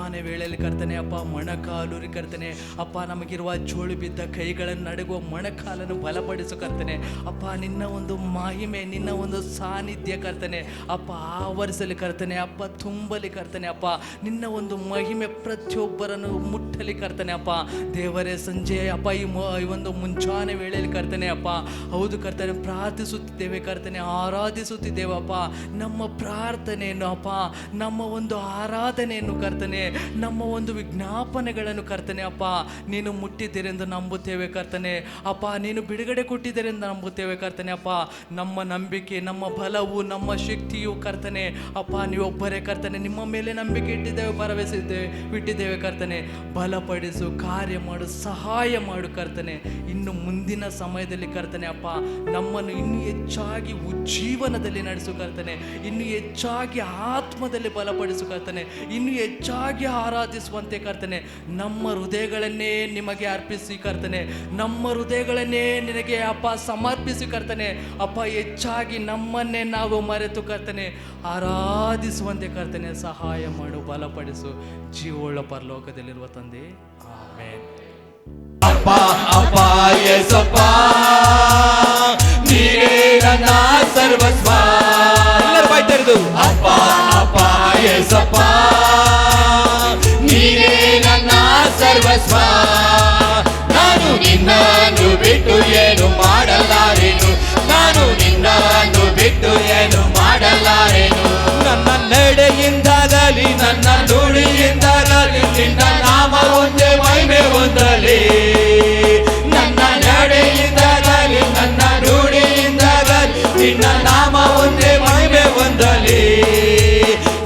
ಮುಂಚಾನೆ ವೇಳೆಯಲ್ಲಿ ಕರ್ತನೆ ಅಪ್ಪ ಮೊಣಕಾಲೂರಿ ಕರ್ತನೆ ಅಪ್ಪ, ನಮಗಿರುವ ಜೋಳು ಬಿದ್ದ ಕೈಗಳನ್ನು ನಡುಗುವ ಮೊಣಕಾಲನ್ನು ಬಲಪಡಿಸು ಕರ್ತನೆ ಅಪ್ಪ. ನಿನ್ನ ಒಂದು ಮಹಿಮೆ, ನಿನ್ನ ಒಂದು ಸಾನ್ನಿಧ್ಯ ಕರ್ತನೆ ಅಪ್ಪ ಆವರಿಸಲಿ ಕರ್ತನೆ ಅಪ್ಪ, ತುಂಬಲಿ ಕರ್ತನೆ ಅಪ್ಪ. ನಿನ್ನ ಒಂದು ಮಹಿಮೆ ಪ್ರತಿಯೊಬ್ಬರನ್ನು ಮುಟ್ಟಲಿ ಕರ್ತನೆ ಅಪ್ಪ. ದೇವರೇ, ಸಂಜೆ ಅಪ್ಪ ಈ ಒಂದು ಮುಂಚಾನೆ ವೇಳೆಯಲ್ಲಿ ಕರ್ತನೆ ಅಪ್ಪ, ಹೌದು ಕರ್ತನೆ, ಪ್ರಾರ್ಥಿಸುತ್ತಿದ್ದೇವೆ ಕರ್ತನೆ, ಆರಾಧಿಸುತ್ತಿದ್ದೇವಪ್ಪ. ನಮ್ಮ ಪ್ರಾರ್ಥನೆಯನ್ನು ಅಪ್ಪ, ನಮ್ಮ ಒಂದು ಆರಾಧನೆಯನ್ನು ಕರ್ತನೆ, ನಮ್ಮ ಒಂದು ವಿಜ್ಞಾಪನೆಗಳನ್ನು ಕರ್ತನೆ ಅಪ್ಪ, ನೀನು ಮುಟ್ಟಿದ್ದೀರೆಂದು ನಂಬುತ್ತೇವೆ ಕರ್ತನೆ ಅಪ್ಪ. ನೀನು ಬಿಡುಗಡೆ ಕೊಟ್ಟಿದ್ದೀರೆಂದು ನಂಬುತ್ತೇವೆ ಕರ್ತನೆ ಅಪ್ಪ. ನಮ್ಮ ನಂಬಿಕೆ, ನಮ್ಮ ಬಲವು, ನಮ್ಮ ಶಕ್ತಿಯು ಕರ್ತನೆ ಅಪ್ಪ ನೀವೊಬ್ಬರೇ ಕರ್ತನೆ. ನಿಮ್ಮ ಮೇಲೆ ನಂಬಿಕೆ ಇಟ್ಟಿದ್ದೇವೆ, ಭರವಸೆ ಬಿಟ್ಟಿದ್ದೇವೆ ಕರ್ತನೆ. ಬಲಪಡಿಸು, ಕಾರ್ಯ ಮಾಡು, ಸಹಾಯ ಮಾಡು ಕರ್ತನೆ. ಇನ್ನು ಮುಂದಿನ ಸಮಯದಲ್ಲಿ ಕರ್ತನೆ ಅಪ್ಪ, ನಮ್ಮನ್ನು ಇನ್ನೂ ಹೆಚ್ಚಾಗಿ ಉಜ್ಜೀವನದಲ್ಲಿ ನಡೆಸು ಕರ್ತನೆ. ಇನ್ನೂ ಹೆಚ್ಚಾಗಿ ಆತ್ಮದಲ್ಲಿ ಬಲಪಡಿಸು ಕರ್ತನೆ. ಇನ್ನೂ ಹೆಚ್ಚಾಗಿ ಆರಾಧಿಸುವಂತೆ ಕರ್ತನೆ. ನಮ್ಮ ಹೃದಯಗಳನ್ನೇ ನಿಮಗೆ ಅರ್ಪಿಸಿ ಕರ್ತನೆ, ನಮ್ಮ ಹೃದಯಗಳನ್ನೇ ನಿನಗೆ ಅಪ್ಪ ಸಮರ್ಪಿಸಿ ಕರ್ತನೆ ಅಪ್ಪ. ಹೆಚ್ಚಾಗಿ ನಮ್ಮನ್ನೇ ನಾವು ಮರೆತು ಕರ್ತನೆ ಆರಾಧಿಸುವಂತೆ ಕರ್ತನೆ ಸಹಾಯ ಮಾಡು, ಬಲಪಡಿಸು. ಜೀವೋಳ ಪರಲೋಕದಲ್ಲಿರುವ ತಂದೆ, ಆಮೆನ್. ಅಪ್ಪ ಅಪ್ಪ ಯೇಸಪ್ಪ, ನೀನೇ ನನ್ನ ಸರ್ವಸ್ವ. ಎಲ್ಲರೂ ಬಾಯ್ತಾ ಇರೋದು ಅಪ್ಪ ಅಪ್ಪ ಯೇಸಪ್ಪ, ನೀನೇ ನನ್ನ ಸರ್ವಸ್ವ. ನಾನು ನಿನ್ನನ್ನು ಬಿಟ್ಟು ಏನು ಮಾಡಲಾರೆನು, ನಾನು ನಿನ್ನನ್ನು ಬಿಟ್ಟು ಏನು ಮಾಡಲಾರೆನು. ನನ್ನ ನಡೆಯಿಂದಾಗಲಿ ನನ್ನ ನುಡಿಯಿಂದಾಗಲಿ ನಿನ್ನ ನಾಮ ಒಂದೇ ಮಹಿಮೆ ಹೊಂದಲಿ. ನನ್ನ ನಡೆಯಿಂದಾಗಲಿ ನನ್ನ ನುಡಿಯಿಂದಾಗಲಿ ನಿನ್ನ ನಾಮ ಒಂದೇ ಮಹಿಮೆ ಹೊಂದಲಿ.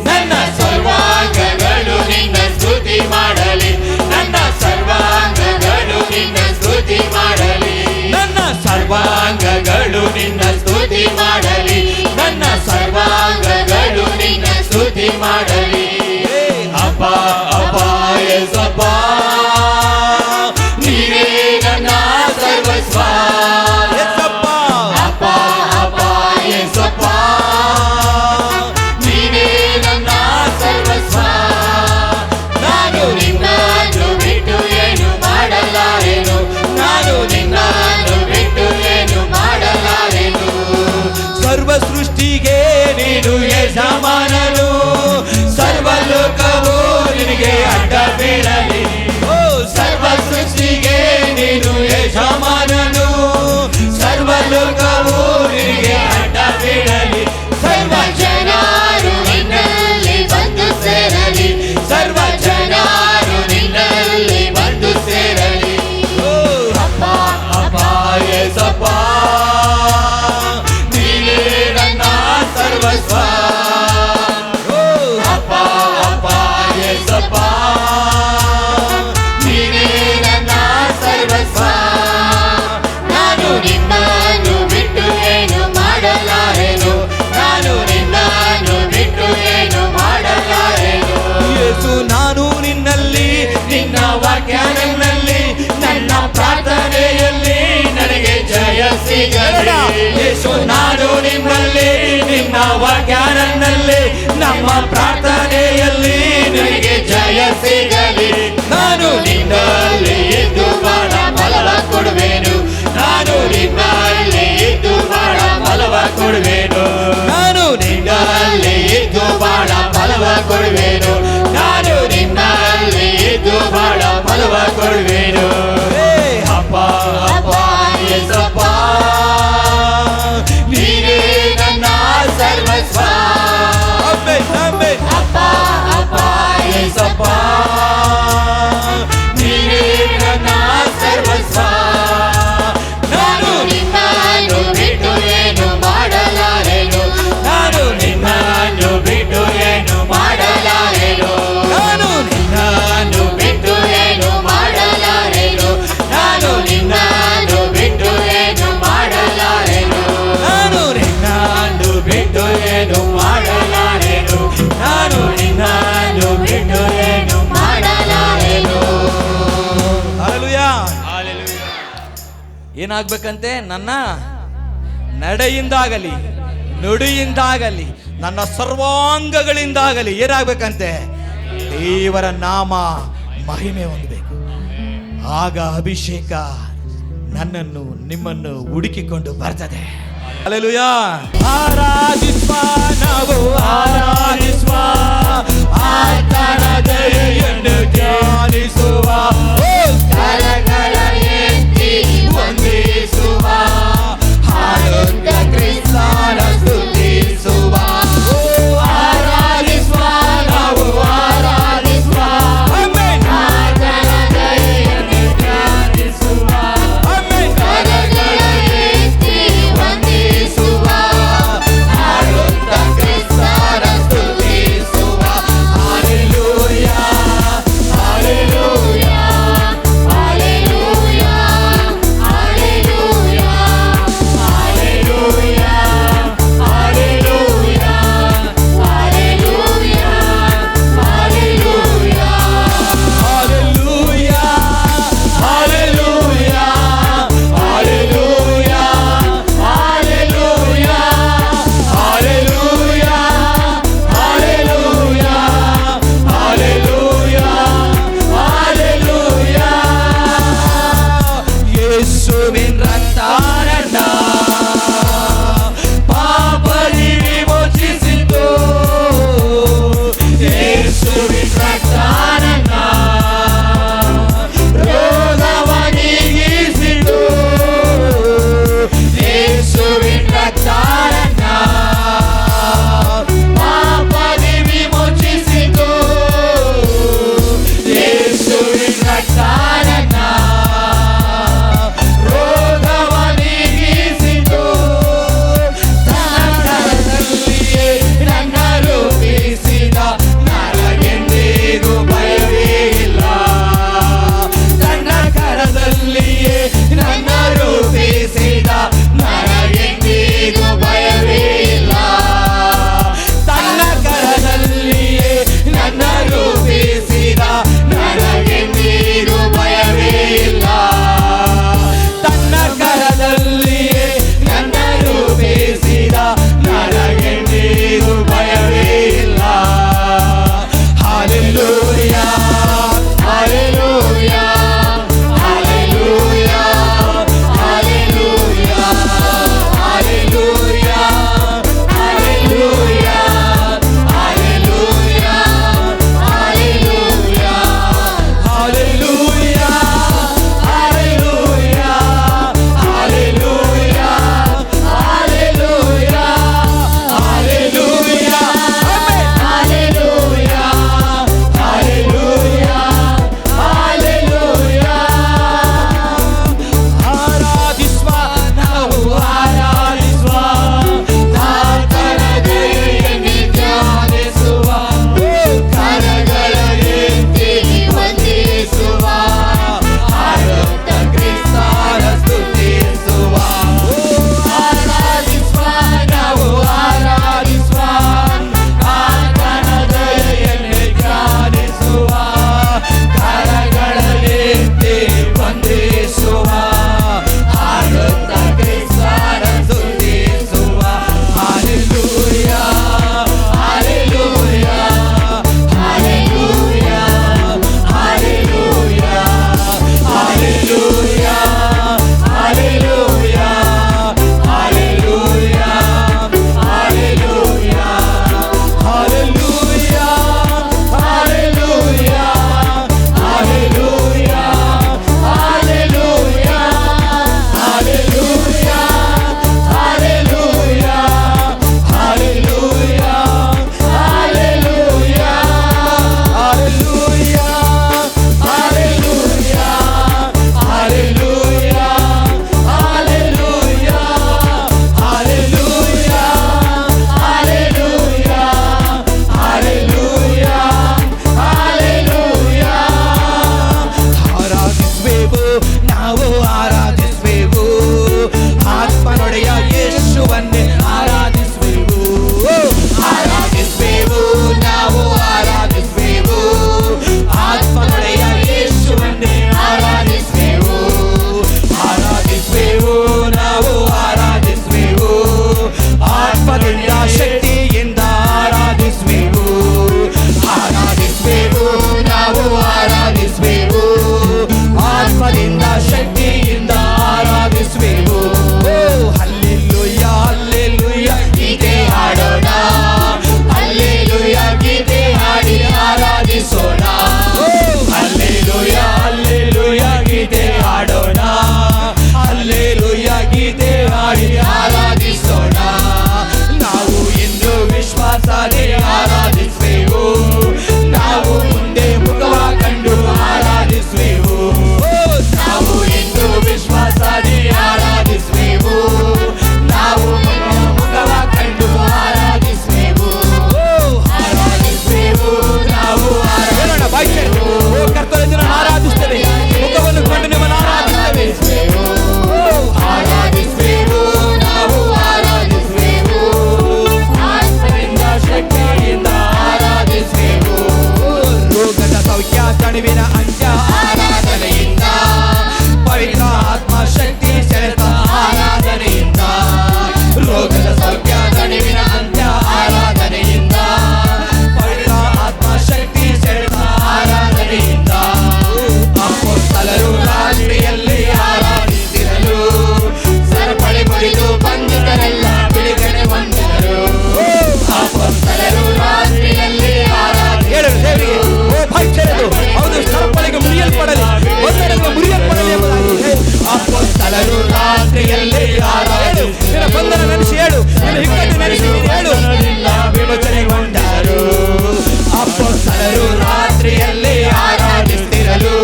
ನನ್ನ ಸರ್ವಾಂಗಗಳು ನಿನ್ನ ಸ್ತುತಿ ಮಾಡಲಿ, ನನ್ನ ಸರ್ವಾಂಗಗಳು ನಿನ್ನ ಸ್ತುತಿ ಮಾಡಲಿ, ನನ್ನ ಸರ್ವಾಂಗಗಳು ನಿನ್ನ ಸ್ತುತಿ ಮಾಡಲಿ, ನನ್ನ ಸರ್ವಾಂಗಗಳು ನಿನ್ನ ಸ್ತುತಿ ಮಾಡಲಿ. ಅಪ್ಪ ಅಪ್ಪ ಯೇಸಪ್ಪ, ನೀನೇ ನನ್ನ ಸರ್ವಸ್ವ. ಯೇಸಪ್ಪ ಅಪ್ಪ ಅಪ್ಪ ಯೇಸಪ್ಪ, ನೀನೇ ನನ್ನ ಸರ್ವಸ್ವ. ನಾನು ನಿನ್ನನ್ನು ಬಿಟ್ಟು ಏನು ಮಾಡಲಾರೆನು, ನಾನು ನಿನ್ನನ್ನು ಬಿಟ್ಟು ಏನು ಮಾಡಲಾರೆನು. ಸರ್ವ ಸೃಷ್ಟಿಗೆ ನೀನು ಯಜಮಾನನು, ಸರ್ವಲೋಕವು ನಿನಗೆ ಅಡ್ಡ ಬೀಳಲಿ. ಓ ಸರ್ವ ಸೃಷ್ಟಿಗೆ ನೀನು ಯಜಮಾನನು, ಸರ್ವಲೋಕವು ನಿನಗೆ ಅಡ್ಡ ಬೀಳಲಿ. ಸರ್ವ ಜನರು ನಿನ್ನಲ್ಲಿ ಬಂದು ಸೇರಲಿ, ಸರ್ವ ಜನರು ನಿನ್ನಲ್ಲಿ ಬಂದು ಸೇರಲಿ. ಓ ಅಪ್ಪ ಅಪ್ಪ ಯೇಸಪ್ಪ, ನೀನೇ ನನ್ನ ಸರ್ವಸ್ವ. ಅಪ್ಪ ಅಪ್ಪ ಯೇಸಪ್ಪ, ನೀನೇ ನನ್ನ ಸರ್ವಸ್ವ. ನಾನು ನಿನ್ನನ್ನು ಬಿಟ್ಟು ಏನು ಮಾಡಲಾರೆನು, ನಾನು ನಿನ್ನನ್ನು ಬಿಟ್ಟು ಏನು ಮಾಡಲಾರೆನು. ಯೇಸು ನಾನು ನಿನ್ನಲ್ಲಿ, ನಿನ್ನ ವಾಕ್ಯ ನನ್ನಲ್ಲಿ, ನನ್ನ ಪ್ರಾರ್ಥನೆಯಲ್ಲಿ ನನಗೆ ಜಯ ಸಿಗಲಿ. ಯೇಸು ನಾನು ನಿಮ್ಮಲ್ಲಿ, ನಿನ್ನ ವಾಕ್ಯ ನನ್ನಲ್ಲಿ, ನಮ್ಮ ಪ್ರಾರ್ಥನೆಯಲ್ಲಿ ನನಗೆ ಜಯ ಸಿಗಲಿ. ನಾನು ನಿನ್ನಲ್ಲಿ ಇದ್ದು ಬಹಳ ಫಲವ ಕೊಡುವೆನು, ನಾನು ನಿನ್ನಲ್ಲಿ ಇದ್ದು ಬಹಳ ಫಲವ ಕೊಡುವೆನು, ನಾನು ನಿನ್ನಲ್ಲಿ ಇದ್ದು ಬಹಳ ಫಲವ ಕೊಡುವೆನು, ನಾನು ನಿನ್ನಲ್ಲಿ ಇದ್ದು ಬಹಳ ಫಲವ ಕೊಡುವೆನು. ಅಪ್ಪ ಅಪ್ಪ ಯೇಸಪ್ಪ, ನೀನೇ ನನ್ನ ಸರ್ವಸ್ವ. ಅಪ್ಪ ಅಪ್ಪ ಯೇಸಪ್ಪ, ನೀನೇ ನನ್ನ ಸರ್ವಸ್ವ. ನಾನು ನಿನ್ನನ್ನು ಬಿಟ್ಟು ಏನು ಮಾಡಲಾರೆನು, ನಾನು ನಿನ್ನನ್ನು ಬಿಟ್ಟು ಏನು ಮಾಡಲಾರೆನು, ನಾನು ನಿನ್ನನ್ನು ಬಿಟ್ಟು ಏನು ಮಾಡಲಾರೆನು, ನಾನು ನಿನ್ನನ್ನು ಬಿಟ್ಟು ಏನು ಮಾಡಲಾರೆನು, ನಾನು ನಿನ್ನನ್ನು ಬಿಟ್ಟು ಏನು ಮಾಡಲಾರೆನು, ನಾನು ನಿನ್ನನ್ನು ಬಿಟ್ಟು ಏನು ಮಾಡಲಾರೆನು. ಹಲ್ಲೆಲೂಯಾ. ಏನಾಗ್ಬೇಕಂತೆ? ನನ್ನ ನಡೆಯಿಂದಾಗಲಿ ನುಡಿಯಿಂದಾಗಲಿ ನನ್ನ ಸರ್ವಾಂಗಗಳಿಂದಾಗಲಿ ಏನಾಗ್ಬೇಕಂತೆ? ದೇವರ ನಾಮ ಮಹಿಮೆ ಹೊಂದಬೇಕು. ಆಗ ಅಭಿಷೇಕ ನನ್ನನ್ನು ನಿಮ್ಮನ್ನು ಹುಡುಕಿಕೊಂಡು ಬರ್ತದೆ. ಹಲ್ಲೆಲೂಯಾ. ಆರಾಧಿಸುವ, ನಾವು ಆರಾಧಿಸುವ, ಆತನ ದಯೆಯನ್ನು ಧ್ಯಾನಿಸುವ, ಕರಗಳ ಎತ್ತಿ ವಂದಿಸುವ, ಹಾಡುತ್ತ ಕ್ರಿಸ್ತನ ಸ್ತುತಿಸುವ. ಆರಾಧಿಸುವ, ನಾವು ಆರಾಧಿಸುವ, ಆತನ ದಯೆಯನ್ನು ಧ್ಯಾನಿಸುವ, ಕರಗಳ ಎತ್ತಿ ವಂದಿಸುವ, ಹಾಡುತ್ತ ಕ್ರಿಸ್ತನ ಸ್ತುತಿಸುವ. ಹಲ್ಲೆಲೂಯಾ, ತಣಿವಿನ ಅಂತ್ಯ ಆರಾಧನೆಯಿಂದ, ಪವಿತ್ರ ಆತ್ಮ ಶಕ್ತಿ ಸೆಳೆತ ಆರಾಧನೆಯಿಂದ, ರೋಗದ ಸೌಖ್ಯ ತಣಿವಿನ ಅಂತ್ಯ ಆರಾಧನೆಯಿಂದ, ಪವಿತ್ರ ಆತ್ಮ ಶಕ್ತಿ ಸೆಳೆತ ಆರಾಧನೆಯಿಂದ, ಅಪೊಸ್ತಲರು ರಾತ್ರಿಯಲ್ಲಿ ಆರಾಧಿಸಿರಲು, ಸರಪಳಿ ಮುರಿದು ಬಂದಿದ್ದರೆಲ್ಲ ಬಿಡುಗಡೆ ಹೊಂದಿದರು. ಅಪೊಸ್ತಲರು ರಾತ್ರಿಯಲ್ಲಿ ಆರಾಧಿಸಿದರು. ಹೌದು, ಸರಪಳಿಗೆ ಮುರಿಯಲ್ಪಡಲಿ, ಬಂಧನಗಳು ಮುರಿಯಲ್ಪಡಲಿ ಎಂಬುದಾಗಿ ಅಪೊಸ್ತಲರು ರಾತ್ರಿಯಲ್ಲಿ ಆರಾಧಿಸಿದರು. ಬಂಧನ ನೆನೆಸಿ ಹೇಳು, ಇಕ್ಕಟ್ಟು ನೆನೆಸಿ ಹೇಳು, ವಿಮೋಚನೆಗೊಂಡರು. ಅಪೊಸ್ತಲರು ರಾತ್ರಿಯಲ್ಲಿ ಆರಾಧಿಸಿರಲು,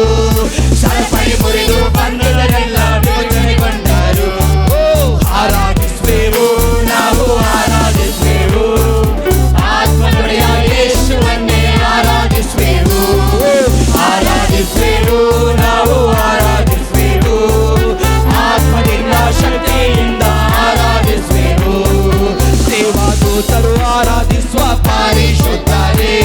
ಸರಪಳಿ ಮುರಿದು ಬಂಧನರೆಲ್ಲ ವಿಮೋಚನೆಗೊಂಡರು. ಆರಾಧಿಸುವೆವು, ನಾವು ಆರಾಧಿಸುವೆವು, ಆತ್ಮನುಡಿಯ ಯೇಸುವನ್ನೇ ಆರಾಧಿಸುವೆವು, ಆರಾಧಿಸುವೆವು, ನಾವು ಆರಾಧಿಸುವೆವು, ಆತ್ಮದಿಂದ ಶಕ್ತಿಯಿಂದ ಆರಾಧಿಸುವೆವು. ದೇವದೂತರು ಆರಾಧಿಸುವ ಪರಿಶುದ್ಧರೇ,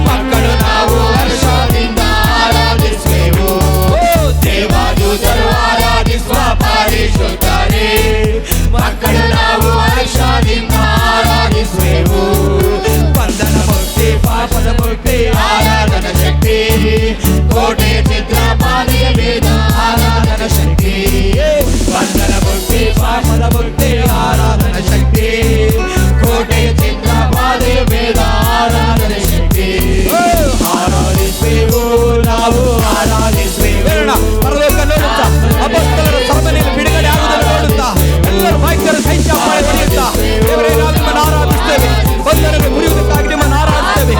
ಮಕ್ಕಳು ನಾವು ವರ್ಷದಿಂದ ಆರಾಧಿಸುವೆವು. ದೇವದೂತರು ಆರಾಧಿಸುವ ಪರಿಶುದ್ಧರೇ, ಮಕ್ಕಳು ನಾವು ವರ್ಷದಿಂದ ಆರಾಧಿಸುವೆವು. ಬಂಧನ ಮುಕ್ತಿ, ಪಾಪದ ಮುಕ್ತಿ, ಆರಾಧನ ಶಕ್ತಿ, ಕೋಟೆಯ ಚಿತ್ರ, ಪಾದೆಯ ಭೇದ, ಆರಾಧನ ಶಕ್ತಿ. ಬಂಧನ ಮುಕ್ತಿ, ಪಾಪದ ಮುಕ್ತಿ, ಆರಾಧನ ಶಕ್ತಿ, ಕೋಟೆಯ ಚಿತ್ರ, ಪಾದೆಯ ಭೇದ, ಆರಾಧನ ಶಕ್ತಿ. ಆರಾಧಿಸುವೆವು, ನಾವು ಆರಾಧಿಸುವೆವು. ಪರಲೋಕ ನೋಡುತ್ತಾ, ಅಪೊಸ್ತಲರ ಸರಪಳಿಯಲ್ಲಿ ಬಿಡುಗಡೆ ಆಗುವುದನ್ನು ನೋಡುತ್ತಾ, ಎಲ್ಲರೂ ವಾಕ್ಯರ ಸೈನ್ಯ ಹೊಡೆಯುತ್ತಾ, ದೇವರೇ ನಾವು ನಿಮ್ಮನ್ನು ಆರಾಧಿಸುತ್ತೇವೆ. ಬಂಧನಗಳು ಮುರಿಯುವುದಕ್ಕಾಗಿ ನಿಮ್ಮನ್ನು ಆರಾಧಿಸುತ್ತೇವೆ.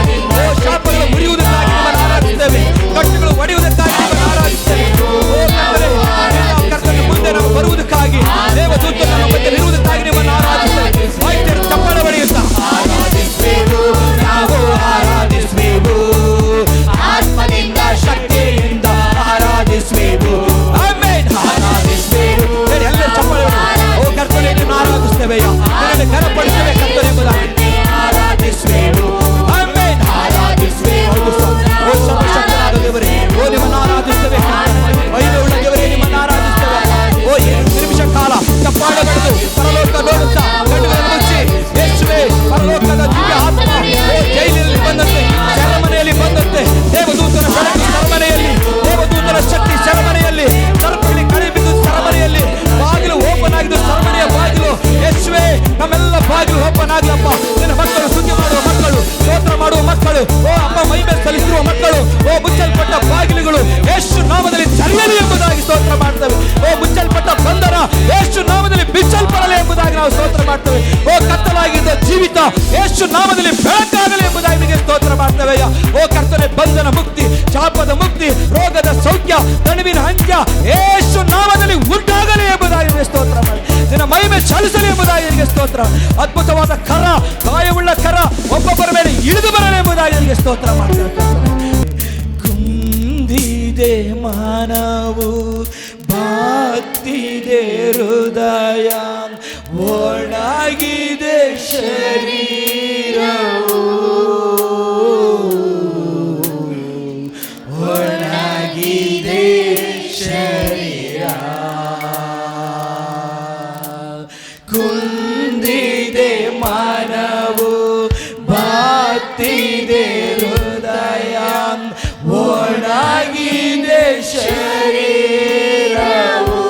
ಶಾಪಗಳು ಮುರಿಯುವುದಕ್ಕಾಗಿ ನಿಮ್ಮನ್ನು ಆರಾಧಿಸುತ್ತೇವೆ. ಕಟ್ಟುಗಳು ಒಡೆಯುವುದಕ್ಕಾಗಿ ನಿಮ್ಮನ್ನು ಆರಾಧಿಸುತ್ತೇವೆ. ಕರ್ತನ ಮುಂದೆ ನಾವು ಬರುವುದಕ್ಕಾಗಿ, ದೇವದೂತರು ನಮ್ಮ ಮಧ್ಯೆ ಇರುವುದಕ್ಕಾಗಿ ನಿಮ್ಮನ್ನು ಆರಾಧಿಸುತ್ತೇವೆ. ವಾಕ್ಯರು ಚಪ್ಪಾಳೆ ಹೊಡೆಯುತ್ತಾ ಆರಾಧಿಸುವೆವು, ನಾವು ಆರಾಧಿಸುವೆವು, ಆತ್ಮದಿಂದ ಶಕ್ತಿಯಿಂದ ಆರಾಧಿಸುವೆವು. ಆಮೆನ್. ಆರಾಧಿಸುವೆವು. ಎಲ್ಲರೂ ಚಪ್ಪಾಳೆ ಹೊಡೆಯುತ್ತಾ, ಓ ಕರ್ತನೇ ನಿಮ್ಮನ್ನು ಆರಾಧಿಸುತ್ತೇವೆಯ, ನಿನ್ನನ್ನು ಘನಪಡಿಸುತ್ತೇವೆ ಕರ್ತನೇ ಎಂಬುದಾಗಿ ಆರಾಧಿಸುವೆವು. ಆಮೆನ್. ಆರಾಧಿಸುವೆವು. ಓ ಸರ್ವಶಕ್ತನಾದ ದೇವರೇ, ಓ ನಿಮ್ಮನ್ನು ಆರಾಧಿಸುತ್ತೇವೆ. ಮಹಿಮೆಯುಳ್ಳ ದೇವರೇ, ನಿಮ್ಮನ್ನು ಆರಾಧಿಸುತ್ತೇವೆ. ಓ ನಿಮಿಷ ಕಾಲ ಚಪ್ಪಾಳೆ ಹೊಡೆದು ಪರಲೋಕ ನೋಡುತ್ತಾ ಕಣ್ಣುಗಳನ್ನು ಮುಚ್ಚಿ, ಯೇಸುವೇ, ಪರಲೋಕದ ದಿವ್ಯ ಆತ್ಮ ಜೈಲಿನಲ್ಲಿ ಬಂದಂತೆ, ಸೆರೆಮನೆಯಲ್ಲಿ ಬಂದಂತೆ, ದೇವದೂತರ ಬೆಳಕು ಸೆರೆಮನೆಯಲ್ಲಿ, ದೇವದೂತರ ಶಕ್ತಿ ಸೆರೆಮನೆಯಲ್ಲಿ, ಸರಪಳಿ ಕೈ ಬಿದ್ದು ಸೆರೆಮನೆಯಲ್ಲಿ, ಬಾಗಿಲು ಓಪನ್ ಆಗಿದ್ದು ಸೆರೆಮನೆಯ ಬಾಗಿಲು. ಯೇಸುವೇ, ನಮ್ಮೆಲ್ಲ ಬಾಗಿಲು ಓಪನ್ ಆಗ್ಲಪ್ಪ. ನಿನ್ನ ಮಕ್ಕಳು ಸ್ತುತಿ ಮಾಡುವ ಮಕ್ಕಳು, ಸ್ತೋತ್ರ ಮಾಡುವ ಮಕ್ಕಳು, ಓ ಅಪ್ಪ ಮಹಿಮೆ ಸಲ್ಲಿಸಿರುವ ಮಕ್ಕಳು, ಓ ಮುಚ್ಚಲ್ಪಟ್ಟ ಬಾಗಿಲುಗಳು ಯೇಸು ನಾಮದಲ್ಲಿ ತೆರೆಯಲಿ ಎಂಬುದಾಗಿ ಸ್ತೋತ್ರ ಮಾಡ್ತೇವೆ. ಓ ಮುಚ್ಚಲ್ಪಟ್ಟ ಬಂಧನ ಯೇಸು ನಾಮದಲ್ಲಿ ಬಿಚ್ಚಲ್ಪಡಲಿ ಎಂಬುದಾಗಿ ನಾವು ಸ್ತೋತ್ರ ಮಾಡ್ತೇವೆ. ಓ ಕತ್ತಲಾಗಿದ್ದ ಜೀವಿತ ಯೇಸು ನಾಮದಲ್ಲಿ ಬೆಳಕಾಗಲಿ ಎಂಬುದಾಗಿ ನಿಮಗೆ ಸ್ತೋತ್ರ ಮಾಡ್ತೇವೆ. ಓ ಕರ್ತನೆ, ಬಂಧನ ಮುಕ್ತಿ, ಶಾಪದ ಮುಕ್ತಿ, ರೋಗದ ಸೌಖ್ಯ, ತಣಿವಿನ ಅಂತ್ಯ ಯೇಸು ನಾಮದಲ್ಲಿ ಉಂಟಾಗಲಿ ಎಂಬುದಾಗಿ ನಿಮಗೆ ಸ್ತೋತ್ರ ಮಾಡಿ, ನಿನ್ನ ಮಹಿಮೆ ಚಾಲಿಸಲಿ ಎಂಬುದಾಗಿ ನಿಮಗೆ ಸ್ತೋತ್ರ. ಅದ್ಭುತವಾದ ಕರ, ಗಾಯವುಳ್ಳ ಕರ ಒಬ್ಬೊಬ್ಬರ ಮೇಲೆ ಇಳಿದು ಬರಲಿ ಎಂಬುದಾಗಿ ನಿಮಗೆ ಸ್ತೋತ್ರ ಮಾಡ್ತೇವೆ. ಕುಂದಿದೆ ಮಾನವು, ಭಕ್ತಿದೆ ಹೃದಯ, ಒಣಗಿದೆ ಶರೀರವು, ಒಣಗಿದೆ ಶರೀರ. ಕುಂದಿದೆ ಮಾನವು, ಭಕ್ತಿದೆ ಹೃದಯ, ಒಣಗಿದೆ ಶರೀರವು,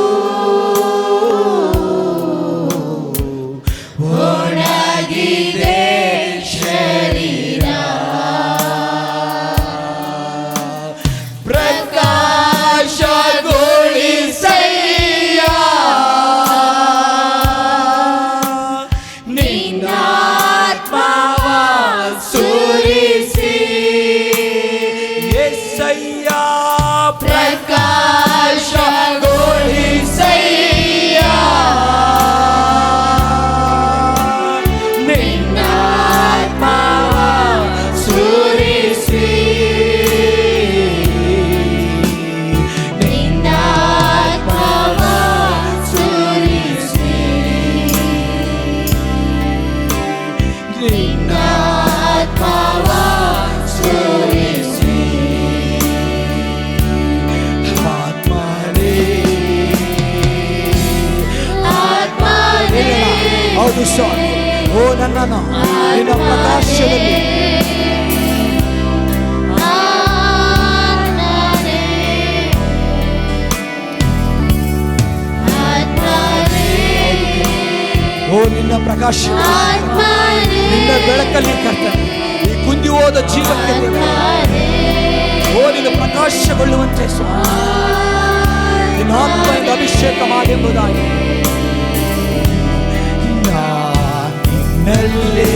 ಒಣಗಿದೆ ಶರೀರ. ಪ್ರಕಾಶಗೊಳಿಸಯ್ಯ ನಿನ್ನಾತ್ಮವ ಸುರಿಸಿ, ಯೆಸಯ್ಯ ಪ್ರಕಾಶಗೊಳಿಸಯ್ಯ ನಿನ್ನಾತ್ಮವ ಸುರಿಸಿ, ನಿನ್ನಾತ್ಮವ ಸುರಿಸಿ, ನಿನ್ನಾತ್ಮವ ಸುರಿಸಿ. ಸ್ವಾಮಿ. ಓ ನನ್ನನ್ನು ನಿನ್ನ ಪ್ರಕಾಶದಲ್ಲಿ ಓ ನಿನ್ನ ಪ್ರಕಾಶ ನಿನ್ನ ಬೆಳಕಲ್ಲಿ ಕರ್ತನೆ ಈ ಕುಂದಿ ಹೋದ ಜೀವಕ್ಕೆ ಓ ನಿನ್ನ ಪ್ರಕಾಶಗೊಳ್ಳುವಂತೆ ಸ್ವಾಮಿ ನಿನ್ನ ಆತ್ಮದಿಂದ ಅಭಿಷೇಕ ಮಾಡಿ ಎಂಬುದಾಗಿ ನಿನ್ನಲ್ಲೇ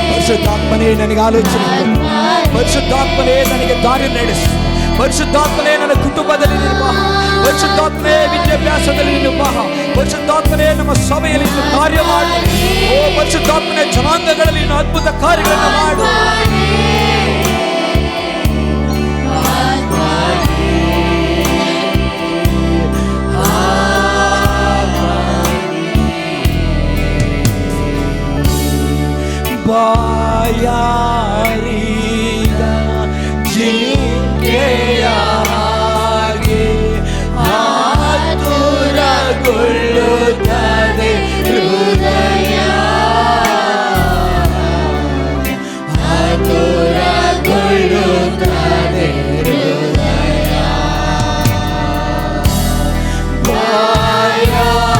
ಪರಿಶುದ್ಧಾತ್ಮನೇ ನನಗೆ ಆಲೋಚನೆ, ಪರಿಶುದ್ಧಾತ್ಮನೇ ನನಗೆ ದಾರಿ ನಡೆಸು, ಪರಿಶುದ್ಧಾತ್ಮನೇ ನನ್ನ ಕುಟುಂಬದಲ್ಲಿ ನಿರ್ವಾಹ, ಪರಿಶುದ್ಧಾತ್ಮನೇ ವಿದ್ಯಾಭ್ಯಾಸದಲ್ಲಿ ನಿರ್ವಾಹ, ಪರಿಶುದ್ಧಾತ್ಮನೇ ನಮ್ಮ ಸಭೆಯಲ್ಲಿ ನೀನು ಕಾರ್ಯ ಮಾಡು. ಓ ಪರಿಶುದ್ಧಾತ್ಮನೇ ಜನಾಂಗಗಳಲ್ಲಿ ನೀನು ಅದ್ಭುತ ಕಾರ್ಯಗಳನ್ನು ಮಾಡು. ಬಾಯಾರಿದ ಜಿಂಕೆಯ ಹಾಗೆ ಆತುರಗೊಳ್ಳುತ್ತದೆ ಹೃದಯ, ಆತುರಗೊಳ್ಳುತ್ತದೆ ಹೃದಯ.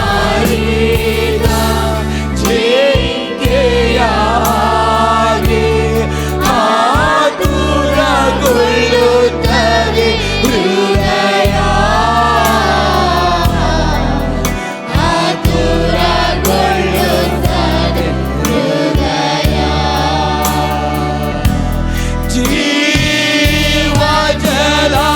ಬಾಯಾರಿದ ಜಿಂಕೆಯ ಆತುರಗೊಳ್ಳುತ್ತದೆ ಹೃದಯ, ಆತುರಗೊಳ್ಳುತ್ತದೆ ಹೃದಯ. ಜೀವ ಜಲವಾಗಿ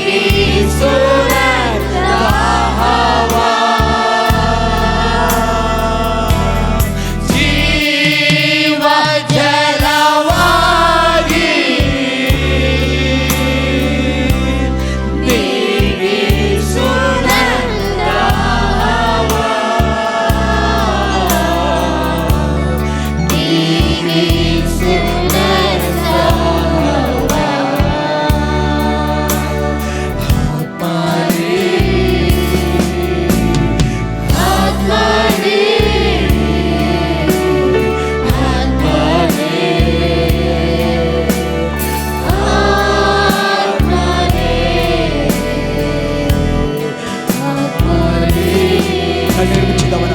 ತೀರಿಸೋಣ ದಾಹವ, ಜೀವ ಜಲವಾಗಿ ತೀರಿಸೋಣ ದಾಹವ, ತೀರಿಸೋಣ ದಾಹವ. ಆತ್ಮನೇ ಆತ್ಮನೇ ಕಣ್ಣಿರುಚಿದವನ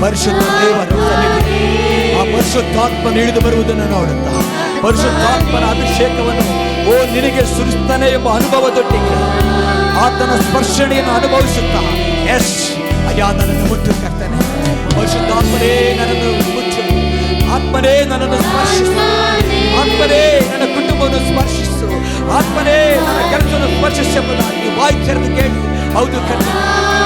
ಪರಿಶುದ್ಧ ದೇವರ ಸನ್ನಿಧಿ ಆ ಪರಿಶುದ್ಧಾತ್ಮನ ಇಳಿದು ಬರುವುದನ್ನು ನೋಡುತ್ತಾ ಪರಿಶುದ್ಧಾತ್ಮನ ಅಭಿಷೇಕವನ್ನು ಓ ನಿನಗೆ ಸುರಿಸ್ತಾನೆ ಎಂಬ ಅನುಭವದೊಟ್ಟಿಗೆ ಆತನ ಸ್ಪರ್ಶಣೆಯನ್ನು ಅನುಭವಿಸುತ್ತಾ ಎಸ್ ಅಯ್ಯ ನನ್ನನ್ನು ಮುಟ್ಟು ಕರ್ತನೆ, ಪರಿಶುದ್ಧಾತ್ಮನೇ ನನ್ನನ್ನು ಮುಚ್ಚು, ಆತ್ಮನೇ ನನ್ನನ್ನು ಸ್ಪರ್ಶಿಸು, ಆತ್ಮನೇ ನನ್ನ ಕುಟುಂಬವನ್ನು ಸ್ಪರ್ಶಿಸು, ಆತ್ಮನೇ ನನ್ನ ಕೆಲಸವನ್ನು ಸ್ಪರ್ಶಿಸಬಹುದಾಗಿ ಬಾಯಿ ತೆರೆದು ಕೇಳಿ. ಹೌದು ಕರ್ತನೆ,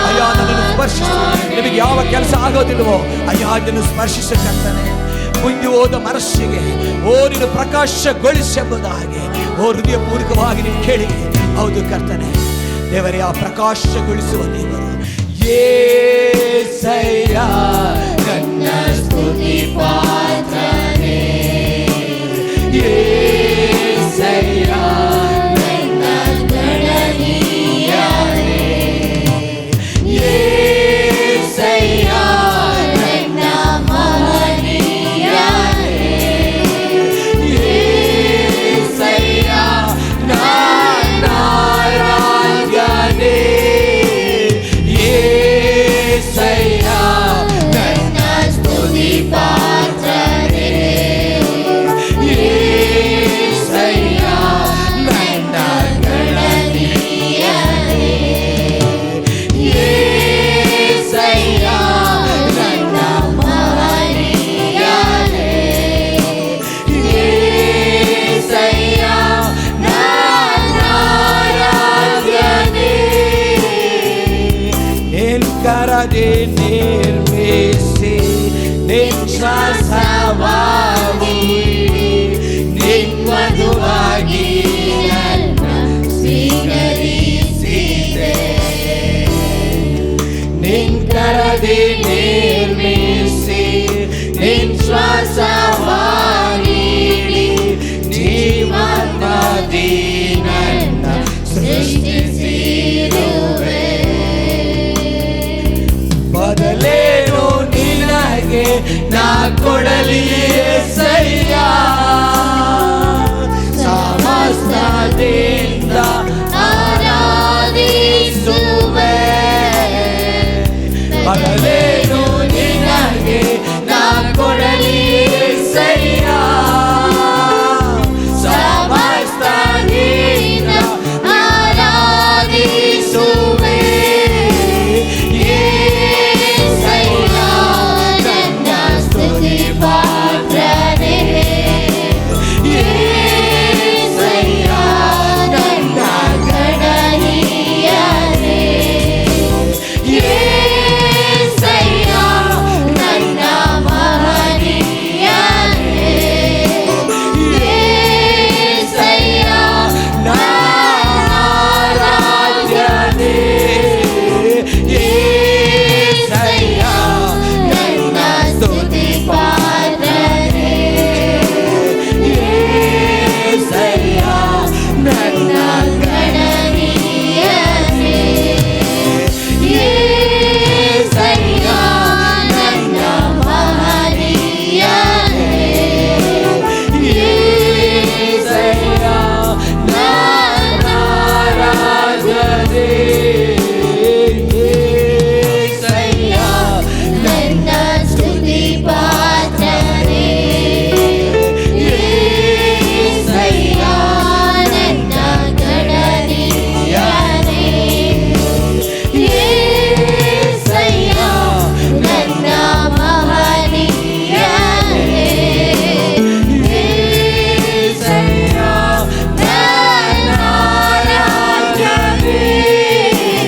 ಅಯ್ಯ ನನ್ನನ್ನು ಸ್ಪರ್ಶಿಸು. ನಿಮಗೆ ಯಾವ ಕೆಲಸ ಆಗೋದಿಲ್ವೋ ಅಯ್ಯ ಅದನ್ನು ಸ್ಪರ್ಶಿಸು ಕರ್ತನೆ. ಮುಂದೆ ಹೋದ ಮನಸ್ಸಿಗೆ ಓ ನೀನು ಪ್ರಕಾಶಗೊಳಿಸಬಹುದಾಗಿ ಓ ಹೃದಯ ಪೂರ್ವಕವಾಗಿ ನೀವು ಕೇಳಿ. ಹೌದು ಕರ್ತನೆ, ದೇವರೇ ಆ ಪ್ರಕಾಶಗೊಳಿಸುವ ದೇವರು ಯೇಸಯ್ಯ ನನ್ನ ಸ್ತುತಿ ಪಾತ್ರನೇ, ಯೇಸಯ್ಯ ನನ್ನ ಗಣನೀಯನೇ, ಯೇಸಯ್ಯ ನನ್ನ ಮಹನೀಯನೇ, ಯೇಸಯ್ಯ ನನ್ನ ಆರಾಧ್ಯನೇ, ಯೇಸಯ್ಯ ನನ್ನ ಸ್ತುತಿ ಪಾತ್ರ ಸೃಷ್ಟಿಸಿರುವೆ. ಬದಲೇನು ನಿನಗೆ ನಾ ಕೊಡಲಿ యేసయ్య, ಸಮಸ್ತದಿಂದ ಆರಾಧಿಸುವೆ. ಬದಲೇನು ನಿನಗೆ ನಾ ಕೊಡಲಿ యేసయ్య, ಸಮಸ್ತದಿಂದ ಆರಾಧಿಸುವೆ. యేసయ్ಯ ನನ್ನ ಸ್ತುತಿ ಪಾತ್ರನೇ. యేಸಯ್ಯ ನನ್ನ ಗಣನೀಯನೇ. యేಸಯ್ಯ ನನ್ನ ಮಹನೀಯನೇ. యేಸಯ್ಯ ನನ್ನ ರಾಜನೇ. యేಸಯ್ಯ ನನ್ನ ಸ್ತುತಿ ಪಾತ್ರನೇ. యేಸಯ್ಯ ನನ್ನ ಗಣನೀಯನೇ. యేಸಯ್ಯ ನನ್ನ ಮಹನೀಯನೇ. యేಸಯ್ಯ ನನ್ನ ರಾಜನೇ. యేಸಯ್ಯ ನನ್ನ ಸ್ತುತಿ ಪಾತ್ರನೇ. యేಸಯ್ಯ ನನ್ನ ಗಣನೀಯನೇ. యేಸಯ್ಯ ನನ್ನ ಮಹನೀಯನೇ. యేಸಯ್ಯ ನನ್ನ ರಾಜನೇ.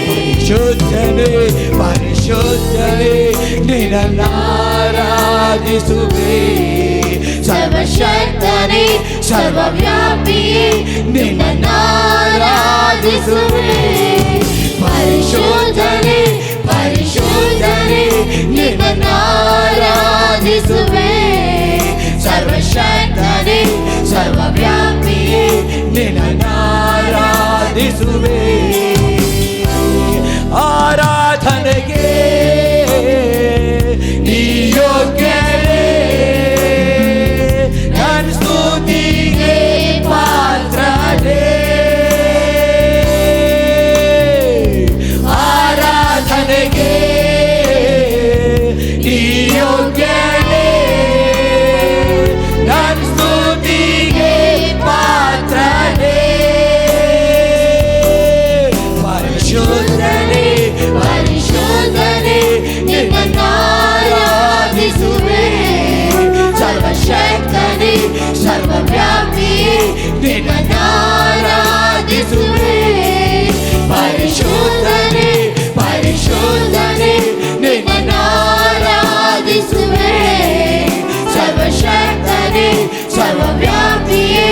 ಪರಿಶುದ್ಧನೇ ಪರಿಶುದ್ಧನೇ ನಿನ್ನನ್ನಾರಾಧಿಸುವೆ. ಸರ್ವಶಕ್ತನೇ ಸರ್ವವ್ಯಾಪಿಯೇ ನಿನ್ನನ್ನಾರಾಧಿಸುವೆ. ಪರಿಶುದ್ಧನೇ ಪರಿಶುದ್ಧನೇ ನಿನ್ನನ್ನಾರಾಧಿಸುವೆ. ಸರ್ವಶಕ್ತನೇ ಸರ್ವವ್ಯಾಪಿಯೇ ನಿನ್ನನ್ನಾರಾಧಿಸುವೆ. ಆರಾಧನೆಗೆ ನೀ ಯೋಗ್ಯನೇ, ನನ್ನ ಸ್ತುತಿಗೆ ಪಾತ್ರನೇ. ಆರಾಧನೆಗೆ ನೀ ಯೋಗ್ಯನೇ, ನನ್ನ ಸ್ತುತಿಗೆ ಪಾತ್ರನೇ. ಪರಿಶುದ್ಧನೇ ಪರಿಶುದ್ಧನೇ ನಿನ್ನನ್ನಾರಾಧಿಸುವೆ. ಸರ್ವಶಕ್ತನೇ ಸರ್ವವ್ಯಾಪಿಯೇ ನಿನ್ನನ್ನಾರಾಧಿಸುವೆ. ಪರಿಶುದ್ಧನೇ ಪರಿಶುದ್ಧನೇ ನಿನ್ನನ್ನಾರಾಧಿಸುವೆ. ಸರ್ವಶಕ್ತನೇ ಸರ್ವವ್ಯಾಪಿಯೇ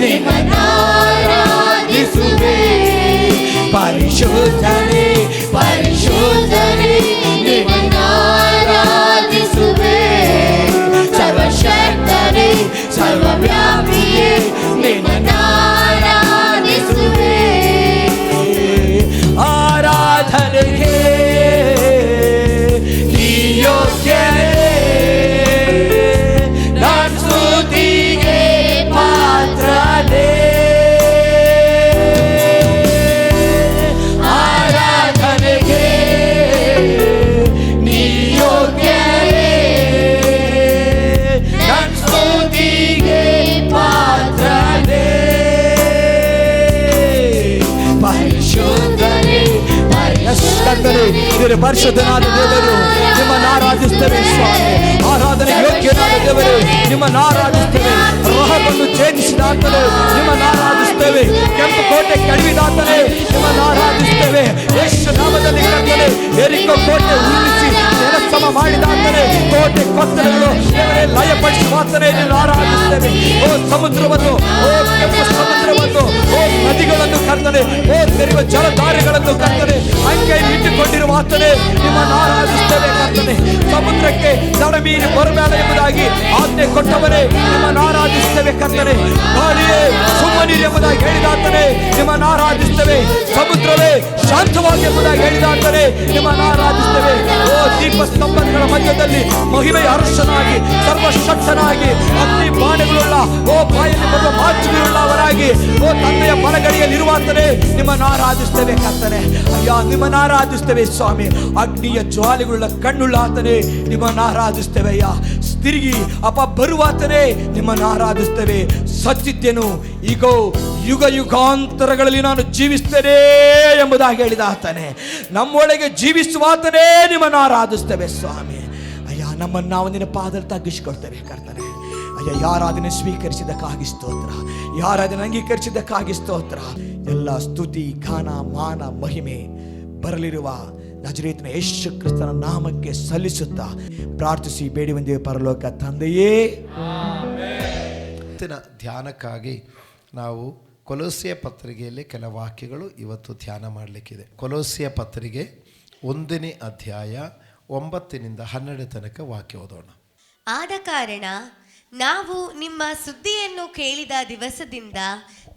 ನಿನ್ನನ್ನಾರಾಧಿಸುವೆ. ಪರಿಶುದ್ಧನೇ ಪರಿಶುದ್ಧನೇ ನಿನ್ನನ್ನಾರಾಧಿಸುವೆ. ಸರ್ವಶಕ್ತನೇ ಸರ್ವವ್ಯಾಪಿಯೇ ನಿನ್ನನ್ನಾರಾಧಿಸುವೆ. ಆರಾಧನೆಗೆ ನೀ ಯೋಗ್ಯನೇ, ನನ್ನ ಸ್ತುತಿಗೆ ಪಾತ್ರನೇ. ಆರಾಧನೆಗೆ ನೀ ಯೋಗ್ಯನೇ, ನನ್ನ ಸ್ತುತಿಗೆ ಪಾತ್ರನೇ. ಪರಿಶುದ್ಧನೇ ಕರ್ತನೇ, ನೀನು ಪರಿಶುದ್ಧನಾದ ದೇವರು, ನಿಮ್ಮನ್ನು ಆರಾಧಿಸ್ತೇವೆ ಸ್ವಾಮಿ. ಆರಾಧನೆ ಯೋಗ್ಯನಾದ ದೇವರು, ನಿಮ್ಮನ್ನು ಆರಾಧಿಸ್ತೇವೆ. ರಹವನ್ನು ಛೇದಿಸಿದಾತನೇ ನಿಮ್ಮನ್ನು ಆರಾಧಿಸ್ತೇವೆ. ಕೆಂಪು ಕೋಟೆ ಕೆಡವಿದಾತನೇ ನಿಮ್ಮನ್ನು ಆರಾಧಿಸ್ತೇವೆ. ಯೇಸು ನಾಮದಲ್ಲಿ ಕರ್ತನೇ, ಯೆರಿಕೋ ಕೋಟೆ ಉರುಳಿಸಿ ನೆಲಸಮ ಮಾಡಿದಾತನೇ, ಕೋಟೆ ಕೊತ್ತಲೆಗಳು ದೇವರೇ ಲಯಪಡಿಸುವಾತನೇ ನಿನ್ನನ್ನು ಆರಾಧಿಸ್ತೇವೆ. ಓ ಸಮುದ್ರವನ್ನು, ಓ ಕೆಂಪು ಸಮುದ್ರವನ್ನು, ಓ ನದಿಗಳನ್ನು ಕರ್ತನೇ, ಓ ತೆರೆಯುವ ಜಲಧಾರೆಗಳನ್ನು ಕರ್ತನೆ ಅಂಕೈಯಲ್ಲಿ ಇಟ್ಟುಕೊಂಡಿರುವ ಆತನೇ ನಿಮ್ಮನ್ನು ಆರಾಧಿಸ್ತೇವೆ ಕರ್ತನೆ. ಸಮುದ್ರಕ್ಕೆ ದಡ ಮೀರಿ ಬರಬೇಡ ಎಂಬುದಾಗಿ ಆಜ್ಞೆ ಕೊಟ್ಟವರೇ ನಿಮ್ಮನ್ನು ಆರಾಧಿಸ್ತೇವೆ ಕರ್ತನೆ. ಗಾಳಿಯೇ ಸುಮ್ಮನಿರಿ ಎಂಬುದಾಗಿ ಹೇಳಿದಾತನೇ ನಿಮ್ಮನ್ನು ಆರಾಧಿಸ್ತೇವೆ. ಸಮುದ್ರವೇ ಶಾಂತವಾಗಿ ಎಂಬುದಾಗಿ ಹೇಳಿದಾತನೇ ನಿಮ್ಮನ್ನು ಆರಾಧಿಸ್ತೇವೆ. ಓ ದೀಪ ಸ್ತಂಭಗಳ ಮಧ್ಯದಲ್ಲಿ ಮಹಿಮೆಯ ಅರಸನಾಗಿ ಸರ್ವಶಕ್ತನಾಗಿ ಅಗ್ನಿ ಬಾಣಗಳುಳ್ಳ ಓ ಬಾಯಲ್ಲಿ ಬರುವ ಮಾತುಗಳುಳ್ಳವರಾಗಿ ಓ ತಂದೆಯ ಬಲಗಡೆಯಲ್ಲಿರುವಾತನೇ ನಿಮ್ಮನ್ನು ಆರಾಧಿಸ್ತೇವೆ ಕರ್ತನೆ. ಅಯ್ಯ ನಿಮ್ಮನ್ನು ಆರಾಧಿಸ್ತೇವೆ ಸ್ವಾಮಿ. ಅಗ್ನಿಯ ಜ್ವಾಲೆಗಳುಳ್ಳ ಕಣ್ಣುಳ್ಳ ಆತನೇ ನಿಮ್ಮನ್ನು ಆರಾಧಿಸ್ತೇವೆ ಅಯ್ಯ. ತಿರುಗಿ ಅಪ್ಪ ಬರುವಾತನೇ ನಿಮ್ಮನ್ನು ಆರಾಧಿಸ್ತೇವೆ. ಸತ್ತಿದ್ದೇನು ಈಗೋ ಯುಗ ಯುಗಾಂತರಗಳಲ್ಲಿ ನಾನು ಜೀವಿಸ್ತೇನೆ ಎಂಬುದಾಗಿ ಹೇಳಿದ ಆತನೇ ನಮ್ಮೊಳಗೆ ಜೀವಿಸುವಾತನೇ ನಿಮ್ಮನ್ನು ಆರಾಧಿಸ್ತೇವೆ ಸ್ವಾಮಿ. ಅಯ್ಯ ನಮ್ಮನ್ನು ನಾವು ನಿನ್ನ ಪಾದದಲ್ಲಿ ತಗ್ಗಿಸಿಕೊಳ್ತೇವೆ ಕರ್ತನೆ. ಅಯ್ಯ ಯಾರಾದನೆ ಸ್ವೀಕರಿಸಿದ್ದಕ್ಕಾಗಿ ಸ್ತೋತ್ರ, ಯಾರಾದನೆ ಅಂಗೀಕರಿಸಿದ್ದಕ್ಕಾಗಿ ಸ್ತೋತ್ರ. ಎಲ್ಲ ಸ್ತುತಿ ಗಾನ ಮಾನ ಮಹಿಮೆ ಬರಲಿರುವ ನಜರೇತಿನ ಯೇಸು ಕ್ರಿಸ್ತನ ನಾಮಕ್ಕೆ ಸಲ್ಲಿಸುತ್ತಾ ಪ್ರಾರ್ಥಿಸಿ ಬೇಡಿ ಬಂದೇವೆ ಪರಲೋಕ ತಂದೆಯೇ. ಇವತ್ತಿನ ಧ್ಯಾನಕ್ಕಾಗಿ ನಾವು ಕೊಲೋಸ್ಯ ಪತ್ರಿಕೆಯಲ್ಲಿ ಕೆಲ ವಾಕ್ಯಗಳು ಇವತ್ತು ಧ್ಯಾನ ಮಾಡಲಿಕ್ಕಿದೆ. ಕೊಲೋಸ್ಯ ಪತ್ರಿಕೆ 1ನೇ ಅಧ್ಯಾಯ 9 12 ತನಕ ವಾಕ್ಯ ಓದೋಣ. ಆದ ಕಾರಣ ನಾವು ನಿಮ್ಮ ಸುದ್ದಿಯನ್ನು ಕೇಳಿದ ದಿವಸದಿಂದ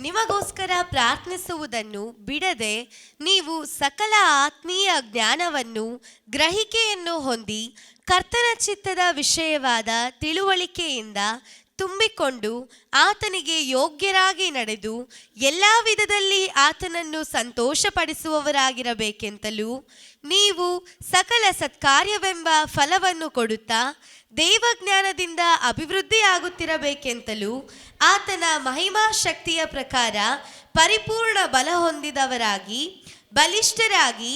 ನಿಮಗೋಸ್ಕರ ಪ್ರಾರ್ಥಿಸುವುದನ್ನು ಬಿಡದೆ ನೀವು ಸಕಲ ಆತ್ಮೀಯ ಜ್ಞಾನವನ್ನು ಗ್ರಹಿಕೆಯನ್ನು ಹೊಂದಿ ಕರ್ತನ ಚಿತ್ತದ ವಿಷಯವಾದ ತಿಳುವಳಿಕೆಯಿಂದ ತುಂಬಿಕೊಂಡು ಆತನಿಗೆ ಯೋಗ್ಯರಾಗಿ ನಡೆದು ಎಲ್ಲ ವಿಧದಲ್ಲಿ ಆತನನ್ನು ಸಂತೋಷಪಡಿಸುವವರಾಗಿರಬೇಕೆಂತಲೂ ನೀವು ಸಕಲ ಸತ್ಕಾರ್ಯವೆಂಬ ಫಲವನ್ನು ಕೊಡುತ್ತಾ ದೇವಜ್ಞಾನದಿಂದ ಅಭಿವೃದ್ಧಿಯಾಗುತ್ತಿರಬೇಕೆಂತಲೂ ಆತನ ಮಹಿಮಾ ಶಕ್ತಿಯ ಪ್ರಕಾರ ಪರಿಪೂರ್ಣ ಬಲ ಹೊಂದಿದವರಾಗಿ ಬಲಿಷ್ಠರಾಗಿ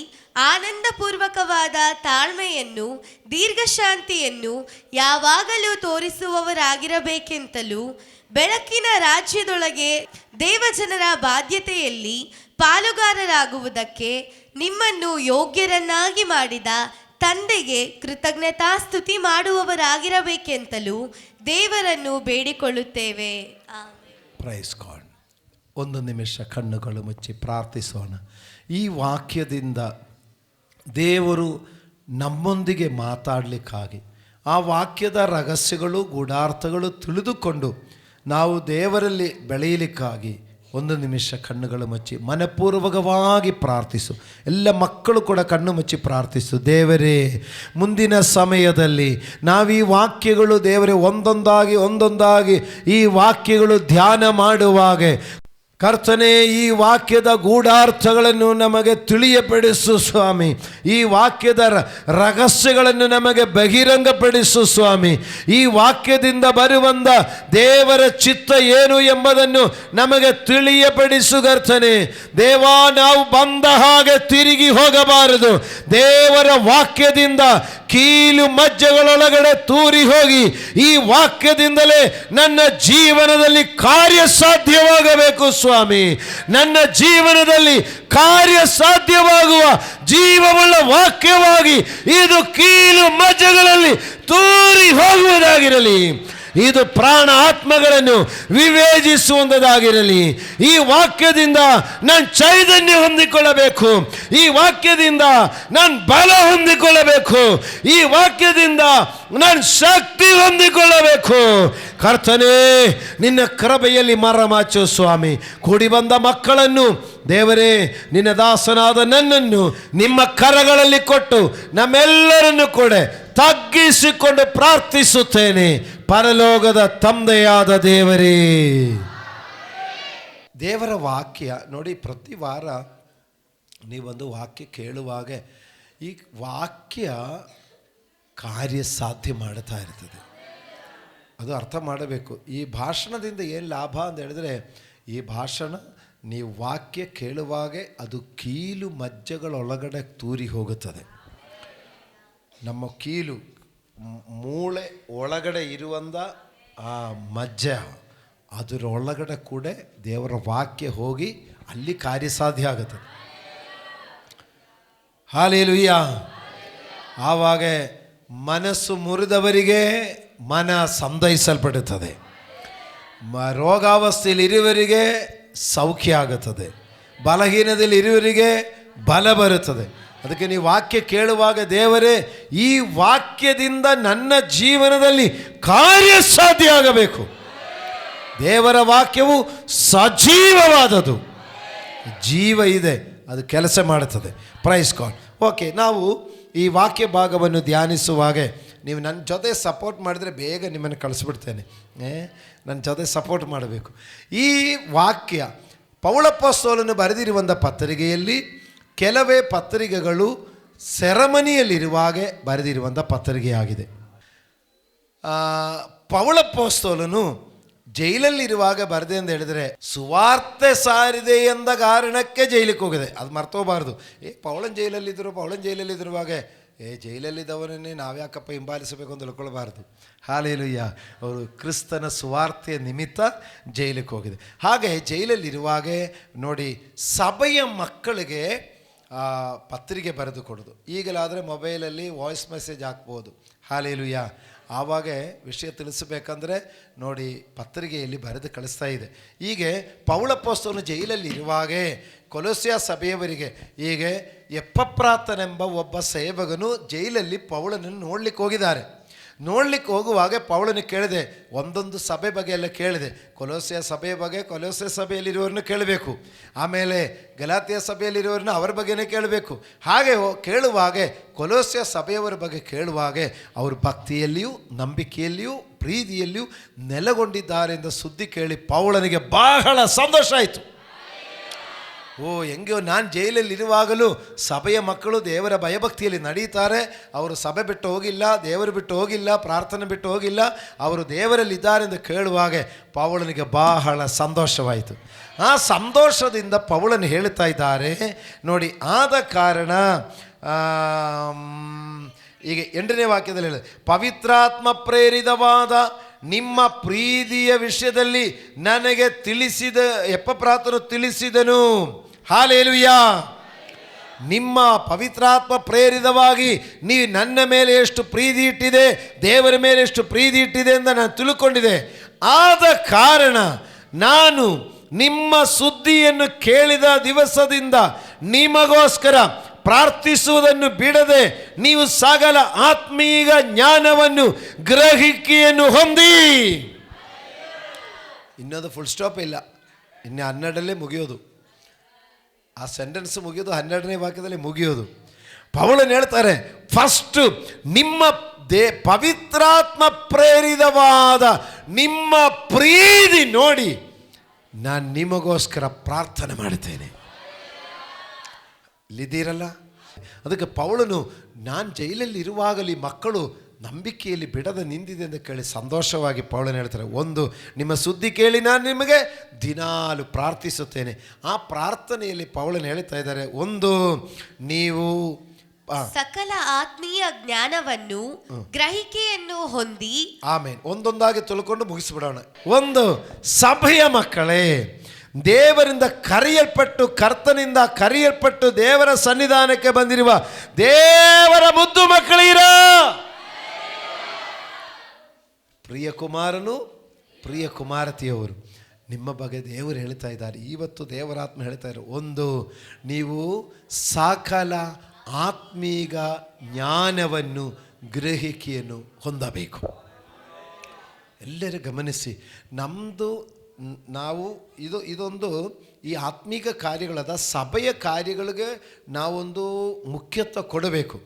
ಆನಂದಪೂರ್ವಕವಾದ ತಾಳ್ಮೆಯನ್ನು ದೀರ್ಘಶಾಂತಿಯನ್ನು ಯಾವಾಗಲೂ ತೋರಿಸುವವರಾಗಿರಬೇಕೆಂತಲೂ ಬೆಳಕಿನ ರಾಜ್ಯದೊಳಗೆ ದೇವಜನರ ಬಾಧ್ಯತೆಯಲ್ಲಿ ಪಾಲುಗಾರರಾಗುವುದಕ್ಕೆ ನಿಮ್ಮನ್ನು ಯೋಗ್ಯರನ್ನಾಗಿ ಮಾಡಿದ ತಂದೆಗೆ ಕೃತಜ್ಞತಾಸ್ತುತಿ ಮಾಡುವವರಾಗಿರಬೇಕೆಂತಲೂ ದೇವರನ್ನು ಬೇಡಿಕೊಳ್ಳುತ್ತೇವೆ. Praise God. 1 ನಿಮಿಷ ಕಣ್ಣುಗಳು ಮುಚ್ಚಿ ಪ್ರಾರ್ಥಿಸೋಣ. ಈ ವಾಕ್ಯದಿಂದ ದೇವರು ನಮ್ಮೊಂದಿಗೆ ಮಾತಾಡಲಿಕ್ಕಾಗಿ ಆ ವಾಕ್ಯದ ರಹಸ್ಯಗಳು ಗೂಢಾರ್ಥಗಳು ತಿಳಿದುಕೊಂಡು ನಾವು ದೇವರಲ್ಲಿ ಬೆಳೆಯಲಿಕ್ಕಾಗಿ 1 ನಿಮಿಷ ಕಣ್ಣುಗಳು ಮುಚ್ಚಿ ಮನಪೂರ್ವಕವಾಗಿ ಪ್ರಾರ್ಥಿಸು. ಎಲ್ಲ ಮಕ್ಕಳು ಕೂಡ ಕಣ್ಣು ಮುಚ್ಚಿ ಪ್ರಾರ್ಥಿಸು. ದೇವರೇ, ಮುಂದಿನ ಸಮಯದಲ್ಲಿ ನಾವೀ ವಾಕ್ಯಗಳು ದೇವರೇ ಒಂದೊಂದಾಗಿ ಈ ವಾಕ್ಯಗಳು ಧ್ಯಾನ ಮಾಡುವಾಗ ಕರ್ತನೇ ಈ ವಾಕ್ಯದ ಗೂಢಾರ್ಥಗಳನ್ನು ನಮಗೆ ತಿಳಿಯಪಡಿಸು ಸ್ವಾಮಿ. ಈ ವಾಕ್ಯದ ರಹಸ್ಯಗಳನ್ನು ನಮಗೆ ಬಹಿರಂಗಪಡಿಸು ಸ್ವಾಮಿ. ಈ ವಾಕ್ಯದಿಂದ ಬರುವಂಥ ದೇವರ ಚಿತ್ತ ಏನು ಎಂಬುದನ್ನು ನಮಗೆ ತಿಳಿಯಪಡಿಸು ಕರ್ತನೇ. ದೇವಾ, ನಾವು ಬಂದ ಹಾಗೆ ತಿರುಗಿ ಹೋಗಬಾರದು. ದೇವರ ವಾಕ್ಯದಿಂದ ಕೀಲು ಮಜ್ಜೆಗಳೊಳಗಡೆ ತೂರಿ ಹೋಗಿ ಈ ವಾಕ್ಯದಿಂದಲೇ ನನ್ನ ಜೀವನದಲ್ಲಿ ಕಾರ್ಯ ಸಾಧ್ಯವಾಗಬೇಕು ಸ್ವಾಮಿ. ನನ್ನ ಜೀವನದಲ್ಲಿ ಕಾರ್ಯ ಸಾಧ್ಯವಾಗುವ ಜೀವವುಳ್ಳ ವಾಕ್ಯವಾಗಿ ಇದು ಕೀಲು ಮಜ್ಜೆಗಳಲ್ಲಿ ತೂರಿ ಹೋಗುವುದಾಗಿರಲಿ. ಇದು ಪ್ರಾಣ ಆತ್ಮಗಳನ್ನು ವಿವೇಚಿಸುವಂಥದ್ದಾಗಿರಲಿ. ಈ ವಾಕ್ಯದಿಂದ ನಾನು ಚೈತನ್ಯ ಹೊಂದಿಕೊಳ್ಳಬೇಕು. ಈ ವಾಕ್ಯದಿಂದ ನಾನು ಬಲ ಹೊಂದಿಕೊಳ್ಳಬೇಕು. ಈ ವಾಕ್ಯದಿಂದ ನಾನು ಶಕ್ತಿ ಹೊಂದಿಕೊಳ್ಳಬೇಕು. ಕರ್ತನೇ, ನಿನ್ನ ಕೃಪೆಯಲ್ಲಿ ಮರಮಾಚು ಸ್ವಾಮಿ. ಕೂಡಿ ಬಂದ ಮಕ್ಕಳನ್ನು ದೇವರೇ, ನಿನ್ನ ದಾಸನಾದ ನನ್ನನ್ನು ನಿಮ್ಮ ಕರಗಳಲ್ಲಿ ಕೊಟ್ಟು ನಮ್ಮೆಲ್ಲರನ್ನು ಕೂಡ ತಗ್ಗಿಸಿಕೊಂಡು ಪ್ರಾರ್ಥಿಸುತ್ತೇನೆ. ಪರಲೋಕದ ತಂದೆಯಾದ ದೇವರೇ, ದೇವರ ವಾಕ್ಯ ನೋಡಿ, ಪ್ರತಿ ವಾರ ನೀವೊಂದು ವಾಕ್ಯ ಕೇಳುವಾಗ ಈ ವಾಕ್ಯ ಕಾರ್ಯ ಸಾಧ್ಯ ಮಾಡ್ತಾ ಇರ್ತದೆ. ಅದು ಅರ್ಥ ಮಾಡಬೇಕು. ಈ ಭಾಷಣದಿಂದ ಏನು ಲಾಭ ಅಂತ ಹೇಳಿದ್ರೆ, ಈ ಭಾಷಣ ನೀವು ವಾಕ್ಯ ಕೇಳುವಾಗ ಅದು ಕೀಲು ಮಜ್ಜೆಗಳೊಳಗಡೆ ತೂರಿ ಹೋಗುತ್ತದೆ. ನಮ್ಮ ಕೀಲು ಮೂಳೆ ಒಳಗಡೆ ಇರುವಂಥ ಆ ಮಜ್ಜೆ ಅದರೊಳಗಡೆ ಕೂಡ ದೇವರ ವಾಕ್ಯ ಹೋಗಿ ಅಲ್ಲಿ ಕಾರ್ಯ ಸಾಧ್ಯ ಆಗುತ್ತದೆ. ಹಾಲೆಲೂಯ. ಆವಾಗ ಮನಸ್ಸು ಮುರಿದವರಿಗೆ ಮನ ಸಂತೈಸಲ್ಪಡುತ್ತದೆ. ರೋಗಾವಸ್ಥೆಯಲ್ಲಿರುವವರಿಗೆ ಸೌಖ್ಯ ಆಗುತ್ತದೆ. ಬಲಹೀನದಲ್ಲಿ ಇರುವವರಿಗೆ ಬಲ ಬರುತ್ತದೆ. ಅದಕ್ಕೆ ನೀವು ವಾಕ್ಯ ಕೇಳುವಾಗ ದೇವರೇ ಈ ವಾಕ್ಯದಿಂದ ನನ್ನ ಜೀವನದಲ್ಲಿ ಕಾರ್ಯ ಸಾಧ್ಯ ಆಗಬೇಕು. ದೇವರ ವಾಕ್ಯವು ಸಜೀವವಾದದ್ದು, ಜೀವ ಇದೆ, ಅದು ಕೆಲಸ ಮಾಡುತ್ತದೆ. Praise God. ಓಕೆ, ನಾವು ಈ ವಾಕ್ಯ ಭಾಗವನ್ನು ಧ್ಯಾನಿಸುವಾಗ ನೀವು ನನ್ನ ಜೊತೆ ಸಪೋರ್ಟ್ ಮಾಡಿದರೆ ಬೇಗ ನಿಮ್ಮನ್ನು ಕಳಿಸ್ಬಿಡ್ತೇನೆ. ನನ್ನ ಜೊತೆ ಸಪೋರ್ಟ್ ಮಾಡಬೇಕು. ಈ ವಾಕ್ಯ ಪೌಲಪೊಸ್ತಲನು ಬರೆದಿರುವಂಥ ಪತ್ರಿಕೆಯಲ್ಲಿ ಕೆಲವೇ ಪತ್ರಿಕೆಗಳು ಸೆರೆಮನಿಯಲ್ಲಿರುವಾಗ ಬರೆದಿರುವಂಥ ಪತ್ರಿಕೆಯಾಗಿದೆ. ಪೌಲಪೊಸ್ತಲನು ಜೈಲಲ್ಲಿರುವಾಗ ಬರದೆ ಅಂತ ಹೇಳಿದರೆ ಸುವಾರ್ತೆ ಸಾರಿದೆ ಎಂದ ಕಾರಣಕ್ಕೆ ಜೈಲಿಗೆ ಹೋಗಿದೆ. ಅದು ಮರ್ತೋಗಬಾರ್ದು. ಪೌಳನ್ ಜೈಲಲ್ಲಿರುವಾಗ ಜೈಲಲ್ಲಿದ್ದವನನ್ನೇ ನಾವ್ಯಾಕಪ್ಪ ಹಿಂಬಾಲಿಸಬೇಕು ಅಂತ ತಿಳ್ಕೊಳ್ಬಾರ್ದು. ಹಾಲೆಲೂಯ್ಯ. ಅವರು ಕ್ರಿಸ್ತನ ಸುವಾರ್ತೆಯ ನಿಮಿತ್ತ ಜೈಲಿಗೆ ಹೋಗಿದೆ. ಹಾಗೆ ಜೈಲಲ್ಲಿರುವಾಗ ನೋಡಿ, ಸಭೆಯ ಮಕ್ಕಳಿಗೆ ಪತ್ರಿಕೆ ಬರೆದು ಕೊಡೋದು. ಈಗಲಾದರೆ ಮೊಬೈಲಲ್ಲಿ ವಾಯ್ಸ್ ಮೆಸೇಜ್ ಹಾಕ್ಬೋದು. ಹಾಲೆಲೂಯ್ಯ. ಆವಾಗ ವಿಷಯ ತಿಳಿಸಬೇಕಂದ್ರೆ ನೋಡಿ ಪತ್ರಿಕೆಯಲ್ಲಿ ಬರೆದು ಕಳಿಸ್ತಾ ಇದೆ. ಹೀಗೆ ಪೌಲಪೊಸ್ತಲನು ಜೈಲಲ್ಲಿ ಇರುವಾಗೇ ಕೊಲೊಸ್ಸೆ ಸಭೆಯವರಿಗೆ ಹೀಗೆ ಎಪಫ್ರನೆಂಬ ಒಬ್ಬ ಸೇವಕನು ಜೈಲಲ್ಲಿ ಪೌಲನನ್ನು ನೋಡ್ಲಿಕ್ಕೆ ಹೋಗಿದ್ದಾರೆ. ನೋಡ್ಲಿಕ್ಕೆ ಹೋಗುವಾಗ ಪೌಲನು ಕೇಳಿದೆ, ಒಂದೊಂದು ಸಭೆ ಬಗ್ಗೆ ಎಲ್ಲ ಕೇಳಿದೆ. ಕೊಲೊಸ್ಸೆ ಸಭೆಯ ಬಗ್ಗೆ ಕೊಲೊಸ್ಸೆ ಸಭೆಯಲ್ಲಿರುವವ್ರನ್ನ ಕೇಳಬೇಕು, ಆಮೇಲೆ ಗಲಾತ್ಯ ಸಭೆಯಲ್ಲಿರುವವ್ರನ್ನ ಅವರ ಬಗ್ಗೆನೇ ಕೇಳಬೇಕು. ಹಾಗೆ ಕೇಳುವಾಗ ಕೊಲೊಸ್ಸೆ ಸಭೆಯವರ ಬಗ್ಗೆ ಕೇಳುವಾಗ ಅವರು ಭಕ್ತಿಯಲ್ಲಿಯೂ ನಂಬಿಕೆಯಲ್ಲಿಯೂ ಪ್ರೀತಿಯಲ್ಲಿಯೂ ನೆಲೆಗೊಂಡಿದ್ದಾರೆ ಎಂದ ಸುದ್ದಿ ಕೇಳಿ ಪೌಲನಿಗೆ ಬಹಳ ಸಂತೋಷ ಆಯಿತು. ಹೆಂಗೋ ನಾನು ಜೈಲಲ್ಲಿರುವಾಗಲೂ ಸಭೆಯ ಮಕ್ಕಳು ದೇವರ ಭಯಭಕ್ತಿಯಲ್ಲಿ ನಡೀತಾರೆ, ಅವರು ಸಭೆ ಬಿಟ್ಟು ಹೋಗಿಲ್ಲ, ದೇವರು ಬಿಟ್ಟು ಹೋಗಿಲ್ಲ, ಪ್ರಾರ್ಥನೆ ಬಿಟ್ಟು ಹೋಗಿಲ್ಲ, ಅವರು ದೇವರಲ್ಲಿದ್ದಾರೆ ಎಂದು ಕೇಳುವಾಗ ಪೌಲನಿಗೆ ಬಹಳ ಸಂತೋಷವಾಯಿತು. ಆ ಸಂತೋಷದಿಂದ ಪೌಲನು ಹೇಳ್ತಾ ಇದ್ದಾರೆ ನೋಡಿ, ಆದ ಕಾರಣ ಈಗ 8ನೇ ವಾಕ್ಯದಲ್ಲಿ ಹೇಳಿದೆ, ಪವಿತ್ರಾತ್ಮ ಪ್ರೇರಿತವಾದ ನಿಮ್ಮ ಪ್ರೀತಿಯ ವಿಷಯದಲ್ಲಿ ನನಗೆ ತಿಳಿಸಿದ ಎಪಫ್ರನು ತಿಳಿಸಿದನು. ಹಾಲೆಲೂಯಾ. ನಿಮ್ಮ ಪವಿತ್ರಾತ್ಮ ಪ್ರೇರಿತವಾಗಿ ನೀವು ನನ್ನ ಮೇಲೆ ಎಷ್ಟು ಪ್ರೀತಿ ಇಟ್ಟಿದೆ, ದೇವರ ಮೇಲೆ ಎಷ್ಟು ಪ್ರೀತಿ ಇಟ್ಟಿದೆ ಎಂದು ನಾನು ತಿಳ್ಕೊಂಡಿದೆ. ಆದ ಕಾರಣ ನಾನು ನಿಮ್ಮ ಸುದ್ದಿಯನ್ನು ಕೇಳಿದ ದಿವಸದಿಂದ ನಿಮಗೋಸ್ಕರ ಪ್ರಾರ್ಥಿಸುವುದನ್ನು ಬಿಡದೆ ನೀವು ಸಕಲ ಆತ್ಮೀಯ ಜ್ಞಾನವನ್ನು ಗ್ರಹಿಕೆಯನ್ನು ಹೊಂದಿ. ಇನ್ನೊಂದು ಫುಲ್ ಸ್ಟಾಪ್ ಇಲ್ಲ, ಇನ್ನು 12 ಮುಗಿಯೋದು. ಆ ಸೆಂಟೆನ್ಸ್ ಮುಗಿಯೋದು 12ನೇ ವಾಕ್ಯದಲ್ಲಿ ಮುಗಿಯೋದು. ಪೌಲನು ಹೇಳ್ತಾರೆ, ಫಸ್ಟ್ ನಿಮ್ಮ ಪವಿತ್ರಾತ್ಮ ಪ್ರೇರಿತವಾದ ನಿಮ್ಮ ಪ್ರೀತಿ ನೋಡಿ ನಾನು ನಿಮಗೋಸ್ಕರ ಪ್ರಾರ್ಥನೆ ಮಾಡುತ್ತೇನೆ. ಇಲ್ಲಿದ್ದೀರಲ್ಲ, ಅದಕ್ಕೆ ಪೌಲನು ನಾನು ಜೈಲಲ್ಲಿ ಇರುವಾಗಲಿ ಮಕ್ಕಳು ನಂಬಿಕೆಯಲ್ಲಿ ಬಿಡದ ನಿಂದಿದೆ ಎಂದು ಕೇಳಿ ಸಂತೋಷವಾಗಿ ಪೌಲನು ಹೇಳ್ತಾರೆ, ಒಂದು ನಿಮ್ಮ ಸುದ್ದಿ ಕೇಳಿ ನಾನು ನಿಮಗೆ ದಿನಾಲು ಪ್ರಾರ್ಥಿಸುತ್ತೇನೆ. ಆ ಪ್ರಾರ್ಥನೆಯಲ್ಲಿ ಪೌಲನು ಹೇಳ್ತಾ ಇದ್ದಾರೆ, ಒಂದು ನೀವು ಸಕಲ ಆತ್ಮೀಯ ಜ್ಞಾನವನ್ನು ಗ್ರಹಿಕೆಯನ್ನು ಹೊಂದಿ. ಆಮೇಲೆ ಒಂದೊಂದಾಗಿ ತಿಳ್ಕೊಂಡು ಮುಗಿಸ್ಬಿಡೋಣ. ಒಂದು, ಸಭೆಯ ಮಕ್ಕಳೇ, ದೇವರಿಂದ ಕರೆಯಲ್ಪಟ್ಟು ಕರ್ತನಿಂದ ಕರೆಯಲ್ಪಟ್ಟು ದೇವರ ಸನ್ನಿಧಾನಕ್ಕೆ ಬಂದಿರುವ ದೇವರ ಮುದ್ದು ಮಕ್ಕಳೀರ. ಪ್ರಿಯ ಕುಮಾರನು ಪ್ರಿಯ ಕುಮಾರತಿಯವರು, ನಿಮ್ಮ ಬಗ್ಗೆ ದೇವರು ಹೇಳ್ತಾ ಇದ್ದಾರೆ. ಇವತ್ತು ದೇವರಾತ್ಮ ಹೇಳ್ತಾ ಇದ್ದಾರೆ, ಒಂದು, ನೀವು ಸಕಲ ಆತ್ಮೀಗ ಜ್ಞಾನವನ್ನು ಗ್ರಹಿಕೆಯನ್ನು ಹೊಂದಬೇಕು. ಎಲ್ಲರೂ ಗಮನಿಸಿ, ನಾವು ಇದೊಂದು ಈ ಆತ್ಮೀಕ ಕಾರ್ಯಗಳಾದ ಸಭೆಯ ಕಾರ್ಯಗಳಿಗೆ ನಾವೊಂದು ಮುಖ್ಯತ್ವ ಕೊಡಬೇಕು.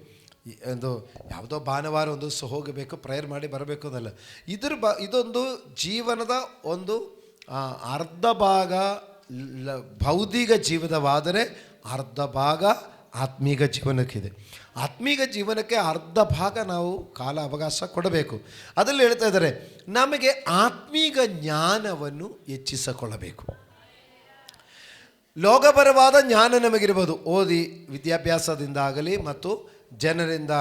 ಒಂದು ಯಾವುದೋ ಭಾನುವಾರ ಒಂದು ಹೋಗಬೇಕು, ಪ್ರೇಯರ್ ಮಾಡಿ ಬರಬೇಕು ಅನ್ನಲ್ಲ. ಇದೊಂದು ಜೀವನದ ಒಂದು ಅರ್ಧ ಭಾಗ ಭೌತಿಕ ಜೀವನವಾದರೆ ಅರ್ಧ ಭಾಗ ಆತ್ಮೀಕ ಜೀವನಕ್ಕಿದೆ. ಆತ್ಮೀಕ ಜೀವನಕ್ಕೆ ಅರ್ಧ ಭಾಗ ನಾವು ಕಾಲ ಅವಕಾಶ ಕೊಡಬೇಕು. ಅದರಲ್ಲಿ ಹೇಳ್ತಾ ಇದ್ದಾರೆ, ನಮಗೆ ಆತ್ಮೀಕ ಜ್ಞಾನವನ್ನು ಹೆಚ್ಚಿಸಿಕೊಳ್ಳಬೇಕು. ಲೋಕಪರವಾದ ಜ್ಞಾನ ನಮಗಿರ್ಬೋದು, ಓದಿ ವಿದ್ಯಾಭ್ಯಾಸದಿಂದ ಆಗಲಿ ಮತ್ತು ಜನರಿಂದ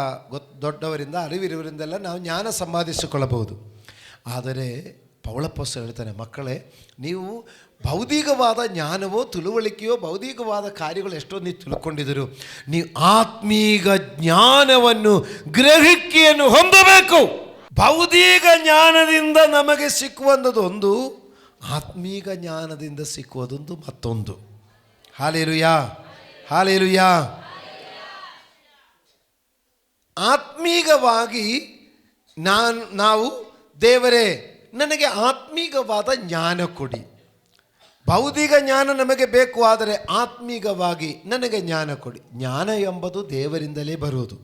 ದೊಡ್ಡವರಿಂದ ಅರಿವಿರುವರಿಂದೆಲ್ಲ ನಾವು ಜ್ಞಾನ ಸಂಪಾದಿಸಿಕೊಳ್ಳಬಹುದು. ಆದರೆ ಪೌಲಪೊಸ್ತಲನು ಹೇಳ್ತಾನೆ, ಮಕ್ಕಳೇ, ನೀವು ಭೌತಿಕವಾದ ಜ್ಞಾನವೋ ತಿಳುವಳಿಕೆಯೋ ಭೌತಿಕವಾದ ಕಾರ್ಯಗಳು ಎಷ್ಟೋ ನೀವು ತಿಳ್ಕೊಂಡಿದ್ದರು, ನೀವು ಆತ್ಮೀಕ ಜ್ಞಾನವನ್ನು ಗ್ರಹಿಕೆಯನ್ನು ಹೊಂದಬೇಕು. ಭೌತಿಕ ಜ್ಞಾನದಿಂದ ನಮಗೆ ಸಿಕ್ಕುವಂಥದ್ದು ಒಂದು, ಆತ್ಮೀಕ ಜ್ಞಾನದಿಂದ ಸಿಕ್ಕುವುದೊಂದು ಮತ್ತೊಂದು. Hallelujah, hallelujah. ಆತ್ಮೀಗವಾಗಿ ನಾವು ದೇವರೇ ನನಗೆ ಆತ್ಮೀಗವಾದ ಜ್ಞಾನ ಕೊಡಿ. ಭೌತಿಕ ಜ್ಞಾನ ನಮಗೆ ಬೇಕು, ಆದರೆ ಆತ್ಮೀಗವಾಗಿ ನನಗೆ ಜ್ಞಾನ ಕೊಡಿ. ಜ್ಞಾನ ಎಂಬುದು ದೇವರಿಂದಲೇ ಬರುವುದು.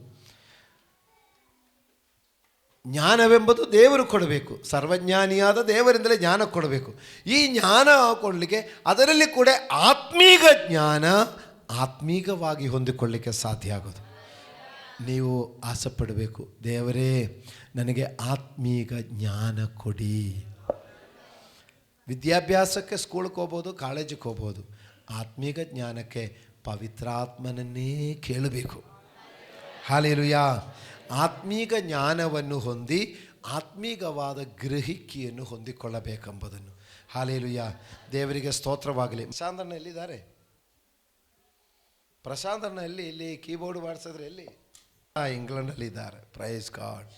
ಜ್ಞಾನವೆಂಬುದು ದೇವರು ಕೊಡಬೇಕು. ಸರ್ವಜ್ಞಾನಿಯಾದ ದೇವರಿಂದಲೇ ಜ್ಞಾನ ಕೊಡಬೇಕು. ಈ ಜ್ಞಾನ ಕೊಡಲಿಕ್ಕೆ ಅದರಲ್ಲಿ ಕೂಡ ಆತ್ಮೀಗ ಜ್ಞಾನ ಆತ್ಮೀಗವಾಗಿ ಹೊಂದಿಕೊಳ್ಳಲಿಕ್ಕೆ ಸಾಧ್ಯ ಆಗೋದು. ನೀವು ಆಸೆ ಪಡಬೇಕು, ದೇವರೇ ನನಗೆ ಆತ್ಮೀಗ ಜ್ಞಾನ ಕೊಡಿ. ವಿದ್ಯಾಭ್ಯಾಸಕ್ಕೆ ಸ್ಕೂಲ್ಗೆ ಹೋಗ್ಬೋದು, ಕಾಲೇಜಿಗೆ ಹೋಗ್ಬೋದು. ಆತ್ಮೀಗ ಜ್ಞಾನಕ್ಕೆ ಪವಿತ್ರಾತ್ಮನನ್ನೇ ಕೇಳಬೇಕು. ಹಾಲೆಲೂಯಾ. ಆತ್ಮೀಗ ಜ್ಞಾನವನ್ನು ಹೊಂದಿ ಆತ್ಮೀಗವಾದ ಗ್ರಹಿಕೆಯನ್ನು ಹೊಂದಿಕೊಳ್ಳಬೇಕೆಂಬುದನ್ನು. ಹಾಲೆಲೂಯಾ. ದೇವರಿಗೆ ಸ್ತೋತ್ರವಾಗಲಿ. ಪ್ರಶಾಂತಣ್ಣ ಎಲ್ಲಿದ್ದಾರೆ? ಪ್ರಶಾಂತಣ್ಣ ಇಲ್ಲಿ ಕೀಬೋರ್ಡ್ ಮಾಡಿಸಿದ್ರೆ ಎಲ್ಲಿ? ಇಂಗ್ಲೆಂಡಲ್ಲಿದ್ದಾರೆ. Praise God.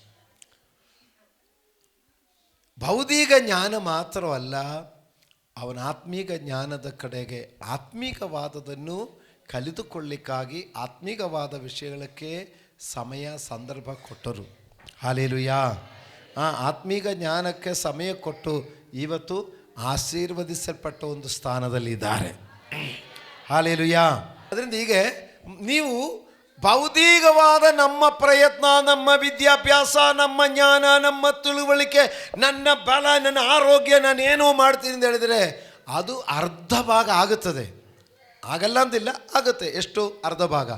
ಭೌತಿಕ ಜ್ಞಾನ ಮಾತ್ರವಲ್ಲ, ಅವನ ಆತ್ಮೀಗ ಜ್ಞಾನದ ಕಡೆಗೆ ಆತ್ಮೀಗವಾದದನ್ನು ಕಲಿತುಕೊಳ್ಳಿಕ್ಕಾಗಿ ಆತ್ಮೀಗವಾದ ವಿಷಯಗಳಿಗೆ ಸಮಯ ಸಂದರ್ಭ ಕೊಟ್ಟರು. ಹಾಲೆಲೂಯಾ. ಆತ್ಮೀಗ ಜ್ಞಾನಕ್ಕೆ ಸಮಯ ಕೊಟ್ಟು ಇವತ್ತು ಆಶೀರ್ವದಿಸಲ್ಪಟ್ಟ ಒಂದು ಸ್ಥಾನದಲ್ಲಿದ್ದಾರೆ. ಹಾಲೆಲೂಯಾ. ಅದರಿಂದ ಹೀಗೆ ನೀವು ಭೌತಿಕವಾದ ನಮ್ಮ ಪ್ರಯತ್ನ, ನಮ್ಮ ವಿದ್ಯಾಭ್ಯಾಸ, ನಮ್ಮ ಜ್ಞಾನ, ನಮ್ಮ ತಿಳುವಳಿಕೆ, ನನ್ನ ಬಲ, ನನ್ನ ಆರೋಗ್ಯ, ನಾನು ಏನೋ ಮಾಡ್ತೀನಿ ಅಂತ ಹೇಳಿದರೆ ಅದು ಅರ್ಧ ಭಾಗ ಆಗುತ್ತದೆ. ಆಗಲ್ಲ ಅಂತಿಲ್ಲ, ಆಗುತ್ತೆ. ಎಷ್ಟು? ಅರ್ಧ ಭಾಗ.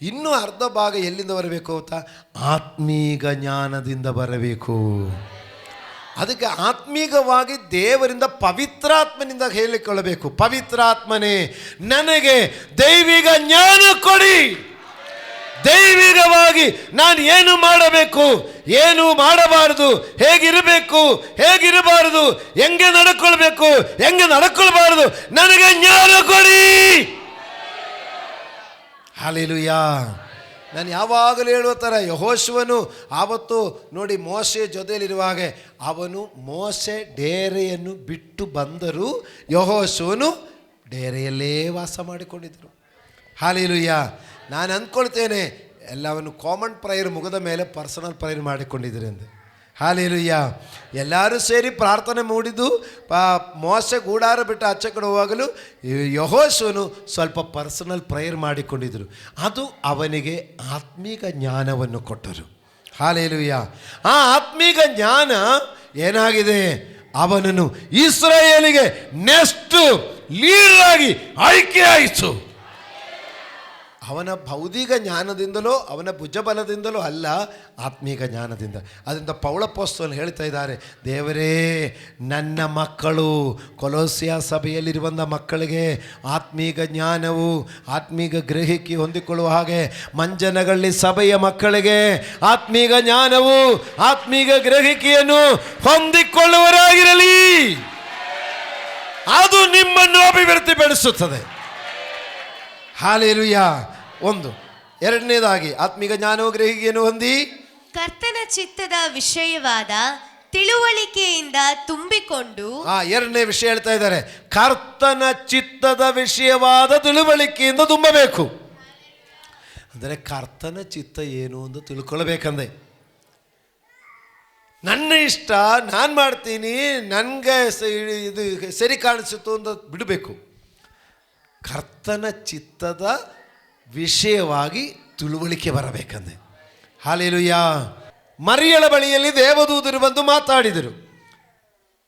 ಇನ್ನೂ ಅರ್ಧ ಭಾಗ ಎಲ್ಲಿಂದ ಬರಬೇಕು ಅಂತ? ಆತ್ಮೀಗ ಜ್ಞಾನದಿಂದ ಬರಬೇಕು. ಅದಕ್ಕೆ ಆತ್ಮೀಗವಾಗಿ ದೇವರಿಂದ ಪವಿತ್ರಾತ್ಮನಿಂದ ಹೇಳಿಕೊಳ್ಳಬೇಕು. ಪವಿತ್ರಾತ್ಮನೇ ನನಗೆ ದೈವಿಕ ಜ್ಞಾನ ಕೊಡಿ. ದೈವಿಕವಾಗಿ ನಾನು ಏನು ಮಾಡಬೇಕು, ಏನು ಮಾಡಬಾರದು, ಹೇಗಿರಬೇಕು, ಹೇಗಿರಬಾರದು, ಹೆಂಗೆ ನಡ್ಕೊಳ್ಬೇಕು, ಹೆಂಗೆ ನಡ್ಕೊಳ್ಬಾರದು, ನನಗೆ ಜ್ಞಾನ ಕೊಡಿ. ಹಾಲೆಲೂಯಾ. ನಾನು ಯಾವಾಗಲೂ ಹೇಳುವ ಥರ ಯೆಹೋಶುವನು ಆವತ್ತು ನೋಡಿ ಮೋಶೆ ಜೊತೆಯಲ್ಲಿರುವಾಗ ಅವನು ಮೋಶೆ ಡೇರೆಯನ್ನು ಬಿಟ್ಟು ಬಂದರೂ ಯೆಹೋಶುವನು ಡೇರೆಯಲ್ಲೇ ವಾಸ ಮಾಡಿಕೊಂಡಿದ್ದರು. ಹಾಲೆಲೂಯಾ. ನಾನು ಅಂದ್ಕೊಳ್ತೇನೆ ಎಲ್ಲವನ್ನು ಕಾಮನ್ ಪ್ರೇಯರ್ ಮುಗಿದ ಮೇಲೆ ಪರ್ಸನಲ್ ಪ್ರೇಯರ್ ಮಾಡಿಕೊಂಡಿದ್ದೀರಿ ಎಂದು. ಹಾಲೆಲೂಯಾ. ಎಲ್ಲರೂ ಸೇರಿ ಪ್ರಾರ್ಥನೆ ಮೂಡಿದ್ದು ಮೋಸೆ ಗೂಡಾರ ಬಿಟ್ಟು ಆಚೆ ಕಡೆ ಹೋಗಲು ಯೆಹೋಶುವನು ಸ್ವಲ್ಪ ಪರ್ಸನಲ್ ಪ್ರೇಯರ್ ಮಾಡಿಕೊಂಡಿದ್ದರು. ಅದು ಅವನಿಗೆ ಆತ್ಮೀಗ ಜ್ಞಾನವನ್ನು ಕೊಟ್ಟರು. ಹಾಲೆಲೂಯಾ. ಆ ಆತ್ಮೀಗ ಜ್ಞಾನ ಏನಾಗಿದೆ, ಅವನನ್ನು ಇಸ್ರಾಯೇಲಿಗೆ ನೆಕ್ಸ್ಟ್ ಲೀಡರ್ ಆಗಿ ಆಯ್ಕೆ ಆಯಿತು. ಅವನ ಭೌತಿಕ ಜ್ಞಾನದಿಂದಲೋ ಅವನ ಭುಜಬಲದಿಂದಲೋ ಅಲ್ಲ, ಆತ್ಮೀಕ ಜ್ಞಾನದಿಂದ. ಅದರಿಂದ ಪೌಳಪೋಸ್ತಲನು ಹೇಳ್ತಾ ಇದ್ದಾರೆ, ದೇವರೇ ನನ್ನ ಮಕ್ಕಳು ಕೊಲೋಸ್ಯ ಸಭೆಯಲ್ಲಿರುವಂಥ ಮಕ್ಕಳಿಗೆ ಆತ್ಮೀಕ ಜ್ಞಾನವು ಆತ್ಮೀಕ ಗ್ರಹಿಕೆ ಹೊಂದಿಕೊಳ್ಳುವ ಹಾಗೆ ಮಂಜನಗಳ್ಳಿ ಸಭೆಯ ಮಕ್ಕಳಿಗೆ ಆತ್ಮೀಕ ಜ್ಞಾನವು ಆತ್ಮೀಕ ಗ್ರಹಿಕೆಯನ್ನು ಹೊಂದಿಕೊಳ್ಳುವರಾಗಿರಲಿ. ಅದು ನಿಮ್ಮನ್ನು ಅಭಿವೃದ್ಧಿಪಡಿಸುತ್ತದೆ. ಹಾಲೆಲೂಯಾ. ಒಂದು. ಎರಡನೇದಾಗಿ ಆತ್ಮೀಕ ಜ್ಞಾನವು ಗ್ರಹಿಕೆಯನ್ನು ಹೊಂದಿ ಕರ್ತನ ಚಿತ್ತದ ವಿಷಯವಾದ ತಿಳುವಳಿಕೆಯಿಂದ ತುಂಬಿಕೊಂಡು. ಎರಡನೇ ವಿಷಯ ಹೇಳ್ತಾ ಇದ್ದಾರೆ, ಕರ್ತನ ಚಿತ್ತದ ವಿಷಯವಾದ ತಿಳುವಳಿಕೆಯಿಂದ ತುಂಬಬೇಕು. ಅಂದರೆ ಕರ್ತನ ಚಿತ್ತ ಏನು ಅಂತ ತಿಳ್ಕೊಳ್ಬೇಕಂದೆ. ನನ್ನ ಇಷ್ಟ ನಾನು ಮಾಡ್ತೀನಿ, ನನಗೆ ಇದು ಸರಿ ಕಾಣಿಸುತ್ತು ಅಂತ ಬಿಡಬೇಕು. ಕರ್ತನ ಚಿತ್ತದ ವಿಷಯವಾಗಿ ತಿಳುವಳಿಕೆ ಬರಬೇಕಂದೆ. ಹಾಲೆಲೂಯಾ. ಮರಿಯಳ ಬಳಿಯಲ್ಲಿ ದೇವದೂತರು ಬಂದು ಮಾತಾಡಿದರು,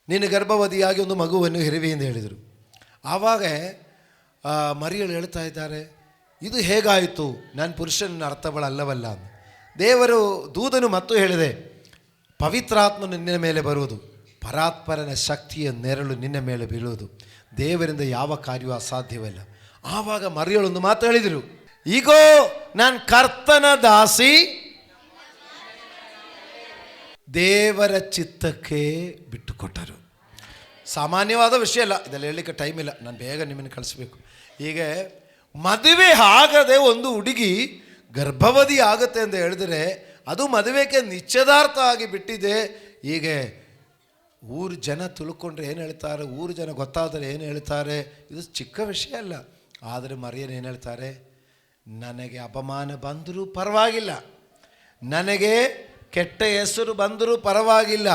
ನೀನು ಗರ್ಭವತಿಯಾಗಿ ಒಂದು ಮಗುವನ್ನು ಹೆರುವೆ ಎಂದು ಹೇಳಿದರು. ಆವಾಗ ಮರಿಯಳು ಹೇಳ್ತಾ ಇದ್ದಾರೆ, ಇದು ಹೇಗಾಯಿತು, ನಾನು ಪುರುಷನ ಅರ್ಥಗಳಲ್ಲವಲ್ಲ. ದೇವರು ದೂತನು ಮತ್ತು ಹೇಳಿದೆ, ಪವಿತ್ರಾತ್ಮ ನಿನ್ನ ಮೇಲೆ ಬರುವುದು, ಪರಾತ್ಪರನ ಶಕ್ತಿಯ ನೆರಳು ನಿನ್ನ ಮೇಲೆ ಬೀಳುವುದು, ದೇವರಿಂದ ಯಾವ ಕಾರ್ಯವೂ ಅಸಾಧ್ಯವಲ್ಲ. ಆವಾಗ ಮರಿಯಳೊಂದು ಮಾತು ಹೇಳಿದರು, ಈಗೋ ನಾನು ಕರ್ತನ ದಾಸಿ, ದೇವರ ಚಿತ್ತಕ್ಕೆ ಬಿಟ್ಟುಕೊಟ್ಟರು. ಸಾಮಾನ್ಯವಾದ ವಿಷಯ ಅಲ್ಲ, ಇದೆಲ್ಲ ಹೇಳಲಿಕ್ಕೆ ಟೈಮ್ ಇಲ್ಲ, ನಾನು ಬೇಗ ನಿಮ್ಮನ್ನು ಕಳಿಸ್ಬೇಕು. ಈಗ ಮದುವೆ ಆಗದೆ ಒಂದು ಹುಡುಗಿ ಗರ್ಭವತಿ ಆಗುತ್ತೆ ಅಂತ ಹೇಳಿದ್ರೆ ಅದು ಮದುವೆಗೆ ನಿಶ್ಚಿತಾರ್ಥ ಆಗಿ ಬಿಟ್ಟಿದೆ. ಹೀಗೆ ಊರು ಜನ ತಿಳ್ಕೊಂಡ್ರೆ ಏನು ಹೇಳ್ತಾರೆ, ಊರು ಜನ ಗೊತ್ತಾದರೆ ಏನು ಹೇಳ್ತಾರೆ, ಇದು ಚಿಕ್ಕ ವಿಷಯ ಅಲ್ಲ. ಆದರೆ ಮರಿಯನ್ ಏನು ಹೇಳ್ತಾರೆ? ನನಗೆ ಅಪಮಾನ ಬಂದರೂ ಪರವಾಗಿಲ್ಲ, ನನಗೆ ಕೆಟ್ಟ ಹೆಸರು ಬಂದರೂ ಪರವಾಗಿಲ್ಲ,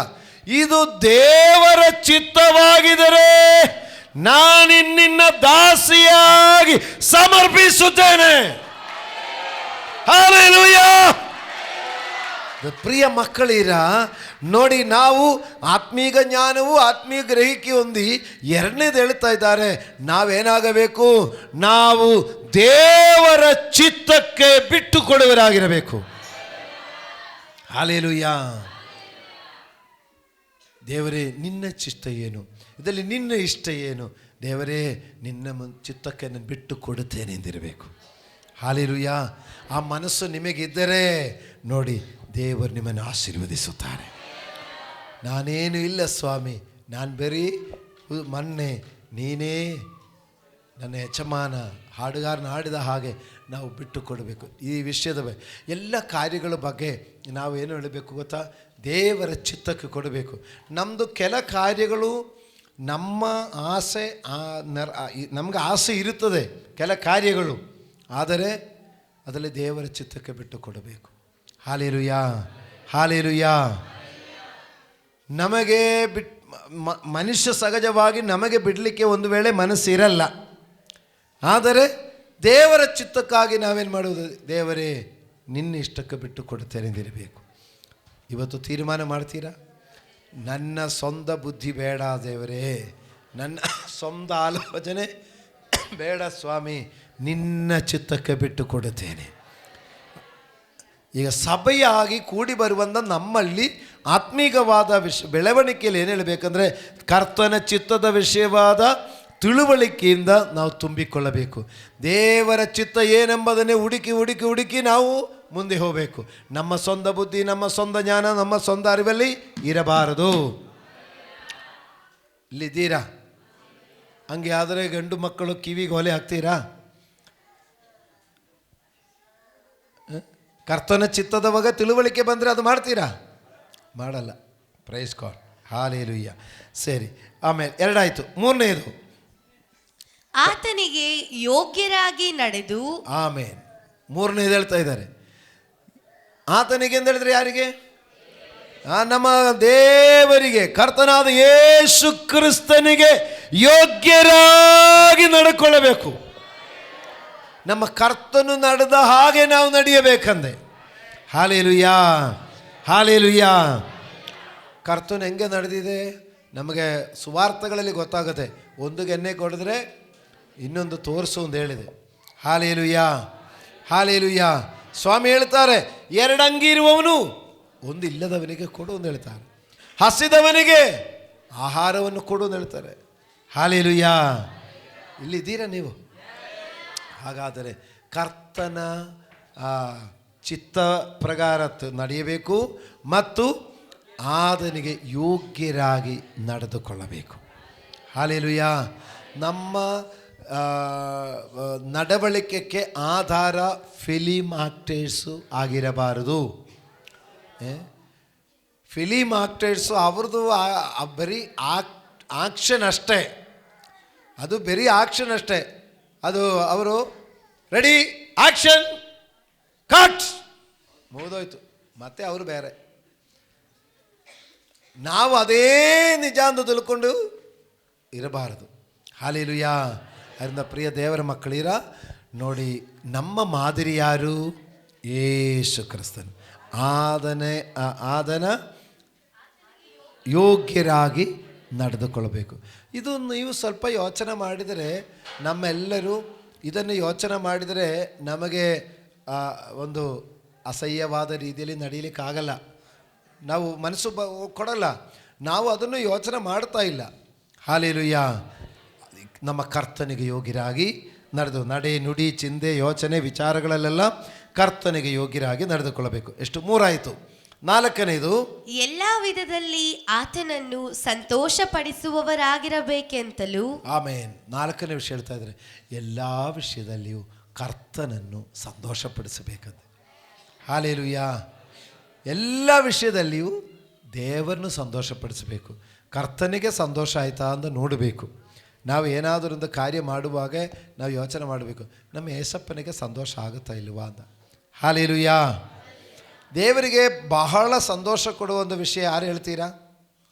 ಇದು ದೇವರ ಚಿತ್ತವಾಗಿದ್ದರೆ ನಾನಿನ್ನ ದಾಸಿಯಾಗಿ ಸಮರ್ಪಿಸುತ್ತೇನೆ. ಹಲ್ಲೆಲೂಯಾ. ಪ್ರಿಯ ಮಕ್ಕಳಿರ, ನೋಡಿ, ನಾವು ಆತ್ಮೀಗ ಜ್ಞಾನವು ಆತ್ಮೀಯ ಗ್ರಹಿಕೆ ಹೊಂದಿ ಎರಡನೇದು ಹೇಳ್ತಾ ಇದ್ದಾರೆ, ನಾವೇನಾಗಬೇಕು? ನಾವು ದೇವರ ಚಿತ್ತಕ್ಕೆ ಬಿಟ್ಟು ಕೊಡುವರಾಗಿರಬೇಕು. ಹಲ್ಲೆಲೂಯಾ. ದೇವರೇ, ನಿನ್ನ ಚಿತ್ತ ಏನು? ಇದರಲ್ಲಿ ನಿನ್ನ ಇಷ್ಟ ಏನು? ದೇವರೇ, ನಿನ್ನ ಚಿತ್ತಕ್ಕೆ ನಾನು ಬಿಟ್ಟು ಕೊಡುತ್ತೇನೆ ಎಂದಿರಬೇಕು. ಹಲ್ಲೆಲೂಯಾ. ಆ ಮನಸ್ಸು ನಿಮಗಿದ್ದರೆ ನೋಡಿ, ದೇವರು ನಿಮ್ಮನ್ನು ಆಶೀರ್ವದಿಸುತ್ತಾರೆ. ನಾನೇನು ಇಲ್ಲ ಸ್ವಾಮಿ, ನಾನು ಬರೀ ಮೊನ್ನೆ ನೀನೇ ನನ್ನ ಯಜಮಾನ, ಹಾಡುಗಾರನ ಹಾಡಿದ ಹಾಗೆ ನಾವು ಬಿಟ್ಟು ಕೊಡಬೇಕು. ಈ ವಿಷಯದ ಎಲ್ಲ ಕಾರ್ಯಗಳ ಬಗ್ಗೆ ನಾವೇನು ಹೇಳಬೇಕು ಗೊತ್ತಾ? ದೇವರ ಚಿತ್ತಕ್ಕೆ ಕೊಡಬೇಕು. ನಮ್ಮದು ಕೆಲ ಕಾರ್ಯಗಳು ನಮ್ಮ ಆಸೆ, ನಮ್ಗೆ ಆಸೆ ಇರುತ್ತದೆ ಕೆಲ ಕಾರ್ಯಗಳು, ಆದರೆ ಅದರಲ್ಲಿ ದೇವರ ಚಿತ್ತಕ್ಕೆ ಬಿಟ್ಟು ಕೊಡಬೇಕು. Hallelujah, hallelujah. ನಮಗೆ ಮನುಷ್ಯ ಸಹಜವಾಗಿ ನಮಗೆ ಬಿಡಲಿಕ್ಕೆ ಒಂದು ವೇಳೆ ಮನಸ್ಸಿರಲ್ಲ, ಆದರೆ ದೇವರ ಚಿತ್ತಕ್ಕಾಗಿ ನಾವೇನು ಮಾಡುವುದು? ದೇವರೇ, ನಿನ್ನ ಇಷ್ಟಕ್ಕೆ ಬಿಟ್ಟು ಕೊಡುತ್ತೇನೆ ಎಂದಿರಬೇಕು. ಇವತ್ತು ತೀರ್ಮಾನ ಮಾಡ್ತೀರಾ? ನನ್ನ ಸ್ವಂತ ಬುದ್ಧಿ ಬೇಡ ದೇವರೇ, ನನ್ನ ಸ್ವಂತ ಆಲೋಚನೆ ಬೇಡ ಸ್ವಾಮಿ, ನಿನ್ನ ಚಿತ್ತಕ್ಕೆ ಬಿಟ್ಟು ಕೊಡುತ್ತೇನೆ. ಈಗ ಸಭೆಯಾಗಿ ಕೂಡಿ ಬರುವಂಥ ನಮ್ಮಲ್ಲಿ ಆತ್ಮೀಕವಾದ ಬೆಳವಣಿಗೆಯಲ್ಲಿ ಏನು ಹೇಳಬೇಕಂದ್ರೆ, ಕರ್ತನ ಚಿತ್ತದ ವಿಷಯವಾದ ತಿಳುವಳಿಕೆಯಿಂದ ನಾವು ತುಂಬಿಕೊಳ್ಳಬೇಕು. ದೇವರ ಚಿತ್ತ ಏನೆಂಬುದನ್ನೇ ಹುಡುಕಿ ಹುಡುಕಿ ಹುಡುಕಿ ನಾವು ಮುಂದೆ ಹೋಗಬೇಕು. ನಮ್ಮ ಸ್ವಂತ ಬುದ್ಧಿ, ನಮ್ಮ ಸ್ವಂತ ಜ್ಞಾನ, ನಮ್ಮ ಸ್ವಂತ ಅರಿವಲ್ಲಿ ಇರಬಾರದು. ಇಲ್ಲಿದ್ದೀರಾ? ಹಂಗೆ ಆದರೆ ಗಂಡು ಮಕ್ಕಳು ಕಿವಿಗೆ ಹೊಲೆ ಹಾಕ್ತೀರಾ? ಕರ್ತನ ಚಿತ್ತದವಾಗ ತಿಳುವಳಿಕೆ ಬಂದರೆ ಅದು ಮಾಡ್ತೀರಾ? ಮಾಡಲ್ಲ. Praise God, hallelujah. ಸರಿ, ಆಮೇಲೆ ಎರಡಾಯಿತು. ಮೂರನೇದು, ಆತನಿಗೆ ಯೋಗ್ಯರಾಗಿ ನಡೆದು. ಆಮೇಲೆ ಮೂರನೇದು ಹೇಳ್ತಾ ಇದ್ದಾರೆ. ಆತನಿಗೆ ಅಂತ ಹೇಳಿದ್ರೆ ಯಾರಿಗೆ? ನಮ್ಮ ದೇವರಿಗೆ, ಕರ್ತನಾದ ಯೇಸು ಕ್ರಿಸ್ತನಿಗೆ ಯೋಗ್ಯರಾಗಿ ನಡ್ಕೊಳ್ಳಬೇಕು. ನಮ್ಮ ಕರ್ತನು ನಡೆದ ಹಾಗೆ ನಾವು ನಡೆಯಬೇಕಂದೆ. Hallelujah, hallelujah. ಕರ್ತನು ಹೆಂಗೆ ನಡೆದಿದೆ ನಮಗೆ ಸುವಾರ್ತೆಗಳಲ್ಲಿ ಗೊತ್ತಾಗುತ್ತೆ. ಒಂದು ಎಣ್ಣೆ ಕೊಡಿದ್ರೆ ಇನ್ನೊಂದು ತೋರಿಸು ಅಂತ ಹೇಳಿದೆ. Hallelujah, hallelujah. ಸ್ವಾಮಿ ಹೇಳ್ತಾರೆ, ಎರಡಂಗಿ ಇರುವವನು ಒಂದು ಇಲ್ಲದವನಿಗೆ ಕೊಡು ಅಂತ ಹೇಳ್ತಾರೆ, ಹಸಿದವನಿಗೆ ಆಹಾರವನ್ನು ಕೊಡು ಅಂತ ಹೇಳ್ತಾರೆ. ಹಲ್ಲೆಲೂಯಾ. ಇಲ್ಲಿದ್ದೀರಾ ನೀವು? ಹಾಗಾದರೆ ಕರ್ತನ ಚಿತ್ತ ಪ್ರಕಾರ ನಡೆಯಬೇಕು ಮತ್ತು ಆತನಿಗೆ ಯೋಗ್ಯರಾಗಿ ನಡೆದುಕೊಳ್ಳಬೇಕು. ಹಲ್ಲೆಲೂಯಾ. ನಮ್ಮ ನಡವಳಿಕೆಗೆ ಆಧಾರ ಫಿಲಿಮ್ ಆಕ್ಟರ್ಸು ಆಗಿರಬಾರದು. ಫಿಲಿಮ್ ಆಕ್ಟರ್ಸು ಅವ್ರದ್ದು ಬರೀ ಆಕ್ಷನ್ ಅಷ್ಟೇ, ಅದು ಬರೀ ಆಕ್ಷನ್ ಅಷ್ಟೇ. ಅದು ಅವರು ರೆಡಿ ಆಕ್ಷನ್ ಕಟ್ ಮುಗಿದೋಯ್ತು, ಮತ್ತೆ ಅವರು ಬೇರೆ. ನಾವು ಅದೇ ನಿಜ ಅಂತ ತಿಳ್ಕೊಂಡು ಇರಬಾರದು. ಹಲ್ಲೆಲೂಯಾ. ಅದರಿಂದ ಪ್ರಿಯ ದೇವರ ಮಕ್ಕಳಿರ ನೋಡಿ, ನಮ್ಮ ಮಾದರಿ ಯಾರು? ಯೇಸು ಕ್ರಿಸ್ತನು. ಆತನ ಯೋಗ್ಯರಾಗಿ ನಡೆದುಕೊಳ್ಳಬೇಕು. ಇದು ನೀವು ಸ್ವಲ್ಪ ಯೋಚನೆ ಮಾಡಿದರೆ, ನಮ್ಮೆಲ್ಲರೂ ಇದನ್ನು ಯೋಚನೆ ಮಾಡಿದರೆ ನಮಗೆ ಒಂದು ಅಸಹ್ಯವಾದ ರೀತಿಯಲ್ಲಿ ನಡೀಲಿಕ್ಕಾಗಲ್ಲ. ನಾವು ಮನಸ್ಸು ಕೊಡಲ್ಲ, ನಾವು ಅದನ್ನು ಯೋಚನೆ ಮಾಡ್ತಾ ಇಲ್ಲ. ಹಲ್ಲೆಲೂಯಾ. ನಮ್ಮ ಕರ್ತನಿಗೆ ಯೋಗ್ಯರಾಗಿ ನಡೆದು ನಡೆ, ನುಡಿ, ಚಿಂತೆ, ಯೋಚನೆ, ವಿಚಾರಗಳಲ್ಲೆಲ್ಲ ಕರ್ತನಿಗೆ ಯೋಗ್ಯರಾಗಿ ನಡೆದುಕೊಳ್ಳಬೇಕು. ಎಷ್ಟು? ಮೂರಾಯಿತು. ನಾಲ್ಕನೇದು, ಎಲ್ಲ ವಿಧದಲ್ಲಿ ಆತನನ್ನು ಸಂತೋಷಪಡಿಸುವವರಾಗಿರಬೇಕೆಂತಲೂ. ಆಮೇನ್. ನಾಲ್ಕನೇ ವಿಷಯ ಹೇಳ್ತಾ ಇದ್ದಾರೆ, ಎಲ್ಲ ವಿಷಯದಲ್ಲಿಯೂ ಕರ್ತನನ್ನು ಸಂತೋಷಪಡಿಸಬೇಕಂತೆ. ಹಲ್ಲೆಲೂಯಾ. ಎಲ್ಲ ವಿಷಯದಲ್ಲಿಯೂ ದೇವರನ್ನು ಸಂತೋಷಪಡಿಸಬೇಕು. ಕರ್ತನಿಗೆ ಸಂತೋಷ ಆಯಿತಾ ಅಂತ ನೋಡಬೇಕು. ನಾವು ಏನಾದರೂ ಒಂದು ಕಾರ್ಯ ಮಾಡುವಾಗ ನಾವು ಯೋಚನೆ ಮಾಡಬೇಕು, ನಮ್ಮ ಏಸಪ್ಪನಿಗೆ ಸಂತೋಷ ಆಗುತ್ತಾ ಇಲ್ವಾ ಅಂತ. ಹಲ್ಲೆಲೂಯಾ. ದೇವರಿಗೆ ಬಹಳ ಸಂತೋಷ ಕೊಡುವ ಒಂದು ವಿಷಯ ಯಾರು ಹೇಳ್ತೀರಾ?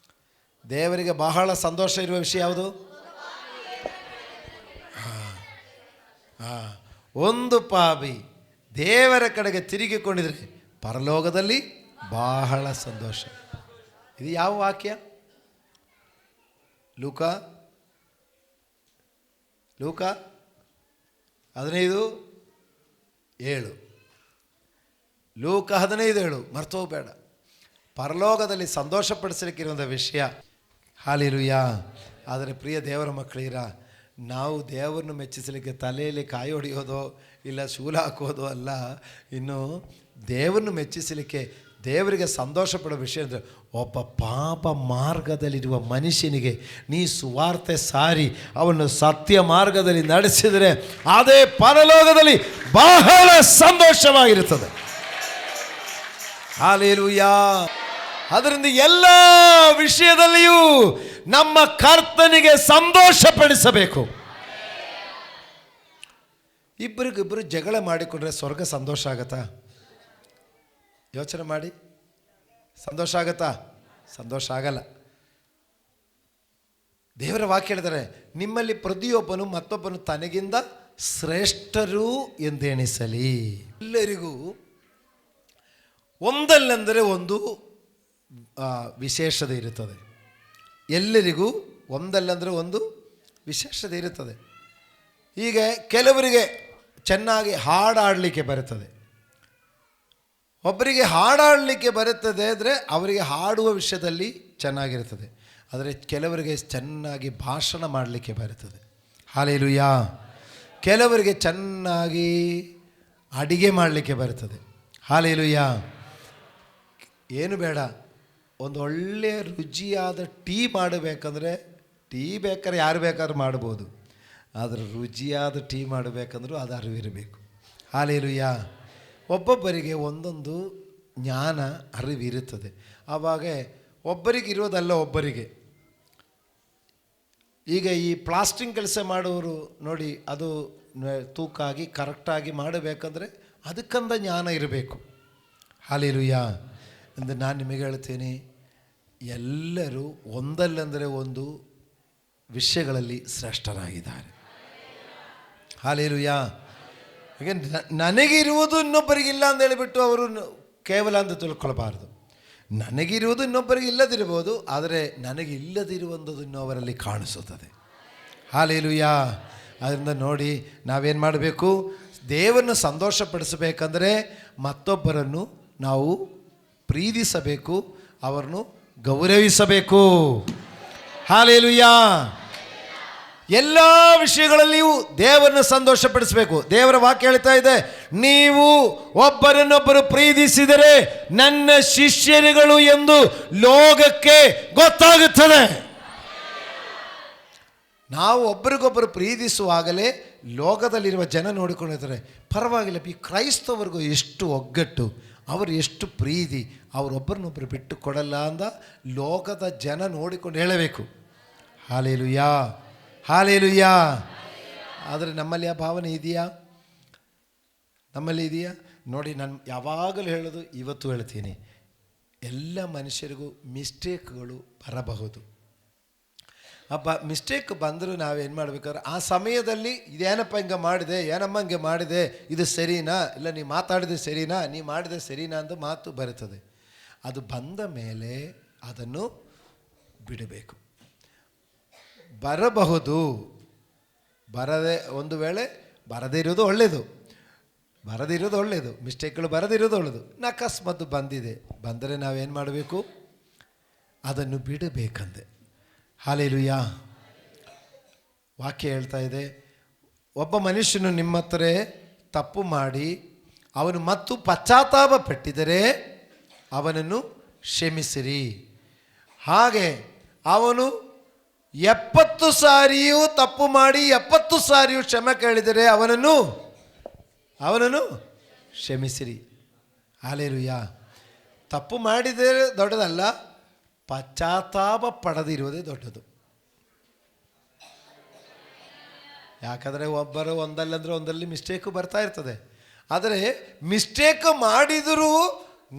ದೇವರಿಗೆ ಬಹಳ ಸಂತೋಷ ಇರುವ ವಿಷಯ ಯಾವುದು? ಒಂದು ಪಾಪಿ ದೇವರ ಕಡೆಗೆ ತಿರುಗಿಕೊಂಡಿದ್ರೆ ಪರಲೋಕದಲ್ಲಿ ಬಹಳ ಸಂತೋಷ. ಇದು ಯಾವ ವಾಕ್ಯ? ಲೂಕ 15:7. ಲೂಕ 15:7 ಮರ್ತೋಗ್ಬೇಡ. ಪರಲೋಕದಲ್ಲಿ ಸಂತೋಷಪಡಿಸಲಿಕ್ಕಿರುವಂಥ ವಿಷಯ. ಹಲ್ಲೆಲೂಯಾ. ಆದರೆ ಪ್ರಿಯ ದೇವರ ಮಕ್ಕಳಿರ, ನಾವು ದೇವರನ್ನು ಮೆಚ್ಚಿಸಲಿಕ್ಕೆ ತಲೆಯಲ್ಲಿ ಕಾಯಿ ಹೊಡೆಯೋದೋ ಇಲ್ಲ ಶೂಲ ಹಾಕೋದೋ ಅಲ್ಲ. ಇನ್ನು ದೇವರನ್ನು ಮೆಚ್ಚಿಸಲಿಕ್ಕೆ, ದೇವರಿಗೆ ಸಂತೋಷ ಪಡೋ ವಿಷಯ ಅಂದರೆ, ಒಬ್ಬ ಪಾಪ ಮಾರ್ಗದಲ್ಲಿರುವ ಮನುಷ್ಯನಿಗೆ ನೀ ಸುವಾರ್ತೆ ಸಾರಿ ಅವನು ಸತ್ಯ ಮಾರ್ಗದಲ್ಲಿ ನಡೆಸಿದರೆ ಅದೇ ಪರಲೋಕದಲ್ಲಿ ಬಹಳ ಸಂತೋಷವಾಗಿರುತ್ತದೆ. ಹಲ್ಲೆಲೂಯಾ. ಅದರಿಂದ ಎಲ್ಲ ವಿಷಯದಲ್ಲಿಯೂ ನಮ್ಮ ಕರ್ತನಿಗೆ ಸಂತೋಷ ಪಡಿಸಬೇಕು. ಇಬ್ಬರಿಗಿಬ್ಬರು ಜಗಳ ಮಾಡಿಕೊಂಡ್ರೆ ಸ್ವರ್ಗ ಸಂತೋಷ ಆಗತ್ತಾ? ಯೋಚನೆ ಮಾಡಿ. ಸಂತೋಷ ಆಗತ್ತಾ? ಸಂತೋಷ ಆಗಲ್ಲ. ದೇವರ ವಾಕ್ಯ ಹೇಳಿದರೆ, ನಿಮ್ಮಲ್ಲಿ ಪ್ರತಿಯೊಬ್ಬನು ಮತ್ತೊಬ್ಬನು ತನಗಿಂತ ಶ್ರೇಷ್ಠರು ಎಂದೆಣಿಸಲಿ. ಎಲ್ಲರಿಗೂ ಒಂದಲ್ಲಂದರೆ ಒಂದು ವಿಶೇಷತೆ ಇರುತ್ತದೆ. ಎಲ್ಲರಿಗೂ ಒಂದಲ್ಲಂದರೆ ಒಂದು ವಿಶೇಷತೆ ಇರುತ್ತದೆ. ಹೀಗೆ ಕೆಲವರಿಗೆ ಚೆನ್ನಾಗಿ ಹಾಡಾಡಲಿಕ್ಕೆ ಬರುತ್ತದೆ, ಒಬ್ಬರಿಗೆ ಹಾಡಾಡಲಿಕ್ಕೆ ಬರುತ್ತದೆ ಅಂದರೆ ಅವರಿಗೆ ಹಾಡುವ ವಿಷಯದಲ್ಲಿ ಚೆನ್ನಾಗಿರುತ್ತದೆ. ಆದರೆ ಕೆಲವರಿಗೆ ಚೆನ್ನಾಗಿ ಭಾಷಣ ಮಾಡಲಿಕ್ಕೆ ಬರುತ್ತದೆ. ಹಲ್ಲೆಲೂಯಾ. ಕೆಲವರಿಗೆ ಚೆನ್ನಾಗಿ ಅಡಿಗೆ ಮಾಡಲಿಕ್ಕೆ ಬರುತ್ತದೆ. ಹಲ್ಲೆಲೂಯಾ. ಏನು ಬೇಡ, ಒಂದು ಒಳ್ಳೆಯ ರುಚಿಯಾದ ಟೀ ಮಾಡಬೇಕಂದ್ರೆ, ಟೀ ಬೇಕಾದ್ರೆ ಯಾರು ಬೇಕಾದ್ರೂ ಮಾಡ್ಬೋದು, ಆದರೆ ರುಚಿಯಾದ ಟೀ ಮಾಡಬೇಕಂದ್ರೂ ಅದು ಅರಿವಿರಬೇಕು. ಹಲ್ಲೆಲೂಯಾ. ಒಬ್ಬೊಬ್ಬರಿಗೆ ಒಂದೊಂದು ಜ್ಞಾನ ಅರಿವಿರುತ್ತದೆ. ಆವಾಗ ಒಬ್ಬರಿಗಿರೋದಲ್ಲ ಒಬ್ಬರಿಗೆ. ಈಗ ಈ ಪ್ಲಾಸ್ಟಿಂಗ್ ಕೆಲಸ ಮಾಡುವವರು ನೋಡಿ, ಅದು ತೂಕಾಗಿ ಕರೆಕ್ಟಾಗಿ ಮಾಡಬೇಕಂದ್ರೆ ಅದಕ್ಕಂದ ಜ್ಞಾನ ಇರಬೇಕು. ಹಲ್ಲೆಲೂಯಾ. ಎಂದು ನಾನು ನಿಮಗೆ ಹೇಳ್ತೇನೆ, ಎಲ್ಲರೂ ಒಂದಲ್ಲಂದರೆ ಒಂದು ವಿಷಯಗಳಲ್ಲಿ ಶ್ರೇಷ್ಠರಾಗಿದ್ದಾರೆ. ಹಲ್ಲೆಲೂಯಾ. ಈಗ ನನಗಿರುವುದು ಇನ್ನೊಬ್ಬರಿಗಿಲ್ಲ ಅಂತ ಹೇಳಿಬಿಟ್ಟು ಅವರು ಕೇವಲ ಅಂತ ತಿಳ್ಕೊಳ್ಬಾರ್ದು. ನನಗಿರುವುದು ಇನ್ನೊಬ್ಬರಿಗೆ ಇಲ್ಲದಿರ್ಬೋದು, ಆದರೆ ನನಗೆ ಇಲ್ಲದಿರುವಂಥದ್ದು ಇನ್ನೊಬ್ಬರಲ್ಲಿ ಕಾಣಿಸುತ್ತದೆ. ಹಲ್ಲೆಲೂಯಾ. ಅದರಿಂದ ನೋಡಿ, ನಾವೇನು ಮಾಡಬೇಕು? ದೇವರನ್ನು ಸಂತೋಷಪಡಿಸಬೇಕಂದ್ರೆ ಮತ್ತೊಬ್ಬರನ್ನು ನಾವು ಪ್ರೀತಿಸಬೇಕು, ಅವರನ್ನು ಗೌರವಿಸಬೇಕು. ಹಲ್ಲೆಲೂಯಾ. ಎಲ್ಲ ವಿಷಯಗಳಲ್ಲಿಯೂ ದೇವರನ್ನು ಸಂತೋಷಪಡಿಸಬೇಕು. ದೇವರ ವಾಕ್ಯ ಹೇಳ್ತಾ ಇದೆ, ನೀವು ಒಬ್ಬರನ್ನೊಬ್ಬರು ಪ್ರೀತಿಸಿದರೆ ನನ್ನ ಶಿಷ್ಯರುಗಳು ಎಂದು ಲೋಕಕ್ಕೆ ಗೊತ್ತಾಗುತ್ತದೆ. ನಾವು ಒಬ್ಬರಿಗೊಬ್ಬರು ಪ್ರೀತಿಸುವಾಗಲೇ ಲೋಕದಲ್ಲಿರುವ ಜನ ನೋಡಿಕೊಂಡಿರ್ತಾರೆ, ಪರವಾಗಿಲ್ಲ, ಈ ಕ್ರೈಸ್ತವರಿಗೂ ಎಷ್ಟು ಒಗ್ಗಟ್ಟು, ಅವರು ಎಷ್ಟು ಪ್ರೀತಿ, ಅವರೊಬ್ಬರನ್ನೊಬ್ಬರು ಬಿಟ್ಟು ಕೊಡಲ್ಲ ಅಂತ ಲೋಕದ ಜನ ನೋಡಿಕೊಂಡು ಹೇಳಬೇಕು. ಹಲ್ಲೆಲೂಯಾ. ಹಲ್ಲೆಲೂಯಾ. ಆದರೆ ನಮ್ಮಲ್ಲಿ ಆ ಭಾವನೆ ಇದೆಯಾ? ನಮ್ಮಲ್ಲಿ ಇದೆಯಾ? ನೋಡಿ, ನಾನು ಯಾವಾಗಲೂ ಹೇಳೋದು, ಇವತ್ತು ಹೇಳ್ತೀನಿ, ಎಲ್ಲ ಮನುಷ್ಯರಿಗೂ ಮಿಸ್ಟೇಕ್ಗಳು ಬರಬಹುದು. ಮಿಸ್ಟೇಕ್ ಬಂದರೂ ನಾವೇನು ಮಾಡಬೇಕಾದ್ರೆ ಆ ಸಮಯದಲ್ಲಿ ಇದೇನಪ್ಪ ಹಿಂಗೆ ಮಾಡಿದೆ, ಏನಮ್ಮ ಹಿಂಗೆ ಮಾಡಿದೆ, ಇದು ಸರಿನಾ, ಇಲ್ಲ ನೀ ಮಾತಾಡಿದೆ ಸರಿನಾ, ನೀ ಮಾಡಿದೆ ಸರಿನಾ ಅಂತ ಮಾತು ಬರುತ್ತದೆ. ಅದು ಬಂದ ಮೇಲೆ ಅದನ್ನು ಬಿಡಬೇಕು. ಬರಬಹುದು, ಬರದೆ, ಒಂದು ವೇಳೆ ಬರದೇ ಇರೋದು ಒಳ್ಳೆಯದು, ಬರದಿರೋದು ಒಳ್ಳೆಯದು, ಮಿಸ್ಟೇಕ್ಗಳು ಬರದಿರೋದು ಒಳ್ಳೆಯದು. ಅಕಸ್ಮಾತ್ ಬಂದರೆ ನಾವೇನು ಮಾಡಬೇಕು? ಅದನ್ನು ಬಿಡಬೇಕಂದೆ. ಹಲ್ಲೆಲೂಯಾ. ವಾಕ್ಯ ಹೇಳ್ತಾ ಇದೆ, ಒಬ್ಬ ಮನುಷ್ಯನು ನಿಮ್ಮ ಹತ್ರ ತಪ್ಪು ಮಾಡಿ ಅವನು ಮತ್ತು ಪಶ್ಚಾತ್ತಾಪ ಪಟ್ಟಿದರೆ ಅವನನ್ನು ಕ್ಷಮಿಸಿರಿ. ಹಾಗೆ ಅವನು 70 ಸಾರಿಯೂ ತಪ್ಪು ಮಾಡಿ 70 ಸಾರಿಯೂ ಕ್ಷಮೆ ಕೇಳಿದರೆ ಅವನನ್ನು ಕ್ಷಮಿಸಿರಿ. ಹಲ್ಲೆಲೂಯಾ. ತಪ್ಪು ಮಾಡಿದರೆ ದೊಡ್ಡದಲ್ಲ, ಪಶ್ಚಾತ್ತಾಪ ಪಡೆದಿರುವುದೇ ದೊಡ್ಡದು. ಯಾಕಂದರೆ ಒಬ್ಬರು ಒಂದಲ್ಲಂದ್ರೆ ಒಂದರಲ್ಲಿ ಮಿಸ್ಟೇಕು ಬರ್ತಾ ಇರ್ತದೆ. ಆದರೆ ಮಿಸ್ಟೇಕ್ ಮಾಡಿದರೂ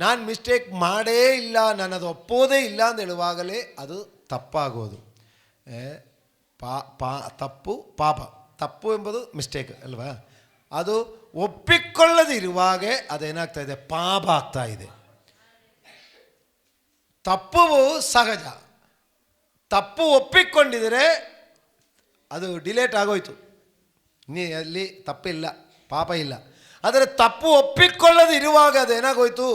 ನಾನು ಮಿಸ್ಟೇಕ್ ಮಾಡೇ ಇಲ್ಲ, ನಾನು ಅದು ಒಪ್ಪೋದೇ ಇಲ್ಲ ಅಂತ ಹೇಳುವಾಗಲೇ ಅದು ತಪ್ಪಾಗೋದು. ತಪ್ಪು ಪಾಪ, ತಪ್ಪು ಎಂಬುದು ಮಿಸ್ಟೇಕ್ ಅಲ್ವಾ? ಅದು ಒಪ್ಪಿಕೊಳ್ಳದಿರುವಾಗ ಅದೇನಾಗ್ತಾ ಇದೆ, ಪಾಪ ಆಗ್ತಾ ಇದೆ. ತಪ್ಪು ಸಹಜ, ತಪ್ಪು ಒಪ್ಪಿಕೊಂಡಿದರೆ ಅದು ಡಿಲೇಟ್ ಆಗೋಯ್ತು, ಅಲ್ಲಿ ತಪ್ಪಿಲ್ಲ, ಪಾಪ ಇಲ್ಲ. ಆದರೆ ತಪ್ಪು ಒಪ್ಪಿಕೊಳ್ಳದೆ ಇರುವಾಗ ಅದೇನಾಗೋಯ್ತು,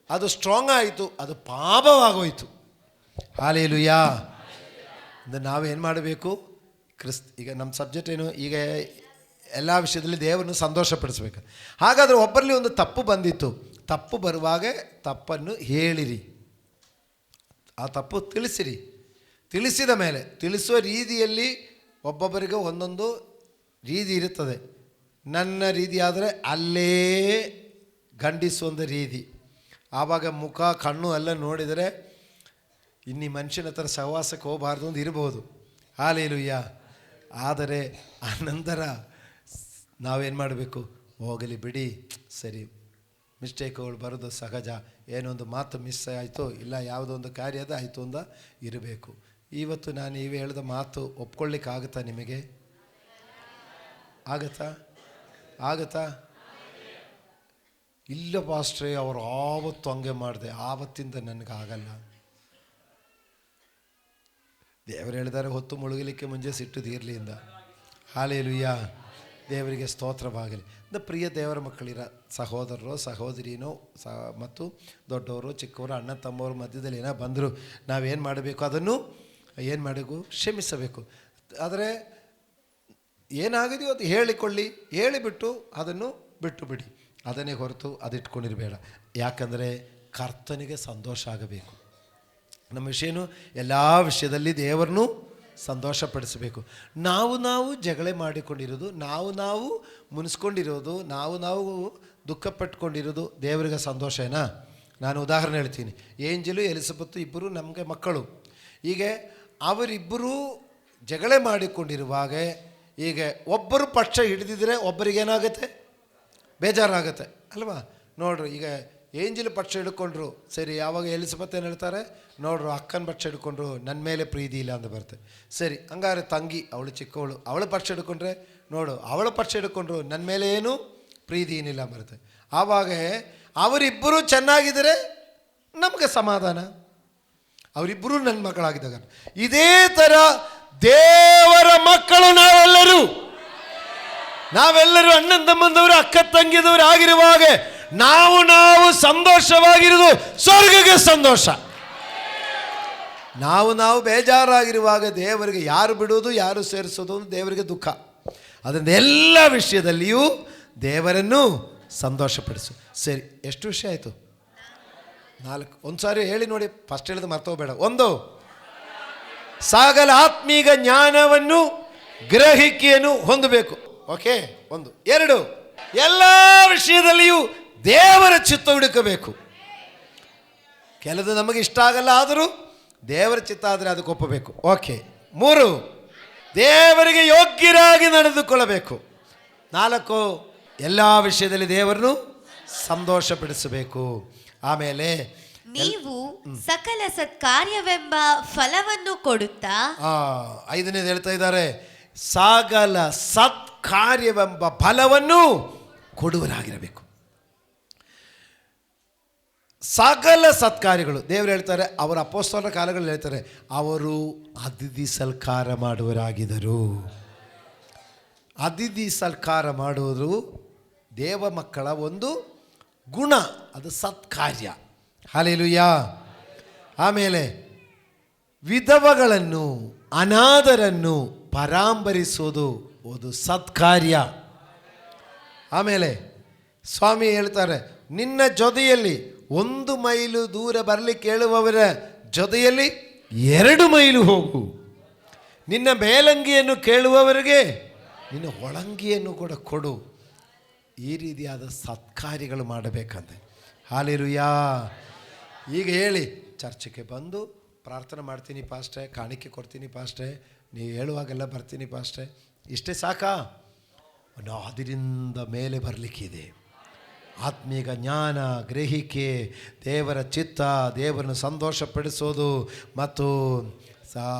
ಅದು ಸ್ಟ್ರಾಂಗ್ ಆಯಿತು, ಅದು ಪಾಪವಾಗೋಯ್ತು. ಹಾಲೆಲೂಯಾ. ಅಂದರೆ ನಾವೇನು ಮಾಡಬೇಕು? ಈಗ ನಮ್ಮ ಸಬ್ಜೆಕ್ಟ್ ಏನು? ಈಗ ಎಲ್ಲ ವಿಷಯದಲ್ಲಿ ದೇವರನ್ನು ಸಂತೋಷಪಡಿಸ್ಬೇಕು. ಹಾಗಾದರೆ ಒಬ್ಬರಲ್ಲಿ ಒಂದು ತಪ್ಪು ಬಂದಿತ್ತು, ತಪ್ಪು ಬರುವಾಗ ತಪ್ಪನ್ನು ಹೇಳಿರಿ, ಆ ತಪ್ಪು ತಿಳಿಸಿರಿ. ತಿಳಿಸಿದ ಮೇಲೆ ತಿಳಿಸುವ ರೀತಿಯಲ್ಲಿ ಒಬ್ಬೊಬ್ಬರಿಗೆ ಒಂದೊಂದು ರೀತಿ ಇರುತ್ತದೆ. ನನ್ನ ರೀತಿ ಆದರೆ ಅಲ್ಲೇ ಖಂಡಿಸುವಂಥ ರೀತಿ. ಆವಾಗ ಮುಖ ಕಣ್ಣು ಎಲ್ಲ ನೋಡಿದರೆ ಇನ್ನೀ ಮನುಷ್ಯನ ಹತ್ರ ಸಹವಾಸಕ್ಕೆ ಹೋಗಬಾರ್ದು ಅಂತ ಇರ್ಬೋದು. ಹಾಲೆಲೂಯಾ. ಆದರೆ ಆ ನಂತರ ನಾವೇನು ಮಾಡಬೇಕು? ಹೋಗಲಿ ಬಿಡಿ, ಸರಿ, ಮಿಸ್ಟೇಕ್ಗಳು ಬರೋದು ಸಹಜ, ಏನೊಂದು ಮಾತು ಮಿಸ್ ಆಯಿತು, ಇಲ್ಲ ಯಾವುದೋ ಒಂದು ಕಾರ್ಯದ ಆಯಿತು ಅಂತ ಇರಬೇಕು. ಇವತ್ತು ನಾನು ನೀವೇ ಹೇಳಿದ ಮಾತು ಒಪ್ಕೊಳ್ಳಿಕ್ಕಾಗುತ್ತಾ ನಿಮಗೆ? ಆಗತ್ತಾ? ಇಲ್ಲ ಪಾಸ್ಟ್ರೇ, ಅವರು ಆವತ್ತು ಹಂಗೆ ಮಾಡಿದೆ, ಆವತ್ತಿಂದ ನನಗಾಗಲ್ಲ. ದೇವರು ಹೇಳಿದ್ದಾರೆ, ಹೊತ್ತು ಮುಳುಗಲಿಕ್ಕೆ ಮುಂಚೆ ಸಿಟ್ಟು ತೀರಲಿ ಇಂದ. ಹಾಲೆಲೂಯಾ. ದೇವರಿಗೆ ಸ್ತೋತ್ರವಾಗಲಿ. ಪ್ರಿಯ ದೇವರ ಮಕ್ಕಳಿರ ಸಹೋದರರು ಸಹೋದರಿನೋ ಮತ್ತು ದೊಡ್ಡವರು ಚಿಕ್ಕವರು ಅಣ್ಣ ತಮ್ಮವ್ರ ಮಧ್ಯದಲ್ಲಿ ಏನೋ ಬಂದರು, ನಾವೇನು ಮಾಡಬೇಕು? ಅದನ್ನು ಏನು ಮಾಡಬೇಕು? ಕ್ಷಮಿಸಬೇಕು. ಆದರೆ ಏನಾಗಿದೆಯೋ ಅದು ಹೇಳಿಕೊಳ್ಳಿ, ಹೇಳಿಬಿಟ್ಟು ಅದನ್ನು ಬಿಟ್ಟು ಬಿಡಿ, ಅದನ್ನೇ ಹೊರತು ಅದಿಟ್ಕೊಂಡಿರಬೇಡ. ಯಾಕಂದರೆ ಕರ್ತನಿಗೆ ಸಂತೋಷ ಆಗಬೇಕು. ನಮ್ಮ ವಿಷಯನೂ ಎಲ್ಲ ವಿಷಯದಲ್ಲಿ ದೇವರನ್ನು ಸಂತೋಷಪಡಿಸಬೇಕು. ನಾವು ಜಗಳ ಮಾಡಿಕೊಂಡಿರೋದು, ನಾವು ಮುನಿಸ್ಕೊಂಡಿರೋದು, ನಾವು ದುಃಖಪಟ್ಕೊಂಡಿರೋದು ದೇವರಿಗೆ ಸಂತೋಷನಾ? ನಾನು ಉದಾಹರಣೆ ಹೇಳ್ತೀನಿ. ಏಂಜಲು ಎಲಿಸಬೆತ್ತು ಇಬ್ಬರು ನಮಗೆ ಮಕ್ಕಳು. ಹೀಗೆ ಅವರಿಬ್ಬರೂ ಜಗಳ ಮಾಡಿಕೊಂಡಿರುವಾಗ ಈಗ ಒಬ್ಬರು ಪಕ್ಷ ಹಿಡಿದಿದ್ರೆ ಒಬ್ಬರಿಗೇನಾಗುತ್ತೆ? ಬೇಜಾರಾಗುತ್ತೆ ಅಲ್ವಾ? ನೋಡ್ರಿ, ಈಗ ಏಂಜಲ್ ಪಕ್ಷ ಹಿಡ್ಕೊಂಡ್ರು, ಸರಿ, ಯಾವಾಗ ಎಲಿಸಬೆತ್ ಏನು ಹೇಳ್ತಾರೆ? ನೋಡ್ರು, ಅಕ್ಕನ ಪಕ್ಷ ಹಿಡ್ಕೊಂಡ್ರು, ನನ್ನ ಮೇಲೆ ಪ್ರೀತಿ ಇಲ್ಲ ಅಂತ ಬರುತ್ತೆ. ಸರಿ, ಹಂಗಾರೆ ತಂಗಿ, ಅವಳು ಚಿಕ್ಕವಳು, ಅವಳ ಪಕ್ಷ ಹಿಡ್ಕೊಂಡ್ರೆ ನೋಡು, ಅವಳ ಪಕ್ಷ ಹಿಡ್ಕೊಂಡ್ರು, ನನ್ನ ಮೇಲೆ ಏನು ಪ್ರೀತಿ ಏನಿಲ್ಲ ಬರುತ್ತೆ. ಆವಾಗ ಅವರಿಬ್ಬರು ಚೆನ್ನಾಗಿದ್ದರೆ ನಮಗೆ ಸಮಾಧಾನ, ಅವರಿಬ್ಬರು ನನ್ನ ಮಕ್ಕಳಾಗಿದ್ದಾಗ. ಇದೇ ಥರ ದೇವರ ಮಕ್ಕಳು ನಾವೆಲ್ಲರೂ ಅಣ್ಣ ತಮ್ಮಂದವರು ಅಕ್ಕ ತಂಗಿದವರು ಆಗಿರುವಾಗ ನಾವು ಸಂತೋಷವಾಗಿರುವುದು ಸ್ವರ್ಗಕ್ಕೆ ಸಂತೋಷ. ನಾವು ಬೇಜಾರಾಗಿರುವಾಗ ದೇವರಿಗೆ ಯಾರು ಬಿಡುವುದು ಯಾರು ಸೇರಿಸೋದು ದೇವರಿಗೆ ದುಃಖ. ಅದರಿಂದ ಎಲ್ಲ ವಿಷಯದಲ್ಲಿಯೂ ದೇವರನ್ನು ಸಂತೋಷಪಡಿಸು. ಸರಿ, ಎಷ್ಟು ವಿಷಯ ಆಯಿತು? 4. ಒಂದು ಸಾರಿ ಹೇಳಿ ನೋಡಿ, ಫಸ್ಟ್ ಹೇಳಿದ ಮರ್ತೋಬೇಡ. 1, ಸಕಲ ಆತ್ಮೀಕ ಜ್ಞಾನವನ್ನು ಗ್ರಹಿಕೆಯನ್ನು ಹೊಂದಬೇಕು. ಓಕೆ, 1. 2, ಎಲ್ಲ ವಿಷಯದಲ್ಲಿಯೂ ದೇವರ ಚಿತ್ತ ಹುಡುಕಬೇಕು. ಕೆಲದು ನಮಗೆ ಇಷ್ಟ ಆಗಲ್ಲ, ಆದರೂ ದೇವರ ಚಿತ್ತ ಆದರೆ ಅದಕ್ಕೆ ಒಪ್ಪಬೇಕು. ಓಕೆ. 3, ದೇವರಿಗೆ ಯೋಗ್ಯರಾಗಿ ನಡೆದುಕೊಳ್ಳಬೇಕು. 4, ಎಲ್ಲ ವಿಷಯದಲ್ಲಿ ದೇವರನ್ನು ಸಂತೋಷಪಡಿಸಬೇಕು. ಆಮೇಲೆ ನೀವು ಸಕಲ ಸತ್ಕಾರ್ಯವೆಂಬ ಫಲವನ್ನು ಕೊಡುತ್ತಾ, 5ನೇದು ಹೇಳ್ತಾ ಇದ್ದಾರೆ, ಸಕಲ ಸತ್ಕಾರ್ಯವೆಂಬ ಫಲವನ್ನು ಕೊಡುವರಾಗಿರಬೇಕು. ಸಕಲ ಸತ್ಕಾರ್ಯಗಳು ದೇವರು ಹೇಳ್ತಾರೆ, ಅವರ ಅಪೊಸ್ತಲರ ಕಾಲಗಳಲ್ಲಿ ಹೇಳ್ತಾರೆ, ಅವರು ಅತಿಥಿ ಸತ್ಕಾರ ಮಾಡುವರಾಗಿದ್ದರು. ಅತಿಥಿ ಸತ್ಕಾರ ಮಾಡುವುದು ದೇವ ಮಕ್ಕಳ ಒಂದು ಗುಣ, ಅದು ಸತ್ಕಾರ್ಯ. ಹಲ್ಲೆಲೂಯಾ. ಆಮೇಲೆ ವಿಧವಗಳನ್ನು ಅನಾಥರನ್ನು ಪರಾಂಬರಿಸೋದು ಒಂದು ಸತ್ಕಾರ್ಯ. ಆಮೇಲೆ ಸ್ವಾಮಿ ಹೇಳ್ತಾರೆ, ನಿನ್ನ ಜೊತೆಯಲ್ಲಿ 1 ಮೈಲು ದೂರ ಬರಲಿಕ್ಕೆ ಹೇಳುವವರ ಜೊತೆಯಲ್ಲಿ 2 ಮೈಲು ಹೋಗು. ನಿನ್ನ ಮೇಲಂಗಿಯನ್ನು ಕೇಳುವವರಿಗೆ ನಿನ್ನ ಒಳಂಗಿಯನ್ನು ಕೂಡ ಕೊಡು. ಈ ರೀತಿಯಾದ ಸತ್ಕಾರ್ಯಗಳು ಮಾಡಬೇಕಂತೆ. ಹಲ್ಲೆಲೂಯಾ. ಈಗ ಹೇಳಿ, ಚರ್ಚಕ್ಕೆ ಬಂದು ಪ್ರಾರ್ಥನೆ ಮಾಡ್ತೀನಿ ಪಾಸ್ಟ್ರೆ, ಕಾಣಿಕೆ ಕೊಡ್ತೀನಿ ಪಾಸ್ಟ್ರೆ, ನೀವು ಹೇಳುವಾಗೆಲ್ಲ ಬರ್ತೀನಿ ಪಾಸ್ಟ್ರೆ, ಇಷ್ಟೇ ಸಾಕಾ? ಅದರಿಂದ ಮೇಲೆ ಬರಲಿಕ್ಕಿದೆ. ಆತ್ಮೀಕ ಜ್ಞಾನ, ಗ್ರಹಿಕೆ, ದೇವರ ಚಿತ್ತ, ದೇವರನ್ನು ಸಂತೋಷಪಡಿಸೋದು ಮತ್ತು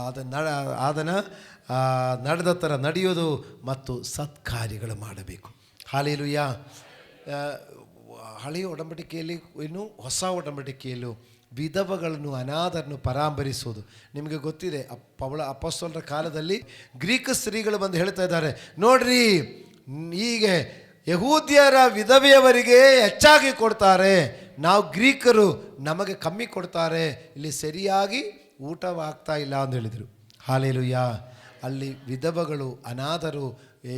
ಅದನ್ನು ನಡೆದ ಥರ ನಡೆಯೋದು ಮತ್ತು ಸತ್ಕಾರ್ಯಗಳು ಮಾಡಬೇಕು. ಹಾಲೆಲೂಯಾ. ಹಳೆಯ ಒಡಂಬಡಿಕೆಯಲ್ಲಿ ಇನ್ನು ಹೊಸ ಒಡಂಬಡಿಕೆಯಲ್ಲೂ ವಿಧವಗಳನ್ನು, ಅನಾಥರನ್ನು ಪರಾಮರಿಸುವುದು. ನಿಮಗೆ ಗೊತ್ತಿದೆ, ಅಪೊಸ್ತಲರ ಕಾಲದಲ್ಲಿ ಗ್ರೀಕ್ ಸ್ತ್ರೀಗಳು ಬಂದು ಹೇಳ್ತಾ ಇದ್ದಾರೆ, ನೋಡ್ರಿ ಹೀಗೆ ಯಹೂದ್ಯರ ವಿಧವೆಯವರಿಗೆ ಹೆಚ್ಚಾಗಿ ಕೊಡ್ತಾರೆ, ನಾವು ಗ್ರೀಕರು ನಮಗೆ ಕಮ್ಮಿ ಕೊಡ್ತಾರೆ, ಇಲ್ಲಿ ಸರಿಯಾಗಿ ಊಟವಾಗ್ತಾ ಇಲ್ಲ ಅಂತ ಹೇಳಿದರು. ಹಾಲೆಲೂಯಾ. ಅಲ್ಲಿ ವಿಧವಗಳು, ಅನಾಥರು,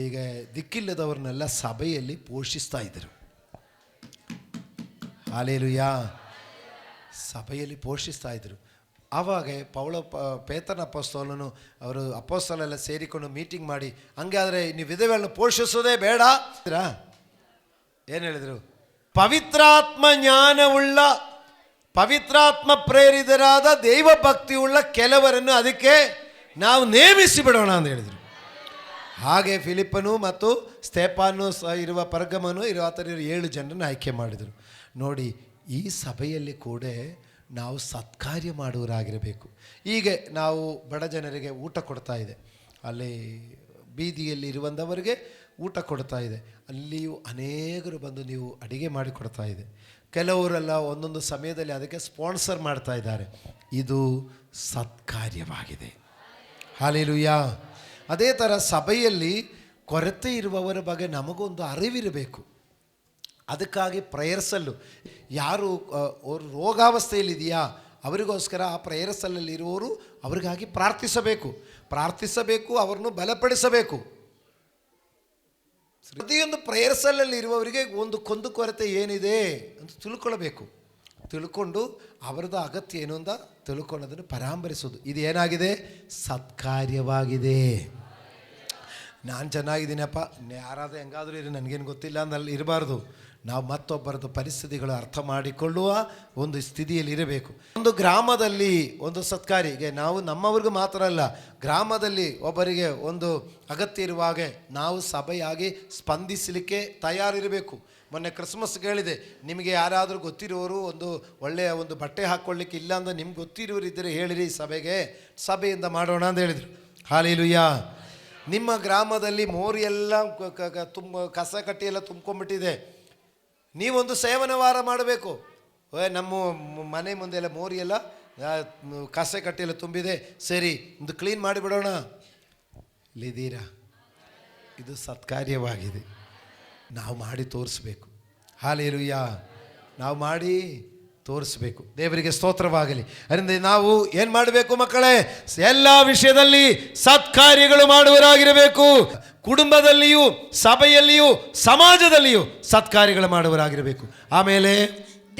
ಈಗ ದಿಕ್ಕಿಲ್ಲದವ್ರನ್ನೆಲ್ಲ ಸಭೆಯಲ್ಲಿ ಪೋಷಿಸ್ತಾ ಇದ್ದರು. ಹಾಲೆಲೂಯಾ. ಸಭೆಯಲ್ಲಿ ಪೋಷಿಸ್ತಾ ಇದ್ದರು. ಆವಾಗ ಪೇತ್ರನ ಅಪೊಸ್ತಲನು ಅವರು ಅಪೊಸ್ತಲೆಲ್ಲ ಸೇರಿಕೊಂಡು ಮೀಟಿಂಗ್ ಮಾಡಿ, ಹಂಗಾದರೆ ನೀವು ವಿಧವೆಗಳನ್ನು ಪೋಷಿಸೋದೇ ಬೇಡ. ಏನು ಹೇಳಿದರು? ಪವಿತ್ರಾತ್ಮ ಜ್ಞಾನವುಳ್ಳ, ಪವಿತ್ರಾತ್ಮ ಪ್ರೇರಿತರಾದ, ದೈವ ಭಕ್ತಿಯುಳ್ಳ ಕೆಲವರನ್ನು ಅದಕ್ಕೆ ನಾವು ನೇಮಿಸಿ ಬಿಡೋಣ ಅಂತ ಹೇಳಿದರು. ಹಾಗೆ ಫಿಲಿಪ್ಪನು ಮತ್ತು ಸ್ತೆಫಾನನು ಇರುವ ಪರ್ಗಮನು ಇರುವ 7 ಜನರನ್ನು ಆಯ್ಕೆ ಮಾಡಿದರು. ನೋಡಿ, ಈ ಸಭೆಯಲ್ಲಿ ಕೂಡ ನಾವು ಸತ್ಕಾರ್ಯ ಮಾಡುವರಾಗಿರಬೇಕು. ಹೀಗೆ ನಾವು ಬಡ ಜನರಿಗೆ ಊಟ ಕೊಡ್ತಾ ಇದೆ, ಅಲ್ಲಿ ಬೀದಿಯಲ್ಲಿ ಇರುವಂಥವರಿಗೆ ಊಟ ಕೊಡ್ತಾ ಇದೆ, ಅಲ್ಲಿಯೂ ಅನೇಕರು ಬಂದು ನೀವು ಅಡಿಗೆ ಮಾಡಿ ಕೊಡ್ತಾ ಇದೆ. ಕೆಲವರೆಲ್ಲ ಒಂದೊಂದು ಸಮಯದಲ್ಲಿ ಅದಕ್ಕೆ ಸ್ಪಾನ್ಸರ್ ಮಾಡ್ತಾ ಇದ್ದಾರೆ. ಇದು ಸತ್ಕಾರ್ಯವಾಗಿದೆ. ಹಾಲೆಲೂಯಾ. ಅದೇ ಥರ ಸಭೆಯಲ್ಲಿ ಕೊರತೆ ಇರುವವರ ಬಗ್ಗೆ ನಮಗೊಂದು ಅರಿವಿರಬೇಕು. ಅದಕ್ಕಾಗಿ ಪ್ರೇಯರ್ಸಲ್ಲು ಯಾರು ಅವರು ರೋಗಾವಸ್ಥೆಯಲ್ಲಿದೆಯಾ ಅವರಿಗೋಸ್ಕರ ಆ ಪ್ರೇಯರ್ಸಲ್ಲಲ್ಲಿ ಇರುವವರು ಅವರಿಗಾಗಿ ಪ್ರಾರ್ಥಿಸಬೇಕು, ಅವರನ್ನು ಬಲಪಡಿಸಬೇಕು. ಪ್ರತಿಯೊಂದು ಪ್ರೇಯರ್ಸಲ್ಲಲ್ಲಿ ಇರುವವರಿಗೆ ಒಂದು ಕೊರತೆ ಏನಿದೆ ಅಂತ ತಿಳ್ಕೊಂಡು ಅವರದ್ದು ಅಗತ್ಯ ಏನು ಅಂತ ತಿಳ್ಕೊಂಡು ಅದನ್ನು ಪರಾಮರಿಸೋದು. ಇದು ಏನಾಗಿದೆ? ಸತ್ಕಾರ್ಯವಾಗಿದೆ. ನಾನು ಚೆನ್ನಾಗಿದ್ದೀನಪ್ಪ, ಯಾರಾದರೂ ಹೆಂಗಾದರೂ ಇರಿ, ನನಗೇನು ಗೊತ್ತಿಲ್ಲ ಅಂದಲ್ಲಿ ಇರಬಾರ್ದು. ನಾವು ಮತ್ತೊಬ್ಬರದ್ದು ಪರಿಸ್ಥಿತಿಗಳು ಅರ್ಥ ಮಾಡಿಕೊಳ್ಳುವ ಒಂದು ಸ್ಥಿತಿಯಲ್ಲಿ ಇರಬೇಕು. ಒಂದು ಗ್ರಾಮದಲ್ಲಿ ಒಂದು ಸತ್ಕಾರಿಗೆ ನಾವು ನಮ್ಮವ್ರಿಗೂ ಮಾತ್ರ ಅಲ್ಲ, ಗ್ರಾಮದಲ್ಲಿ ಒಬ್ಬರಿಗೆ ಒಂದು ಅಗತ್ಯ ಇರುವಾಗ ನಾವು ಸಭೆಯಾಗಿ ಸ್ಪಂದಿಸಲಿಕ್ಕೆ ತಯಾರಿರಬೇಕು. ಮೊನ್ನೆ ಕ್ರಿಸ್ಮಸ್ಗೆ ಹೇಳಿದೆ, ನಿಮಗೆ ಯಾರಾದರೂ ಗೊತ್ತಿರೋರು ಒಂದು ಒಳ್ಳೆಯ ಒಂದು ಬಟ್ಟೆ ಹಾಕ್ಕೊಳ್ಳಿಕ್ಕೆ ಇಲ್ಲ ಅಂದ್ರೆ ನಿಮ್ಗೆ ಗೊತ್ತಿರೋರು ಇದ್ದರೆ ಹೇಳಿರಿ, ಸಭೆಯಿಂದ ಮಾಡೋಣ ಅಂತ ಹೇಳಿದರು. ಹಾಲೆಲೂಯಾ. ನಿಮ್ಮ ಗ್ರಾಮದಲ್ಲಿ ಮೋರಿ ಎಲ್ಲ ಕಸ ಕಟ್ಟಿ ಎಲ್ಲ ತುಂಬ್ಕೊಂಡ್ಬಿಟ್ಟಿದೆ, ನೀವೊಂದು ಸೇವನವಾರ ಮಾಡಬೇಕು. ನಮ್ಮ ಮನೆ ಮುಂದೆ ಎಲ್ಲ ಮೋರಿ ಎಲ್ಲ ಕಸ ಕಟ್ಟಿ ಎಲ್ಲ ತುಂಬಿದೆ, ಸರಿ ಒಂದು ಕ್ಲೀನ್ ಮಾಡಿಬಿಡೋಣ. ಇಲ್ಲಿದ್ದೀರಾ? ಇದು ಸತ್ಕಾರ್ಯವಾಗಿದೆ. ನಾವು ಮಾಡಿ ತೋರಿಸ್ಬೇಕು. ಹಾಲೆಲೂಯಾ. ನಾವು ಮಾಡಿ ತೋರಿಸ್ಬೇಕು. ದೇವರಿಗೆ ಸ್ತೋತ್ರವಾಗಲಿ. ಅದರಿಂದ ನಾವು ಏನು ಮಾಡಬೇಕು ಮಕ್ಕಳೇ? ಎಲ್ಲ ವಿಷಯದಲ್ಲಿ ಸತ್ಕಾರ್ಯಗಳು ಮಾಡುವರಾಗಿರಬೇಕು. ಕುಟುಂಬದಲ್ಲಿಯೂ, ಸಭೆಯಲ್ಲಿಯೂ, ಸಮಾಜದಲ್ಲಿಯೂ ಸತ್ಕಾರ್ಯಗಳು ಮಾಡುವರಾಗಿರಬೇಕು. ಆಮೇಲೆ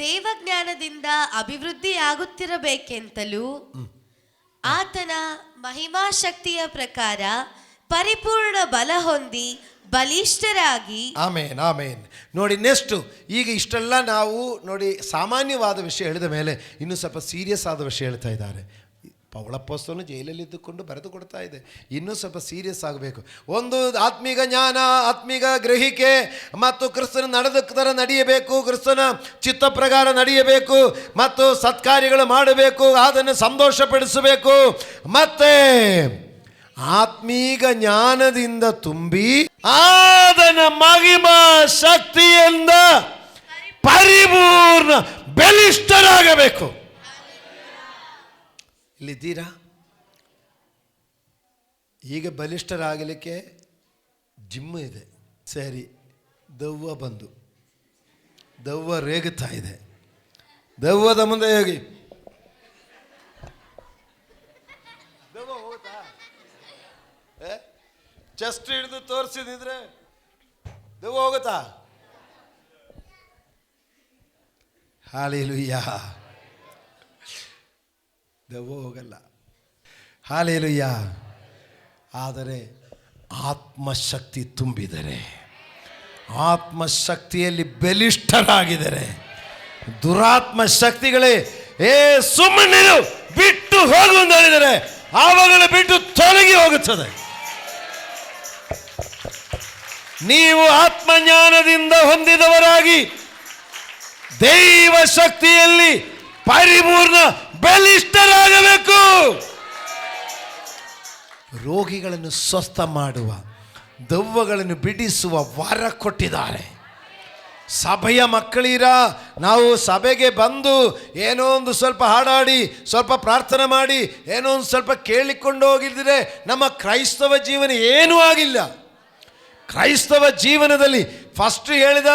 ದೇವಜ್ಞಾನದಿಂದ ಅಭಿವೃದ್ಧಿಯಾಗುತ್ತಿರಬೇಕೆಂತಲೂ ಆತನ ಮಹಿಮಾ ಶಕ್ತಿಯ ಪ್ರಕಾರ ಪರಿಪೂರ್ಣ ಬಲ ಹೊಂದಿ ಬಲಿಷ್ಠರಾಗಿ. ಆಮೇನ್, ಆಮೇನ್. ನೋಡಿ, ನೆಕ್ಸ್ಟು ಈಗ ಇಷ್ಟೆಲ್ಲ ನಾವು ನೋಡಿ ಸಾಮಾನ್ಯವಾದ ವಿಷಯ ಹೇಳಿದ ಮೇಲೆ ಇನ್ನೂ ಸ್ವಲ್ಪ ಸೀರಿಯಸ್ ಆದ ವಿಷಯ ಹೇಳ್ತಾ ಇದ್ದಾರೆ. ಪೌಳಪ್ಪಸ್ತನು ಜೈಲಲ್ಲಿದ್ದುಕೊಂಡು ಬರೆದು ಕೊಡ್ತಾ ಇದೆ. ಇನ್ನೂ ಸ್ವಲ್ಪ ಸೀರಿಯಸ್ ಆಗಬೇಕು. ಒಂದು ಆತ್ಮೀಕ ಜ್ಞಾನ, ಆತ್ಮೀಕ ಗ್ರಹಿಕೆ ಮತ್ತು ಕ್ರಿಸ್ತನ ನಡೆದ ಥರ ನಡೆಯಬೇಕು, ಕ್ರಿಸ್ತನ ಚಿತ್ತ ಪ್ರಕಾರ ನಡೆಯಬೇಕು ಮತ್ತು ಸತ್ಕಾರ್ಯಗಳು ಮಾಡಬೇಕು, ಅದನ್ನು ಸಂತೋಷಪಡಿಸಬೇಕು. ಮತ್ತೆ ಆತ್ಮೀಕ ಜ್ಞಾನದಿಂದ ತುಂಬಿ ಆತನ ಮಹಿಮಾ ಶಕ್ತಿಯಿಂದ ಪರಿಪೂರ್ಣ ಬಲಿಷ್ಠರಾಗಬೇಕು. ಇಲ್ಲಿದ್ದೀರಾ? ಈಗ ಬಲಿಷ್ಠರಾಗಲಿಕ್ಕೆ ಜಿಮ್ ಇದೆ, ಸರಿ. ದೆವ್ವ ರೇಗುತ್ತಾ ಇದೆ. ದೆವ್ವದ ಮುಂದೆ ಹೋಗಿ ದೆವ್ವ ಹೋಗುತ್ತಾ? ಚೆಸ್ಟ್ ಹಿಡಿದು ತೋರಿಸಿದ್ರೆ ದೆವ್ವ ಹೋಗುತ್ತಾ? ಹಾಲೆಲೂಯಾ. ದೆವ್ವ ಹೋಗಲ್ಲ. ಹಾಲೆಲೂಯಾ. ಆದರೆ ಆತ್ಮಶಕ್ತಿ ತುಂಬಿದರೆ, ಆತ್ಮಶಕ್ತಿಯಲ್ಲಿ ಬಲಿಷ್ಠರಾಗಿದ್ದಾರೆ, ದುರಾತ್ಮ ಶಕ್ತಿಗಳೇ ಸುಮ್ಮನೆ ಬಿಟ್ಟು ಹೋಗು ಅಂತ ಹೇಳಿದರೆ ಆವಾಗಲೇ ಬಿಟ್ಟು ತೊಲಗಿ ಹೋಗುತ್ತದೆ. ನೀವು ಆತ್ಮಜ್ಞಾನದಿಂದ ಹೊಂದಿದವರಾಗಿ ದೈವ ಶಕ್ತಿಯಲ್ಲಿ ಪರಿಪೂರ್ಣ ಬಲಿಷ್ಠರಾಗಬೇಕು. ರೋಗಿಗಳನ್ನು ಸ್ವಸ್ಥ ಮಾಡುವ, ದೆವ್ವಗಳನ್ನು ಬಿಡಿಸುವ ವರ ಕೊಟ್ಟಿದ್ದಾರೆ. ಸಭೆಯ ಮಕ್ಕಳಿರ ನಾವು ಸಭೆಗೆ ಬಂದು ಏನೋ ಒಂದು ಸ್ವಲ್ಪ ಹಾಡಾಡಿ, ಸ್ವಲ್ಪ ಪ್ರಾರ್ಥನೆ ಮಾಡಿ, ಏನೋ ಒಂದು ಸ್ವಲ್ಪ ಕೇಳಿಕೊಂಡು ಹೋಗಿದ್ರೆ ನಮ್ಮ ಕ್ರೈಸ್ತವ ಜೀವನ ಏನೂ ಆಗಿಲ್ಲ. ಕ್ರೈಸ್ತವ ಜೀವನದಲ್ಲಿ ಫಸ್ಟ್ ಹೇಳಿದ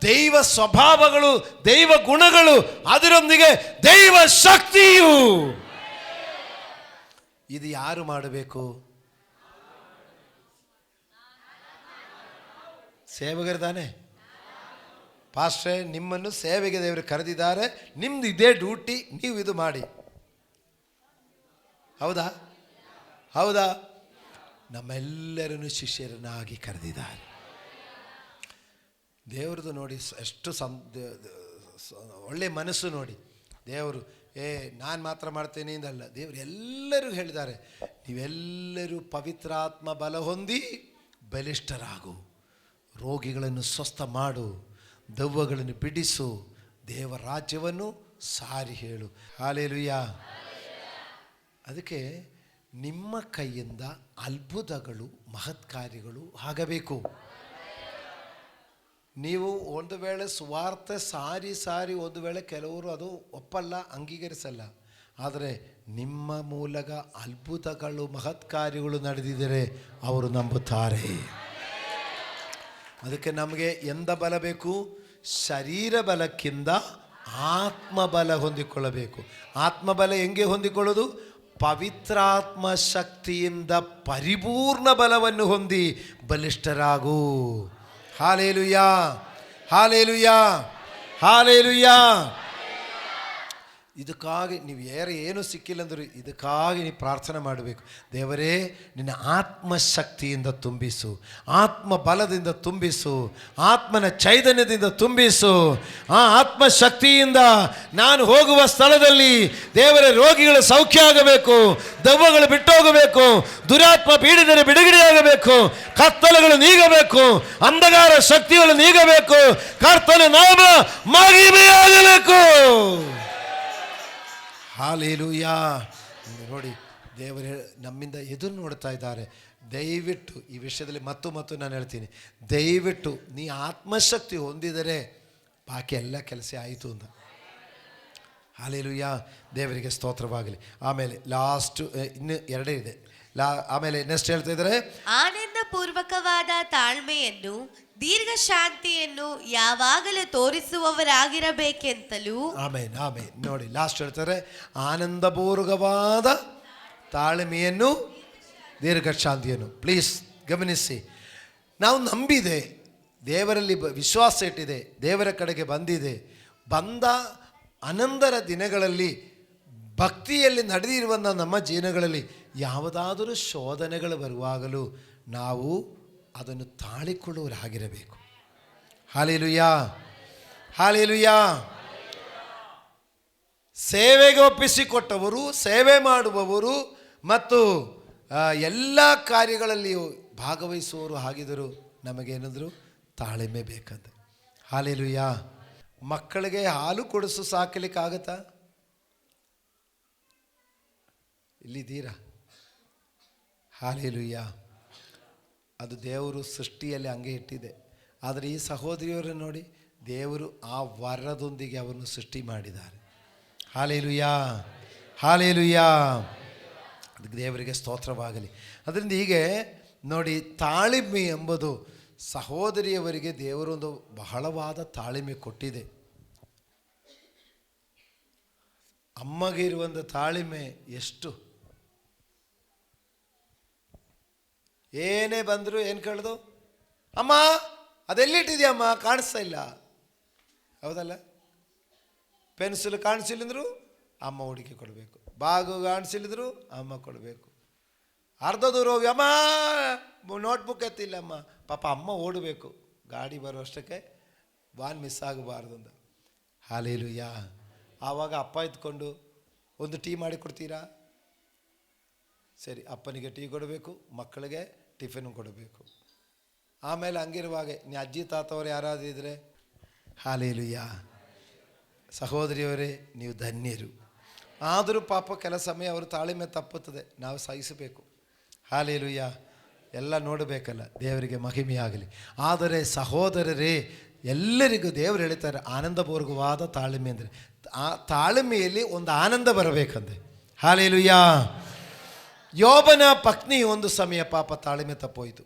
ದೈವ ಸ್ವಭಾವಗಳು, ದೈವ ಗುಣಗಳು, ಅದರೊಂದಿಗೆ ದೈವ ಶಕ್ತಿಯು. ಇದು ಯಾರು ಮಾಡಬೇಕು? ಸೇವಕರು ತಾನೆ. ಪಾಸ್ಟ್ರೇ, ನಿಮ್ಮನ್ನು ಸೇವೆಗೆ ದೇವರು ಕರೆದಿದ್ದಾರೆ, ನಿಮ್ದು ಇದೇ ಡ್ಯೂಟಿ, ನೀವು ಇದು ಮಾಡಿ. ಹೌದಾ? ಹೌದಾ? ನಮ್ಮೆಲ್ಲರನ್ನು ಶಿಷ್ಯರನ್ನಾಗಿ ಕರೆದಿದ್ದಾರೆ. ದೇವ್ರದ್ದು ನೋಡಿ ಎಷ್ಟು ಒಳ್ಳೆ ಮನಸ್ಸು ನೋಡಿ. ದೇವರು ನಾನು ಮಾತ್ರ ಮಾಡ್ತೇನೆ ಎಂದಲ್ಲ, ದೇವರು ಎಲ್ಲರೂ ಹೇಳಿದ್ದಾರೆ, ನೀವೆಲ್ಲರೂ ಪವಿತ್ರಾತ್ಮ ಬಲ ಹೊಂದಿ ಬಲಿಷ್ಠರಾಗು, ರೋಗಿಗಳನ್ನು ಸ್ವಸ್ಥ ಮಾಡು, ದೆವ್ವಗಳನ್ನು ಬಿಡಿಸು, ದೇವರ ರಾಜ್ಯವನ್ನು ಸಾರಿ ಹೇಳು. ಹಲ್ಲೆಲೂಯಾ. ಅದಕ್ಕೆ ನಿಮ್ಮ ಕೈಯಿಂದ ಅದ್ಭುತಗಳು, ಮಹತ್ಕಾರ್ಯಗಳು ಆಗಬೇಕು. ನೀವು ಒಂದು ವೇಳೆ ಸುವಾರ್ತೆ ಸಾರಿ ಒಂದು ವೇಳೆ ಕೆಲವರು ಅದು ಒಪ್ಪಲ್ಲ, ಅಂಗೀಕರಿಸಲ್ಲ. ಆದರೆ ನಿಮ್ಮ ಮೂಲಕ ಅದ್ಭುತಗಳು, ಮಹತ್ಕಾರ್ಯಗಳು ನಡೆದಿದ್ದರೆ ಅವರು ನಂಬುತ್ತಾರೆ. ಅದಕ್ಕೆ ನಮಗೆ ಎಂದ ಬಲ ಬೇಕು? ಶರೀರ ಬಲಕ್ಕಿಂತ ಆತ್ಮಬಲ ಹೊಂದಿಕೊಳ್ಳಬೇಕು. ಆತ್ಮಬಲ ಹೆಂಗೆ ಹೊಂದಿಕೊಳ್ಳೋದು? ಪವಿತ್ರಾತ್ಮ ಶಕ್ತಿಯಿಂದ ಪರಿಪೂರ್ಣ ಬಲವನ್ನು ಹೊಂದಿ ಬಲಿಷ್ಠರಾಗು. Hallelujah, hallelujah, hallelujah. ಇದಕ್ಕಾಗಿ ನೀವು ಏನು ಸಿಕ್ಕಿಲ್ಲ ಅಂದರೂ ಇದಕ್ಕಾಗಿ ನೀವು ಪ್ರಾರ್ಥನೆ ಮಾಡಬೇಕು. ದೇವರೇ, ನಿನ್ನ ಆತ್ಮಶಕ್ತಿಯಿಂದ ತುಂಬಿಸು, ಆತ್ಮ ಬಲದಿಂದ ತುಂಬಿಸು, ಆತ್ಮನ ಚೈತನ್ಯದಿಂದ ತುಂಬಿಸು. ಆ ಆತ್ಮಶಕ್ತಿಯಿಂದ ನಾನು ಹೋಗುವ ಸ್ಥಳದಲ್ಲಿ ದೇವರ ರೋಗಿಗಳು ಸೌಖ್ಯ ಆಗಬೇಕು, ದೆವ್ವಗಳು ಬಿಟ್ಟೋಗಬೇಕು, ದುರಾತ್ಮ ಪೀಡಿತರು ಬಿಡುಗಡೆಯಾಗಬೇಕು, ಕತ್ತಲೆಗಳು ನೀಗಬೇಕು, ಅಂಧಕಾರ ಶಕ್ತಿಗಳು ನೀಗಬೇಕು, ಕರ್ತನ ನಾಮ ಮಹಿಮೆಯಾಗಬೇಕು. ಹಲ್ಲೆಲೂಯಾ. ನೋಡಿ, ದೇವರು ನಮ್ಮಿಂದ ಎದುರು ನೋಡ್ತಾ ಇದ್ದಾರೆ. ದಯವಿಟ್ಟು ಈ ವಿಷಯದಲ್ಲಿ ಮತ್ತು ನಾನು ಹೇಳ್ತೀನಿ, ದಯವಿಟ್ಟು ನೀ ಆತ್ಮಶಕ್ತಿ ಹೊಂದಿದರೆ ಬಾಕಿ ಎಲ್ಲ ಕೆಲಸ ಆಯಿತು ಅಂತ. ಹಲ್ಲೆಲೂಯಾ. ದೇವರಿಗೆ ಸ್ತೋತ್ರವಾಗಲಿ. ಆಮೇಲೆ ಲಾಸ್ಟ್ ಇನ್ನು 2 ಇದೆ. ಆಮೇಲೆ ನೆಕ್ಸ್ಟ್ ಹೇಳ್ತಾ ಇದ್ದಾರೆ, ಆನಂದ ಪೂರ್ವಕವಾದ ತಾಳ್ಮೆಯನ್ನು, ದೀರ್ಘ ಶಾಂತಿಯನ್ನು ಯಾವಾಗಲೂ ತೋರಿಸುವವರಾಗಿರಬೇಕೆಂತಲೂ. ಆಮೇನ್, ಆಮೇನ್. ನೋಡಿ, ಲಾಸ್ಟ್ ಹೇಳ್ತಾರೆ, ಆನಂದಪೂರ್ವಕವಾದ ತಾಳ್ಮೆಯನ್ನು, ದೀರ್ಘ ಶಾಂತಿಯನ್ನು. ಪ್ಲೀಸ್ ಗಮನಿಸಿ, ನಾವು ನಂಬಿದೆ, ದೇವರಲ್ಲಿ ವಿಶ್ವಾಸ ಇಟ್ಟಿದೆ, ದೇವರ ಕಡೆಗೆ ಬಂದ ಅನಂತರ ದಿನಗಳಲ್ಲಿ ಭಕ್ತಿಯಲ್ಲಿ ನಡೆದಿರುವಂಥ ನಮ್ಮ ಜೀವನಗಳಲ್ಲಿ ಯಾವುದಾದರೂ ಶೋಧನೆಗಳು ಬರುವಾಗಲೂ ನಾವು ಅದನ್ನು ತಾಳಿಕೊಳ್ಳುವರಾಗಿರಬೇಕು. Hallelujah, hallelujah. ಸೇವೆಗೆ ಒಪ್ಪಿಸಿಕೊಟ್ಟವರು, ಸೇವೆ ಮಾಡುವವರು ಮತ್ತು ಎಲ್ಲ ಕಾರ್ಯಗಳಲ್ಲಿಯೂ ಭಾಗವಹಿಸುವವರು ಆಗಿದ್ದರು ನಮಗೇನಾದರೂ ತಾಳ್ಮೆ ಬೇಕಂತ. ಹಲ್ಲೆಲೂಯಾ. ಮಕ್ಕಳಿಗೆ ಹಾಲು ಕೊಡಿಸು ಸಾಕಲಿಕ್ಕಾಗತ್ತಾ? ಇಲ್ಲಿದ್ದೀರಾ? ಹಲ್ಲೆಲೂಯಾ. ಅದು ದೇವರು ಸೃಷ್ಟಿಯಲ್ಲಿ ಹಂಗೆ ಇಟ್ಟಿದೆ. ಆದರೆ ಈ ಸಹೋದರಿಯವರು ನೋಡಿ, ದೇವರು ಆ ವರದೊಂದಿಗೆ ಅವರನ್ನು ಸೃಷ್ಟಿ ಮಾಡಿದ್ದಾರೆ. Hallelujah, hallelujah. ಅದಕ್ಕೆ ದೇವರಿಗೆ ಸ್ತೋತ್ರವಾಗಲಿ. ಅದರಿಂದ ಹೀಗೆ ನೋಡಿ, ತಾಳ್ಮೆ ಎಂಬುದು ಸಹೋದರಿಯವರಿಗೆ ದೇವರೊಂದು ಬಹಳವಾದ ತಾಳ್ಮೆ ಕೊಟ್ಟಿದೆ. ಅಮ್ಮಗೆ ಇರುವಂಥ ತಾಳ್ಮೆ ಎಷ್ಟು! ಏನೇ ಬಂದರೂ ಏನು ಕೇಳ್ದು, ಅಮ್ಮ ಅದೆಲ್ಲಿಟ್ಟಿದ್ಯಮ್ಮ, ಕಾಣಿಸ್ತಾ ಇಲ್ಲ. ಹೌದಲ್ಲ? ಪೆನ್ಸಿಲ್ ಕಾಣಿಸಿಲ್ಲಂದ್ರು ಅಮ್ಮ ಹುಡುಕಿ ಕೊಡಬೇಕು, ಬಾಗು ಕಾಣಿಸಿಲ್ಲಿದ್ರು ಅಮ್ಮ ಕೊಡಬೇಕು. ಅರ್ಧ ದೂರ ಹೋಗಿ ಅಮ್ಮ ನೋಟ್ಬುಕ್ ಎತ್ತಿಲ್ಲಮ್ಮ, ಪಾಪ ಅಮ್ಮ ಓಡಬೇಕು, ಗಾಡಿ ಬರುವಷ್ಟಕ್ಕೆ ವಾನ್ ಮಿಸ್ ಆಗಬಾರ್ದು ಅಂತ. ಹಲ್ಲೆಲೂಯಾ. ಆವಾಗ ಅಪ್ಪ ಇದ್ಕೊಂಡು ಒಂದು ಟೀ ಮಾಡಿ ಕೊಡ್ತೀರಾ? ಸರಿ, ಅಪ್ಪನಿಗೆ ಟೀ ಕೊಡಬೇಕು, ಮಕ್ಕಳಿಗೆ ಟಿಫಿನ್ ಕೊಡಬೇಕು. ಆಮೇಲೆ ಹಂಗಿರುವಾಗ ನೀ ಅಜ್ಜಿ ತಾತವ್ರು ಯಾರಾದರೂ ಇದ್ದರೆ ಹಾಲೇಲುಯ್ಯ, ಸಹೋದರಿಯವರೇ ನೀವು ಧನ್ಯರು. ಆದರೂ ಪಾಪ ಕೆಲ ಸಮಯ ಅವರು ತಾಳ್ಮೆ ತಪ್ಪುತ್ತದೆ, ನಾವು ಸಹಿಸಬೇಕು. ಹಾಲೇಲುಯ್ಯ, ಎಲ್ಲ ನೋಡಬೇಕಲ್ಲ, ದೇವರಿಗೆ ಮಹಿಮೆಯಾಗಲಿ. ಆದರೆ ಸಹೋದರರೇ, ಎಲ್ಲರಿಗೂ ದೇವರು ಹೇಳ್ತಾರೆ ಆನಂದಪೂರ್ವಕವಾದ ತಾಳ್ಮೆ ಅಂದರೆ, ಆ ತಾಳ್ಮೆಯಲ್ಲಿ ಒಂದು ಆನಂದ ಬರಬೇಕಂದೆ. ಹಾಲೇಲುಯ್ಯ. ಯೋಬನ ಪತ್ನಿ ಒಂದು ಸಮಯ ಪಾಪ ತಾಳ್ಮೆ ತಪ್ಪೋಯಿತು.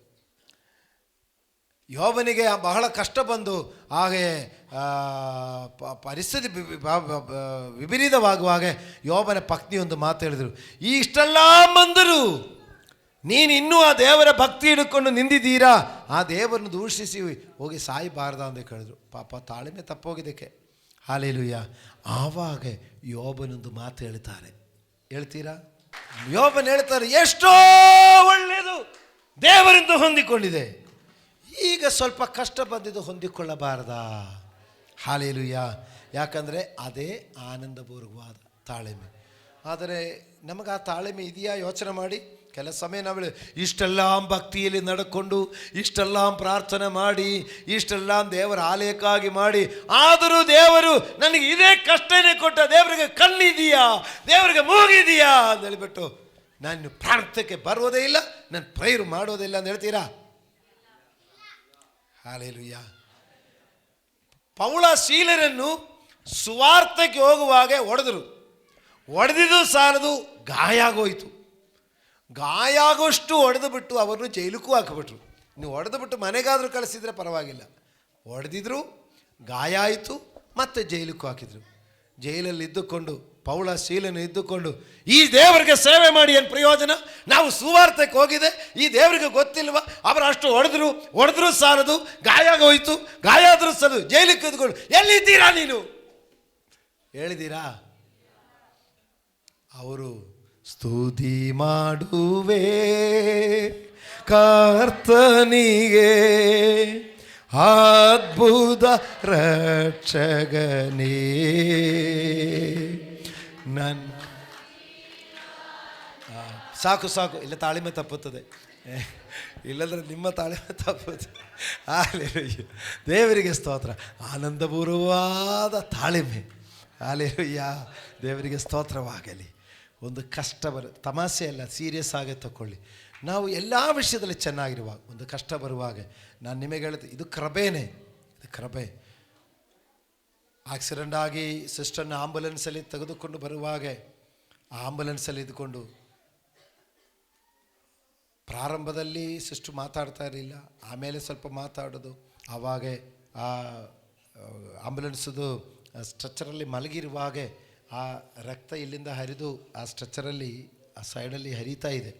ಯೋಬನಿಗೆ ಬಹಳ ಕಷ್ಟ ಬಂದು ಹಾಗೆ ಪರಿಸ್ಥಿತಿ ವಿಪರೀತವಾಗುವಾಗ ಯೋಬನ ಪತ್ನಿ ಒಂದು ಮಾತು ಹೇಳಿದರು, ಈ ಇಷ್ಟೆಲ್ಲ ಬಂದರು ನೀನು ಇನ್ನೂ ಆ ದೇವರ ಭಕ್ತಿ ಹಿಡ್ಕೊಂಡು ನಿಂದಿದ್ದೀರಾ, ಆ ದೇವರನ್ನು ದೂಷಿಸಿ ಹೋಗಿ ಸಾಯಬಾರ್ದ ಅಂತ ಕೇಳಿದ್ರು. ಪಾಪ ತಾಳ್ಮೆ ತಪ್ಪೋಗಿದ್ದಕ್ಕೆ. ಹಾಲೇಲುಯ್ಯ. ಆವಾಗ ಯೋಬನೊಂದು ಮಾತು ಹೇಳ್ತಾರೆ, ಹೇಳ್ತೀರಾ? ಯೋಬನ್ ಹೇಳ್ತಾರೆ, ಎಷ್ಟೋ ಒಳ್ಳೆಯದು ದೇವರಿಂದ ಹೊಂದಿಕೊಂಡಿದೆ, ಈಗ ಸ್ವಲ್ಪ ಕಷ್ಟ ಬಂದಿದ್ದು ಹೊಂದಿಕೊಳ್ಳಬಾರದಾ? ಹಾಲೇಲುಯ್ಯ. ಯಾಕಂದರೆ ಅದೇ ಆನಂದಪೂರ್ವಕವಾದ ತಾಳ್ಮೆ. ಆದರೆ ನಮಗೆ ಆ ತಾಳ್ಮೆ ಇದೆಯಾ? ಯೋಚನೆ ಮಾಡಿ. ಕೆಲ ಸಮಯ ನಾವು ಇಷ್ಟೆಲ್ಲ ಭಕ್ತಿಯಲ್ಲಿ ನಡ್ಕೊಂಡು, ಇಷ್ಟೆಲ್ಲ ಪ್ರಾರ್ಥನೆ ಮಾಡಿ, ಇಷ್ಟೆಲ್ಲ ದೇವರ ಆಲಯಕ್ಕಾಗಿ ಮಾಡಿ, ಆದರೂ ದೇವರು ನನಗೆ ಇದೇ ಕಷ್ಟನೇ ಕೊಟ್ಟ, ದೇವರಿಗೆ ಕಣ್ಣಿದೆಯಾ, ದೇವರಿಗೆ ಮೂಗಿದೆಯಾ ಅಂತ ಹೇಳಿಬಿಟ್ಟು ನಾನು ಪ್ರಾರ್ಥನೆಗೆ ಬರೋದೇ ಇಲ್ಲ, ನಾನು ಪ್ರೇಯರ್ ಮಾಡೋದಿಲ್ಲ ಅಂತ ಹೇಳ್ತೀರಾ? ಹಾಲೇಲುಯ್ಯ. ಪೌಳ ಶೀಲರನ್ನು ಸುವಾರ್ತೆಗೆ ಹೋಗುವಾಗ ಹೊಡೆದಿದ್ದು ಸಾಲದು, ಗಾಯ ಆಗೋಯ್ತು. ಗಾಯ ಆಗೋಷ್ಟು ಹೊಡೆದು ಬಿಟ್ಟು ಅವರನ್ನು ಜೈಲಕ್ಕೂ ಹಾಕಿಬಿಟ್ರು. ನೀವು ಹೊಡೆದು ಬಿಟ್ಟು ಮನೆಗಾದರೂ ಕಳಿಸಿದ್ರೆ ಪರವಾಗಿಲ್ಲ, ಹೊಡೆದಿದ್ರು, ಗಾಯ ಆಯಿತು, ಮತ್ತೆ ಜೈಲಕ್ಕೂ ಹಾಕಿದ್ರು. ಜೈಲಲ್ಲಿ ಇದ್ದುಕೊಂಡು ಪೌಳ ಶೀಲನು ಇದ್ದುಕೊಂಡು, ಈ ದೇವರಿಗೆ ಸೇವೆ ಮಾಡಿ ಏನು ಪ್ರಯೋಜನ, ನಾವು ಸುವಾರ್ತೆಗೆ ಹೋಗಿದೆ, ಈ ದೇವರಿಗೆ ಗೊತ್ತಿಲ್ವ, ಅವರು ಅಷ್ಟು ಹೊಡೆದ್ರು ಸಾಲದು, ಗಾಯ ಆಗೋಯ್ತು, ಗಾಯ ಆದರೂ ಸಾಲದು, ಜೈಲಿಗೆ ಇದ್ದುಕೊಂಡು ಎಲ್ಲಿದ್ದೀರಾ ನೀನು ಹೇಳಿದ್ದೀರಾ? ಅವರು ಸ್ತುತಿ ಮಾಡುವೆ ಕರ್ತನಿಗೆ, ಅದ್ಭುತ ರಕ್ಷಕನೇ, ಸಾಕು ಸಾಕು, ಇಲ್ಲ ತಾಳ್ಮೆ ತಪ್ಪುತ್ತದೆ, ಇಲ್ಲಂದ್ರೆ ನಿಮ್ಮ ತಾಳ್ಮೆ ತಪ್ಪುತ್ತದೆ. ಹಾಲೆಲೂಯ್ಯ. ದೇವರಿಗೆ ಸ್ತೋತ್ರ. ಆನಂದಪೂರ್ವವಾದ ತಾಳ್ಮೆ. ಹಾಲೆಲೂಯ್ಯ. ದೇವರಿಗೆ ಸ್ತೋತ್ರವಾಗಲಿ. ಒಂದು ಕಷ್ಟ ತಮಾಷೆ ಅಲ್ಲ, ಸೀರಿಯಸ್ ಆಗಿ ತಗೊಳ್ಳಿ. ನಾವು ಎಲ್ಲ ವಿಷಯದಲ್ಲಿ ಚೆನ್ನಾಗಿರುವಾಗ ಒಂದು ಕಷ್ಟ ಬರುವಾಗ ನಾನು ನಿಮಗೆ ಹೇಳ್ತೀನಿ, ಇದು ಕೃಪೆನೇ, ಇದು ಕೃಪೆ. ಆಕ್ಸಿಡೆಂಟ್ ಆಗಿ ಸಿಸ್ಟರ್ನ ಆಂಬುಲೆನ್ಸಲ್ಲಿ ತೆಗೆದುಕೊಂಡು ಬರುವಾಗ ಆ ಆಂಬುಲೆನ್ಸಲ್ಲಿ ಇದ್ದುಕೊಂಡು ಪ್ರಾರಂಭದಲ್ಲಿ ಸಿಸ್ಟರ್ ಮಾತಾಡ್ತಾ ಇರಲಿಲ್ಲ, ಆಮೇಲೆ ಸ್ವಲ್ಪ ಮಾತಾಡೋದು. ಆವಾಗ ಆ ಆಂಬುಲೆನ್ಸದು ಸ್ಟ್ರೆಚ್ಚರಲ್ಲಿ ಮಲಗಿರುವಾಗ ಆ ರಕ್ತ ಇಲ್ಲಿಂದ ಹರಿದು ಆ ಸ್ಟ್ರೆಚ್ಚರಲ್ಲಿ ಆ ಸೈಡಲ್ಲಿ ಹರಿತಾ ಇದೆ.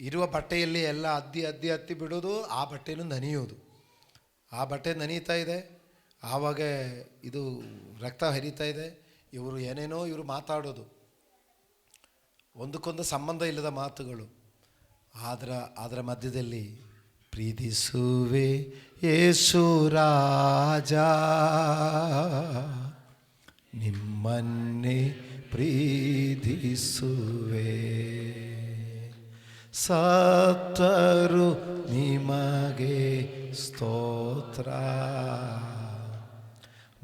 ಇರುವ ಬಟ್ಟೆಯಲ್ಲಿ ಎಲ್ಲ ಅದ್ದಿ ಬಿಡೋದು, ಆ ಬಟ್ಟೆನೂ ನನೆಯೋದು. ಆ ಬಟ್ಟೆ ನನೀತಾ ಇದೆ, ಆವಾಗ ಇದು ರಕ್ತ ಹರಿತಾ ಇದೆ. ಇವರು ಏನೇನೋ ಇವರು ಮಾತಾಡೋದು, ಒಂದಕ್ಕೊಂದು ಸಂಬಂಧ ಇಲ್ಲದ ಮಾತುಗಳು. ಅದರ ಮಧ್ಯದಲ್ಲಿ ಪ್ರೀತಿಸುವೆ ಯೇಸು ರಾಜ, ನಿಮ್ಮನ್ನೇ ಪ್ರೀತಿಸುವೆ, ಸತ್ತರು ನಿಮಗೆ ಸ್ತೋತ್ರ,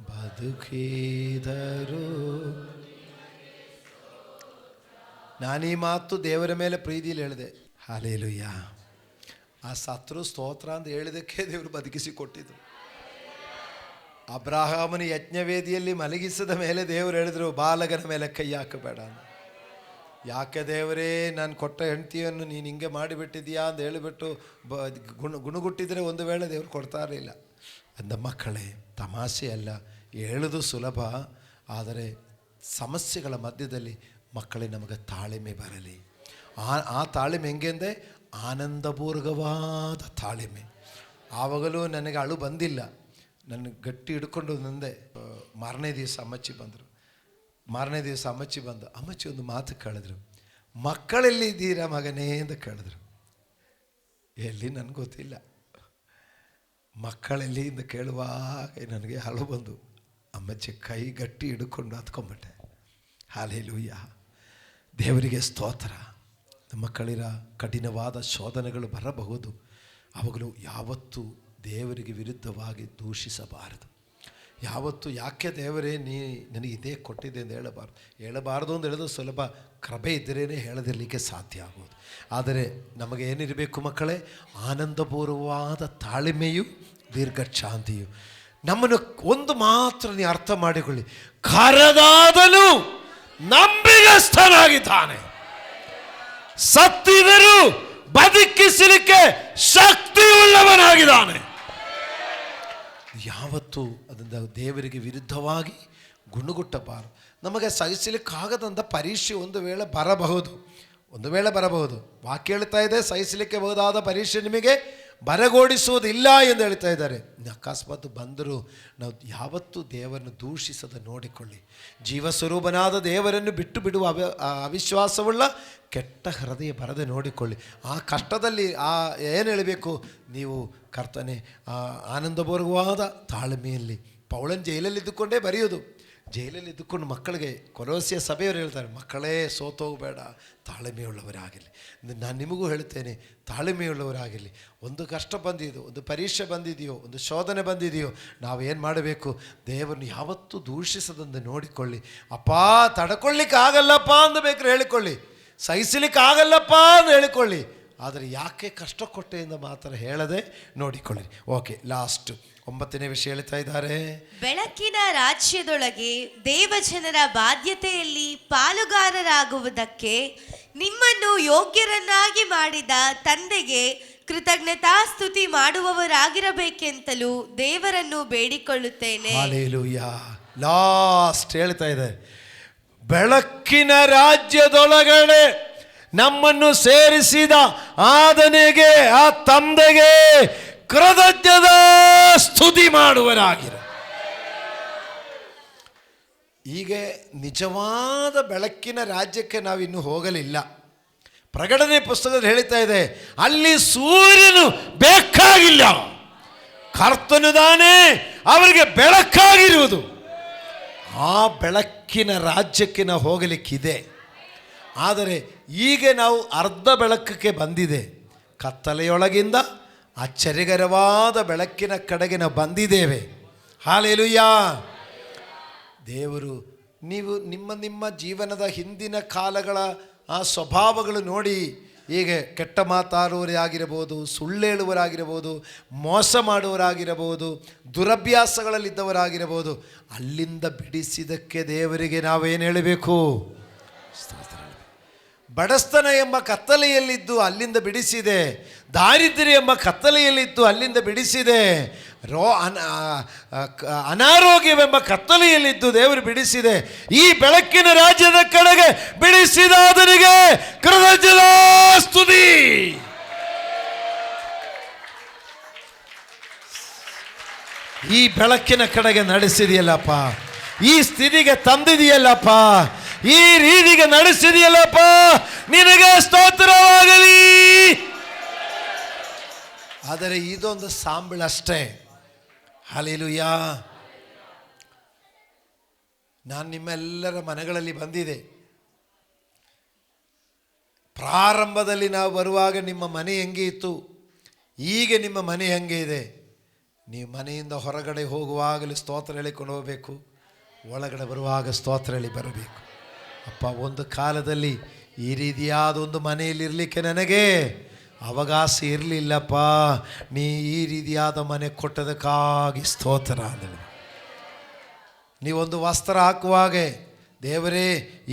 ಬದುಕಿದರು. ನಾನೀ ಮಾತು ದೇವರ ಮೇಲೆ ಪ್ರೀತಿಯಲ್ಲಿ ಹೇಳಿದೆ. ಹಾಲೇಲುಯ್ಯ. ಆ ಸತ್ರು ಸ್ತೋತ್ರ ಅಂತ ಹೇಳಿದಕ್ಕೆ ದೇವರು ಬದುಕಿಸಿ ಕೊಟ್ಟಿದ್ದು. ಅಬ್ರಹಾಮನ ಯಜ್ಞವೇದಿಯಲ್ಲಿ ಮಲಗಿಸಿದ ಮೇಲೆ ದೇವರು ಹೇಳಿದರು, ಬಾಲಕನ ಮೇಲೆ ಕೈ ಹಾಕಬೇಡ. ಯಾಕೆ ದೇವರೇ, ನಾನು ಕೊಟ್ಟ ಹೆಂಡತಿಯನ್ನು ನೀನು ಹಿಂಗೆ ಮಾಡಿಬಿಟ್ಟಿದೆಯಾ ಅಂತ ಹೇಳಿಬಿಟ್ಟು ಗುಣಗುಟ್ಟಿದ್ರೆ ಒಂದು ವೇಳೆ ದೇವರು ಕೊಡ್ತಾ ಇರಲಿಲ್ಲ. ಅಂದ ಮಕ್ಕಳೇ, ತಮಾಷೆ ಅಲ್ಲ, ಹೇಳೋದು ಸುಲಭ, ಆದರೆ ಸಮಸ್ಯೆಗಳ ಮಧ್ಯದಲ್ಲಿ ಮಕ್ಕಳೇ ನಮಗೆ ತಾಳ್ಮೆ ಬರಲಿ. ಆ ತಾಳ್ಮೆ ಹೆಂಗೆ ಅಂದರೆ ಆನಂದಪೂರ್ವಕವಾದ ತಾಳ್ಮೆ. ಆವಾಗಲೂ ನನಗೆ ಅಳು ಬಂದಿಲ್ಲ, ನನ್ನ ಗಟ್ಟಿ ಹಿಡ್ಕೊಂಡು ನಂದೆ. ಮಾರನೇ ದಿವಸ ಅಮ್ಮಚ್ಚಿ ಬಂದರು. ಮಾರನೇ ದಿವಸ ಅಮ್ಮಚ್ಚಿ ಬಂದು ಅಮ್ಮಚ್ಚಿ ಒಂದು ಮಾತು ಕೇಳಿದ್ರು, ಮಕ್ಕಳೆಲ್ಲಿದ್ದೀರಾ ಮಗನೇ ಅಂತ ಕೇಳಿದ್ರು. ಎಲ್ಲಿ ನನಗೆ ಗೊತ್ತಿಲ್ಲ, ಮಕ್ಕಳೆಲ್ಲಿ ಅಂತ ಕೇಳುವಾಗ ನನಗೆ ಅಳು ಬಂದು ಅಮ್ಮಚ್ಚಿ ಕೈ ಗಟ್ಟಿ ಹಿಡ್ಕೊಂಡು ಹತ್ಕೊಂಡ್ಬಿಟ್ಟೆ. ಹಾಲೇಲೂಯ್ಯ. ದೇವರಿಗೆ ಸ್ತೋತ್ರ. ನಮ್ಮ ಮಕ್ಕಳಿರ ಕಠಿಣವಾದ ಶೋಧನೆಗಳು ಬರಬಹುದು, ಅವಾಗಲೂ ಯಾವತ್ತೂ ದೇವರಿಗೆ ವಿರುದ್ಧವಾಗಿ ದೂಷಿಸಬಾರದು. ಯಾವತ್ತು ಯಾಕೆ ದೇವರೇ ನನಗೆ ಇದೇ ಕೊಟ್ಟಿದೆ ಅಂತ ಹೇಳಬಾರ್ದು ಅಂತ ಹೇಳೋದು ಸುಲಭ. ಕೃಪೆ ಇದ್ದರೇ ಹೇಳದಿರಲಿಕ್ಕೆ ಸಾಧ್ಯ ಆಗೋದು. ಆದರೆ ನಮಗೆ ಏನಿರಬೇಕು ಮಕ್ಕಳೇ? ಆನಂದಪೂರ್ವವಾದ ತಾಳ್ಮೆಯು ದೀರ್ಘಶಾಂತಿಯು. ನಮ್ಮನ್ನು ಒಂದು ಮಾತ್ರ ನೀವು ಅರ್ಥ ಮಾಡಿಕೊಳ್ಳಿ, ಕರೆದಾದನು ನಂಬಿಗಸ್ತನಾಗಿದ್ದಾನೆ, ಸತ್ತಿದರೂ ಬದುಕಿಸಲಿಕ್ಕೆ ಶಕ್ತಿಯುಳ್ಳವನಾಗಿದ್ದಾನೆ. ಯಾವತ್ತೂ ಅದರಿಂದ ದೇವರಿಗೆ ವಿರುದ್ಧವಾಗಿ ಗುಣಗುಟ್ಟಬಾರದು. ನಮಗೆ ಸಹಿಸಲಿಕ್ಕಾಗದಂಥ ಪರೀಕ್ಷೆ ಒಂದು ವೇಳೆ ಬರಬಹುದು. ವಾಕ್ಯ ಹೇಳ್ತಾ ಇದೆ, ಸಹಿಸಲಿಕ್ಕೆ ಬಹುದಾದ ಪರೀಕ್ಷೆ ನಿಮಗೆ ಬರಗೋಡಿಸುವುದಿಲ್ಲ ಎಂದು ಹೇಳ್ತಾ ಇದ್ದಾರೆ. ಅಕಸ್ಮಾತ್ ಬಂದರೂ ನಾವು ಯಾವತ್ತೂ ದೇವರನ್ನು ದೂಷಿಸದ ನೋಡಿಕೊಳ್ಳಿ. ಜೀವಸ್ವರೂಪನಾದ ದೇವರನ್ನು ಬಿಟ್ಟು ಬಿಡುವ ಅವಿಶ್ವಾಸವುಳ್ಳ ಕೆಟ್ಟ ಹೃದಯ ಬರದೆ ನೋಡಿಕೊಳ್ಳಿ. ಆ ಕಷ್ಟದಲ್ಲಿ ಏನು ಹೇಳಬೇಕು? ನೀವು ಕರ್ತನೆ ಆನಂದಪೂರ್ವವಾದ ತಾಳ್ಮೆಯಲ್ಲಿ. ಪೌಳನ್ ಜೈಲಲ್ಲಿದ್ದುಕೊಂಡೇ ಬರೆಯೋದು. ಜೈಲಲ್ಲಿದ್ದುಕೊಂಡು ಮಕ್ಕಳಿಗೆ ಕೊಲೋಸ್ಯ ಸಭೆಯವರು ಹೇಳ್ತಾರೆ, ಮಕ್ಕಳೇ ಸೋತೋಗಬೇಡ, ತಾಳ್ಮೆಯುಳ್ಳವರಾಗಿರಲಿ. ನಾನು ನಿಮಗೂ ಹೇಳ್ತೇನೆ, ತಾಳ್ಮೆಯುಳ್ಳವರಾಗಿರಲಿ. ಒಂದು ಕಷ್ಟ ಬಂದಿದೆಯೋ, ಒಂದು ಪರೀಕ್ಷೆ ಬಂದಿದೆಯೋ, ಒಂದು ಶೋಧನೆ ಬಂದಿದೆಯೋ, ನಾವೇನು ಮಾಡಬೇಕು? ದೇವರನ್ನು ಯಾವತ್ತೂ ದೂಷಿಸದಂತೆ ನೋಡಿಕೊಳ್ಳಿ. ಅಪ್ಪ ತಡ್ಕೊಳ್ಳಿಕ್ಕೆ ಆಗಲ್ಲಪ್ಪ ಅಂತ ಬೇಕಾದ್ರೆ ಹೇಳಿಕೊಳ್ಳಿ, ಸಹಿಸಲಿಕ್ಕೆ ಆಗಲ್ಲಪ್ಪ ಅಂತ ಹೇಳಿಕೊಳ್ಳಿ. ಆದರೆ ಯಾಕೆ ಕಷ್ಟ ಕೊಟ್ಟೆ ಎಂದು ಮಾತ್ರ ಹೇಳದೆ ನೋಡಿಕೊಳ್ಳಿ. ಓಕೆ, ಲಾಸ್ಟ್ 9ನೇ ವಿಷಯ ಹೇಳ್ತಾ ಇದ್ದಾರೆ. ಬೆಳಕಿನ ರಾಜ್ಯದೊಳಗೆ ದೇವಜನರ ಬಾಧ್ಯತೆಯಲ್ಲಿ ಪಾಲುಗಾರರಾಗುವುದಕ್ಕೆ ನಿಮ್ಮನ್ನು ಯೋಗ್ಯರನ್ನಾಗಿ ಮಾಡಿದ ತಂದೆಗೆ ಕೃತಜ್ಞತಾಸ್ತುತಿ ಮಾಡುವವರಾಗಿರಬೇಕೆಂತಲೂ ದೇವರನ್ನು ಬೇಡಿಕೊಳ್ಳುತ್ತೇನೆ. ಹಲ್ಲೆಲೂಯಾ. ಲಾಸ್ಟ್ ಹೇಳ್ತಾ ಇದೆ, ಬೆಳಕಿನ ರಾಜ್ಯದೊಳಗಡೆ ನಮ್ಮನ್ನು ಸೇರಿಸಿದ ಆದನೆಗೆ, ಆ ತಂದೆಗೆ ಕೃತಜ್ಞತಾ ಸ್ತುತಿ ಮಾಡುವರಾಗಿರ. ಈಗ ನಿಜವಾದ ಬೆಳಕಿನ ರಾಜ್ಯಕ್ಕೆ ನಾವಿನ್ನೂ ಹೋಗಲಿಲ್ಲ. ಪ್ರಕಟಣೆ ಪುಸ್ತಕದಲ್ಲಿ ಹೇಳ್ತಾ ಇದೆ, ಅಲ್ಲಿ ಸೂರ್ಯನು ಬೇಕಾಗಿಲ್ಲ, ಕರ್ತನು ತಾನೇ ಅವರಿಗೆ ಬೆಳಕಾಗಿರುವುದು. ಆ ಬೆಳಕಿನ ರಾಜ್ಯಕ್ಕೆ ನಾವು ಹೋಗಲಿಕ್ಕಿದೆ. ಆದರೆ ಈಗ ನಾವು ಅರ್ಧ ಬೆಳಕಕ್ಕೆ ಬಂದಿದೆ. ಕತ್ತಲೆಯೊಳಗಿಂದ ಆಶ್ಚರ್ಯಕರವಾದ ಬೆಳಕಿನ ಕಡೆಗೆ ನಾವು ಬಂದಿದ್ದೇವೆ. ಹಲ್ಲೆಲೂಯಾ. ದೇವರು, ನೀವು ನಿಮ್ಮ ಜೀವನದ ಹಿಂದಿನ ಕಾಲಗಳ ಆ ಸ್ವಭಾವಗಳು ನೋಡಿ, ಹೀಗೆ ಕೆಟ್ಟ ಮಾತಾಡುವವರೇ ಆಗಿರಬಹುದು, ಸುಳ್ಳು ಹೇಳುವವರಾಗಿರಬಹುದು, ಮೋಸ ಮಾಡುವವರಾಗಿರಬಹುದು, ದುರಭ್ಯಾಸಗಳಲ್ಲಿದ್ದವರಾಗಿರಬಹುದು, ಅಲ್ಲಿಂದ ಬಿಡಿಸಿದಕ್ಕೆ ದೇವರಿಗೆ ನಾವೇನು ಹೇಳಬೇಕು? ಬಡಸ್ತನ ಎಂಬ ಕತ್ತಲೆಯಲ್ಲಿದ್ದು ಅಲ್ಲಿಂದ ಬಿಡಿಸಿದೆ. ದಾರಿದ್ರ್ಯ ಎಂಬ ಕತ್ತಲೆಯಲ್ಲಿದ್ದು ಅಲ್ಲಿಂದ ಬಿಡಿಸಿದೆ. ಅನಾರೋಗ್ಯವೆಂಬ ಕತ್ತಲೆಯಲ್ಲಿದ್ದು ದೇವರು ಬಿಡಿಸಿದೆ. ಈ ಬೆಳಕಿನ ರಾಜ್ಯದ ಕಡೆಗೆ ಬಿಡಿಸಿದಾದನಿಗೆ ಕೃತಜ್ಞತಾ ಸ್ತುತಿ. ಈ ಬೆಳಕಿನ ಕಡೆಗೆ ನಡೆಸಿದೆಯಲ್ಲಪ್ಪ, ಈ ಸ್ಥಿತಿಗೆ ತಂದಿದೆಯಲ್ಲಪ್ಪ, ಈ ರೀತಿಗೆ ನಡೆಸಿದೆಯಲ್ಲಪ್ಪ, ನಿನಗೆ ಸ್ತೋತ್ರವಾಗಲಿ. ಆದರೆ ಇದೊಂದು ಸಾಂಬಳ ಅಷ್ಟೇ. ಹಲ್ಲೆಲೂಯಾ. ನಾನು ನಿಮ್ಮೆಲ್ಲರ ಮನೆಗಳಲ್ಲಿ ಬಂದಿದೆ. ಪ್ರಾರಂಭದಲ್ಲಿ ನಾವು ಬರುವಾಗ ನಿಮ್ಮ ಮನೆ ಹೆಂಗೆ ಇತ್ತು, ಈಗ ನಿಮ್ಮ ಮನೆ ಹೆಂಗೆ ಇದೆ? ನೀವು ಮನೆಯಿಂದ ಹೊರಗಡೆ ಹೋಗುವಾಗಲೂ ಸ್ತೋತ್ರ ಹೇಳಿಕೊಂಡು ಹೋಗಬೇಕು, ಒಳಗಡೆ ಬರುವಾಗ ಸ್ತೋತ್ರ ಹೇಳಿ ಬರಬೇಕು. ಅಪ್ಪ, ಒಂದು ಕಾಲದಲ್ಲಿ ಈ ರೀತಿಯಾದ ಒಂದು ಮನೆಯಲ್ಲಿರಲಿಕ್ಕೆ ನನಗೆ ಅವಕಾಶ ಇರಲಿಲ್ಲಪ್ಪ, ನೀ ಈ ರೀತಿಯಾದ ಮನೆ ಕೊಟ್ಟದಕ್ಕಾಗಿ ಸ್ತೋತ್ರ ಅಂದಳು. ನೀವೊಂದು ವಸ್ತ್ರ ಹಾಕುವಾಗೆ, ದೇವರೇ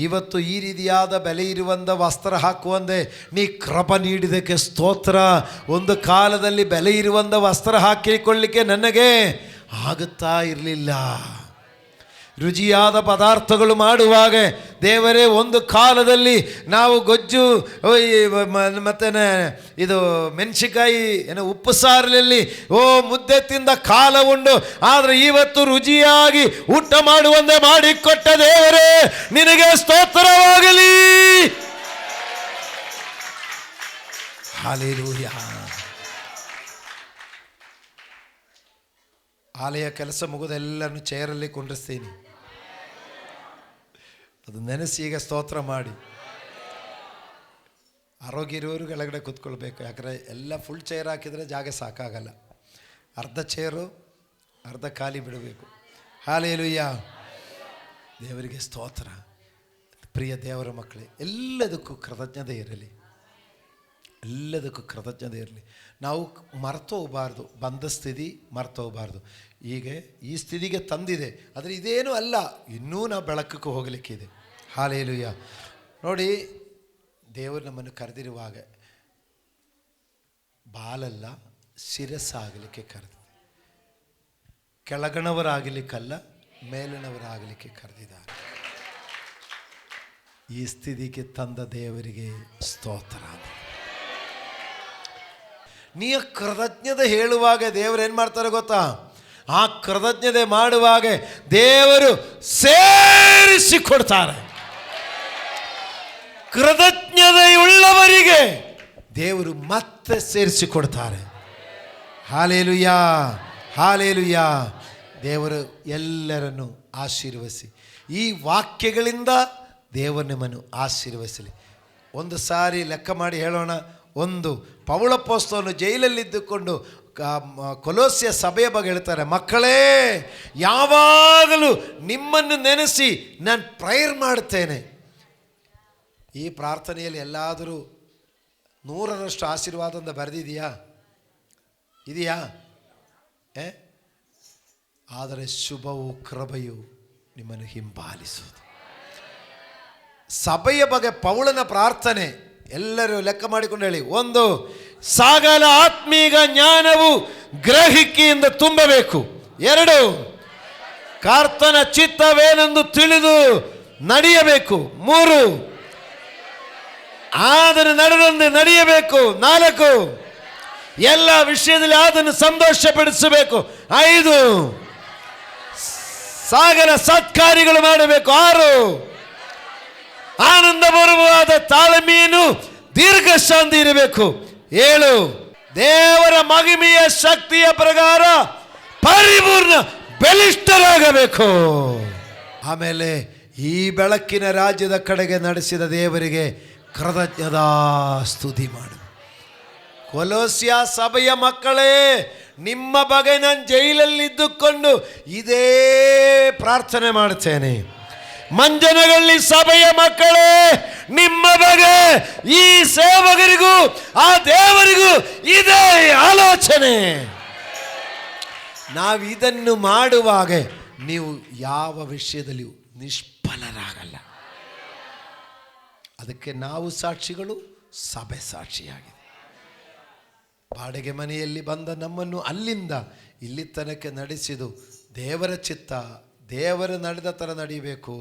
ಇವತ್ತು ಈ ರೀತಿಯಾದ ಬೆಲೆ ಇರುವಂಥ ವಸ್ತ್ರ ಹಾಕುವಂದೆ ನೀ ಕೃಪೆ ನೀಡಿದಕ್ಕೆ ಸ್ತೋತ್ರ. ಒಂದು ಕಾಲದಲ್ಲಿ ಬೆಲೆ ಇರುವಂಥ ವಸ್ತ್ರ ಹಾಕಿಕೊಳ್ಳಿಕ್ಕೆ ನನಗೆ ಆಗುತ್ತಾ ಇರಲಿಲ್ಲ. ರುಚಿಯಾದ ಪದಾರ್ಥಗಳು ಮಾಡುವಾಗ ದೇವರೇ, ಒಂದು ಕಾಲದಲ್ಲಿ ನಾವು ಗೊಜ್ಜು ಮತ್ತು ಇದು ಮೆಣಸಿಕಾಯಿ ಉಪ್ಪು ಸಾರಿನಲ್ಲಿ ಮುದ್ದೆ ತಿಂದ ಕಾಲ ಉಂಡು. ಆದರೆ ಇವತ್ತು ರುಚಿಯಾಗಿ ಊಟ ಮಾಡುವಂತೆ ಮಾಡಿಕೊಟ್ಟ ದೇವರೇ, ನಿನಗೆ ಸ್ತೋತ್ರವಾಗಲಿ. ಹಲ್ಲೆಲೂಯಾ. ಆಲಯ ಕೆಲಸ ಮುಗಿದ ಎಲ್ಲರನ್ನು ಚೇರಲ್ಲಿ ಕುಂಡ್ರಿಸ್ತೀನಿ. ಅದು ನೆನೆಸಿ ಈಗ ಸ್ತೋತ್ರ ಮಾಡಿ. ಆರೋಗ್ಯ ಇರೋರು ಕೆಳಗಡೆ ಕೂತ್ಕೊಳ್ಬೇಕು. ಯಾಕಂದರೆ ಎಲ್ಲ ಫುಲ್ ಚೇರ್ ಹಾಕಿದರೆ ಜಾಗ ಸಾಕಾಗಲ್ಲ. ಅರ್ಧ ಚೇರು ಅರ್ಧ ಖಾಲಿ ಬಿಡಬೇಕು. ಹಲ್ಲೆಲೂಯ. ದೇವರಿಗೆ ಸ್ತೋತ್ರ. ಪ್ರಿಯ ದೇವರ ಮಕ್ಕಳೇ, ಎಲ್ಲದಕ್ಕೂ ಕೃತಜ್ಞತೆ ಇರಲಿ, ಎಲ್ಲದಕ್ಕೂ ಕೃತಜ್ಞತೆ ಇರಲಿ. ನಾವು ಮರ್ತೋಗಬಾರ್ದು, ಬಂದ ಸ್ಥಿತಿ ಮರ್ತೋಗಬಾರ್ದು. ಈಗ ಈ ಸ್ಥಿತಿಗೆ ತಂದಿದೆ, ಆದರೆ ಇದೇನೂ ಅಲ್ಲ, ಇನ್ನೂ ನಾವು ಬೆಳಕಕ್ಕೆ ಹೋಗಲಿಕ್ಕಿದೆ. ಹಲ್ಲೆಲೂಯ. ನೋಡಿ, ದೇವರು ನಮ್ಮನ್ನು ಕರೆದಿರುವಾಗ ಬಾಲಲ್ಲ ಶಿರಸ್ಸಾಗಲಿಕ್ಕೆ ಕರೆದಿದೆ. ಕೆಳಗಣವರಾಗಲಿಕ್ಕಲ್ಲ, ಮೇಲಿನವರಾಗಲಿಕ್ಕೆ ಕರೆದಿದ್ದಾರೆ. ಈ ಸ್ಥಿತಿಗೆ ತಂದ ದೇವರಿಗೆ ಸ್ತೋತ್ರ. ನೀ ಕೃತಜ್ಞತೆ ಹೇಳುವಾಗ ದೇವರು ಏನು ಮಾಡ್ತಾರೆ ಗೊತ್ತಾ? ಆ ಕೃತಜ್ಞತೆ ಮಾಡುವಾಗ ದೇವರು ಸೇರಿಸಿಕೊಡ್ತಾರೆ. ಕೃತಜ್ಞತೆಯುಳ್ಳವರಿಗೆ ದೇವರು ಮತ್ತೆ ಸೇರಿಸಿಕೊಡ್ತಾರೆ. Hallelujah, hallelujah. ದೇವರು ಎಲ್ಲರನ್ನು ಆಶೀರ್ವದಿಸಿ, ಈ ವಾಕ್ಯಗಳಿಂದ ದೇವರು ನಿಮ್ಮನ್ನು ಆಶೀರ್ವದಿಸಲಿ. ಒಂದು ಸಾರಿ ಲೆಕ್ಕ ಮಾಡಿ ಹೇಳೋಣ. ಒಂದು, ಪೌಲಪೋಸ್ತಲನು ಜೈಲಲ್ಲಿದ್ದುಕೊಂಡು ಕೊಲೋಸ್ಯ ಸಭೆಯ ಬಗ್ಗೆ ಹೇಳ್ತಾರೆ, ಮಕ್ಕಳೇ, ಯಾವಾಗಲೂ ನಿಮ್ಮನ್ನು ನೆನೆಸಿ ನಾನು ಪ್ರೇಯರ್ ಮಾಡ್ತೇನೆ. ಈ ಪ್ರಾರ್ಥನೆಯಲ್ಲಿ ಎಲ್ಲಾದರೂ 100ರಷ್ಟು ಆಶೀರ್ವಾದ ಅಂತ ಬರೆದಿದೆಯಾ? ಇದೆಯಾ? ಆದರೆ ಶುಭವು ಕೃಪೆಯು ನಿಮ್ಮನ್ನು ಹಿಂಬಾಲಿಸುವುದು. ಸಭೆಯ ಬಗ್ಗೆ ಪೌಲನ ಪ್ರಾರ್ಥನೆ ಎಲ್ಲರೂ ಲೆಕ್ಕ ಮಾಡಿಕೊಂಡು ಹೇಳಿ. ಒಂದು, ಸಕಲ ಆತ್ಮೀಗ ಜ್ಞಾನವು ಗ್ರಹಿಕೆಯಿಂದ ತುಂಬಬೇಕು. 2, ಕರ್ತನ ಚಿತ್ತವೇನೆಂದು ತಿಳಿದು ನಡೆಯಬೇಕು. 3, ಆದನ್ನು ನಡೆದಂತೆ ನಡೆಯಬೇಕು. 4, ಎಲ್ಲ ವಿಷಯದಲ್ಲಿ ಅದನ್ನು ಸಂತೋಷಪಡಿಸಬೇಕು. 5, ಸಕಲ ಸತ್ಕಾರ್ಯಗಳು ಮಾಡಬೇಕು. 6, ಆನಂದ ಬರುವಾದ ತಾಳ್ಮೆಯನ್ನು ದೀರ್ಘ ಶಾಂತಿ ಇರಬೇಕು. 7, ದೇವರ ಮಹಿಮೆಯ ಶಕ್ತಿಯ ಪ್ರಕಾರ ಪರಿಪೂರ್ಣ ಬಲಿಷ್ಠರಾಗಬೇಕು. ಆಮೇಲೆ ಈ ಬೆಳಕಿನ ರಾಜ್ಯದ ಕಡೆಗೆ ನಡೆಸಿದ ದೇವರಿಗೆ ಕೃತಜ್ಞತಾ ಸ್ತುತಿ ಮಾಡು. ಕೊಲೋಸ್ಯ ಸಭೆಯ ಮಕ್ಕಳೇ, ನಿಮ್ಮ ಬಗ್ಗೆ ನಾನು ಜೈಲಲ್ಲಿದ್ದುಕೊಂಡು ಇದೇ ಪ್ರಾರ್ಥನೆ ಮಾಡ್ತೇನೆ. ಮಂಜನಗಳ್ಳಿ ಸಭೆಯ ಮಕ್ಕಳೇ, ನಿಮ್ಮ ಬಗ್ಗೆ ಈ ಸೇವಕರಿಗೂ ಆ ದೇವರಿಗೂ ಇದೇ ಆಲೋಚನೆ. ನಾವು ಇದನ್ನು ಮಾಡುವಾಗ ನೀವು ಯಾವ ವಿಷಯದಲ್ಲಿಯೂ ನಿಷ್ಫಲರಾಗಲ್ಲ. ಅದಕ್ಕೆ ನಾವು ಸಾಕ್ಷಿಗಳು, ಸಭೆ ಸಾಕ್ಷಿಯಾಗಿದೆ. ಬಾಡಿಗೆ ಮನೆಯಲ್ಲಿ ಬಂದ ನಮ್ಮನ್ನು ಅಲ್ಲಿಂದ ಇಲ್ಲಿ ತನಕ ನಡೆಸಿದು ದೇವರ ಚಿತ್ತ. ದೇವರು ನಡೆದ ಥರ ನಡೀಬೇಕು,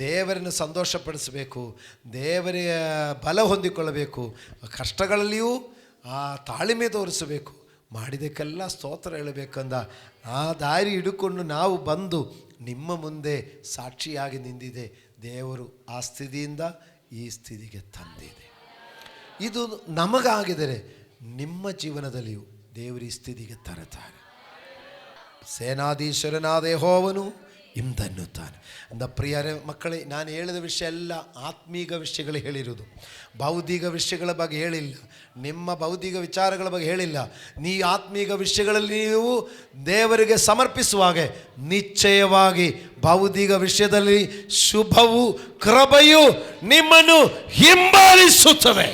ದೇವರನ್ನು ಸಂತೋಷಪಡಿಸಬೇಕು, ದೇವರ ಬಲ ಹೊಂದಿಕೊಳ್ಳಬೇಕು, ಕಷ್ಟಗಳಲ್ಲಿಯೂ ಆ ತಾಳ್ಮೆ ತೋರಿಸಬೇಕು, ಮಾಡಿದಕ್ಕೆಲ್ಲ ಸ್ತೋತ್ರ ಹೇಳಬೇಕಂದ ಆ ದಾರಿ ಹಿಡ್ಕೊಂಡು ನಾವು ಬಂದು ನಿಮ್ಮ ಮುಂದೆ ಸಾಕ್ಷಿಯಾಗಿ ನಿಂತಿದೆ. ದೇವರು ಆ ಸ್ಥಿತಿಯಿಂದ ಈ ಸ್ಥಿತಿಗೆ ತಂದಿದೆ. ಇದು ನಮಗಾಗಿದರೆ ನಿಮ್ಮ ಜೀವನದಲ್ಲಿಯೂ ದೇವರು ಈ ಸ್ಥಿತಿಗೆ ತರುತ್ತಾರೆ. ಸೇನಾಧೀಶ್ವರನಾದ ಯೆಹೋವನು ಇಂದನ್ನುತ್ತಾನೆ. ಅಂದ ಪ್ರಿಯರೇ ಮಕ್ಕಳೇ, ನಾನು ಹೇಳಿದ ವಿಷಯ ಎಲ್ಲ ಆತ್ಮೀಕ ವಿಷಯಗಳು ಹೇಳಿರೋದು, ಬೌದ್ಧಿಕ ವಿಷಯಗಳ ಬಗ್ಗೆ ಹೇಳಿಲ್ಲ, ನಿಮ್ಮ ಬೌದ್ಧಿಕ ವಿಚಾರಗಳ ಬಗ್ಗೆ ಹೇಳಿಲ್ಲ. ನೀ ಆತ್ಮೀಕ ವಿಷಯಗಳಲ್ಲಿ ನೀವು ದೇವರಿಗೆ ಸಮರ್ಪಿಸುವಾಗ ನಿಶ್ಚಯವಾಗಿ ಬೌದ್ಧಿಕ ವಿಷಯದಲ್ಲಿ ಶುಭವು ಕೃಪೆಯು ನಿಮ್ಮನ್ನು ಹಿಂಬಾಲಿಸುತ್ತವೆ.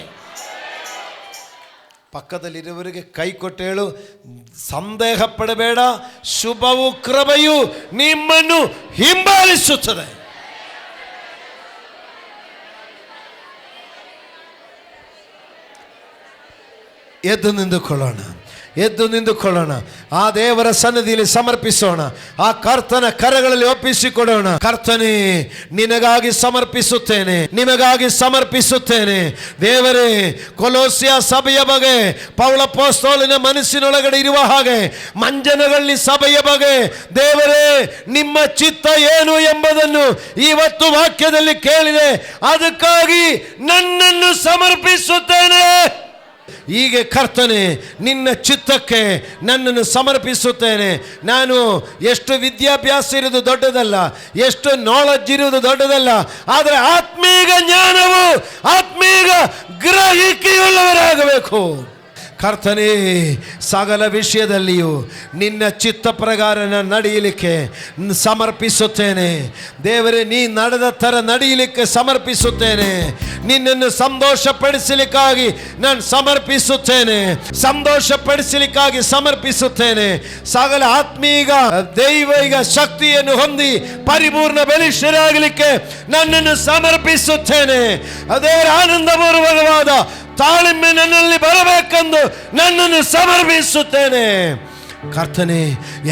ಪಕ್ಕದಲ್ಲಿರುವವರಿಗೆ ಕೈ ಕೊಟ್ಟು ಹೇಳು, ಸಂದೇಹ ಪಡಬೇಡ, ಶುಭವು ಕೃಪೆಯು ನಿಮ್ಮನ್ನು ಹಿಂಬಾಲಿಸುತ್ತದೆ. ಎದ್ದು ನಿಂತುಕೊಳ್ಳೋಣ. ಆ ದೇವರ ಸನ್ನಿಧಿಯಲ್ಲಿ ಸಮರ್ಪಿಸೋಣ. ಆ ಕರ್ತನ ಕರಗಳಲ್ಲಿ ಒಪ್ಪಿಸಿಕೊಡೋಣ. ಕರ್ತನೇ, ನಿನಗಾಗಿ ಸಮರ್ಪಿಸುತ್ತೇನೆ, ನಿಮಗಾಗಿ ಸಮರ್ಪಿಸುತ್ತೇನೆ. ದೇವರೇ, ಕೊಲೋಸ್ಯ ಸಭೆಯ ಬಗ್ಗೆ ಪೌಲಪೋಸ್ತಲನ ಮನಸ್ಸಿನೊಳಗಡೆ ಇರುವ ಹಾಗೆ ಮಂಜನಗಳ್ಳಿ ಸಭೆಯ ಬಗ್ಗೆ ದೇವರೇ, ನಿಮ್ಮ ಚಿತ್ತ ಏನು ಎಂಬುದನ್ನು ಇವತ್ತು ವಾಕ್ಯದಲ್ಲಿ ಕೇಳಿದೆ. ಅದಕ್ಕಾಗಿ ನನ್ನನ್ನು ಸಮರ್ಪಿಸುತ್ತೇನೆ. ಹೀಗೆ ಕರ್ತನೆ ನಿನ್ನ ಚಿತ್ತಕ್ಕೆ ನನ್ನನ್ನು ಸಮರ್ಪಿಸುತ್ತೇನೆ. ನಾನು ಎಷ್ಟು ವಿದ್ಯಾಭ್ಯಾಸ ಇರುವುದು ದೊಡ್ಡದಲ್ಲ, ಎಷ್ಟು ನಾಲೆಡ್ಜ್ ಇರುವುದು ದೊಡ್ಡದಲ್ಲ, ಆದರೆ ಆತ್ಮೀಗ ಜ್ಞಾನವು ಆತ್ಮೀಗ ಗ್ರಹಿಕೆಯುಳ್ಳವರಾಗಬೇಕು. ಕರ್ತನೇ, ಸಕಲ ವಿಷಯದಲ್ಲಿಯೂ ನಿನ್ನ ಚಿತ್ತ ಪ್ರಕಾರ ನಾನು ನಡೆಯಲಿಕ್ಕೆ ಸಮರ್ಪಿಸುತ್ತೇನೆ. ದೇವರೇ, ನೀ ನಡೆದ ಥರ ನಡೆಯಲಿಕ್ಕೆ ಸಮರ್ಪಿಸುತ್ತೇನೆ. ನಿನ್ನನ್ನು ಸಂತೋಷಪಡಿಸಲಿಕ್ಕಾಗಿ ನಾನು ಸಮರ್ಪಿಸುತ್ತೇನೆ, ಸಂತೋಷಪಡಿಸಲಿಕ್ಕಾಗಿ ಸಮರ್ಪಿಸುತ್ತೇನೆ. ಸಕಲ ಆತ್ಮೀಗ ದೈವಿಕ ಶಕ್ತಿಯನ್ನು ಹೊಂದಿ ಪರಿಪೂರ್ಣ ಬಲಿಷ್ಠರಾಗಲಿಕ್ಕೆ ನನ್ನನ್ನು ಸಮರ್ಪಿಸುತ್ತೇನೆ. ಅದೇ ಆನಂದಪೂರ್ವಕವಾದ ತಾಳ್ಮೆ ನನ್ನಲ್ಲಿ ಬರಬೇಕೆಂದು ನನ್ನನ್ನು ಸಮರ್ಪಿಸುತ್ತೇನೆ. ಕರ್ತನೆ,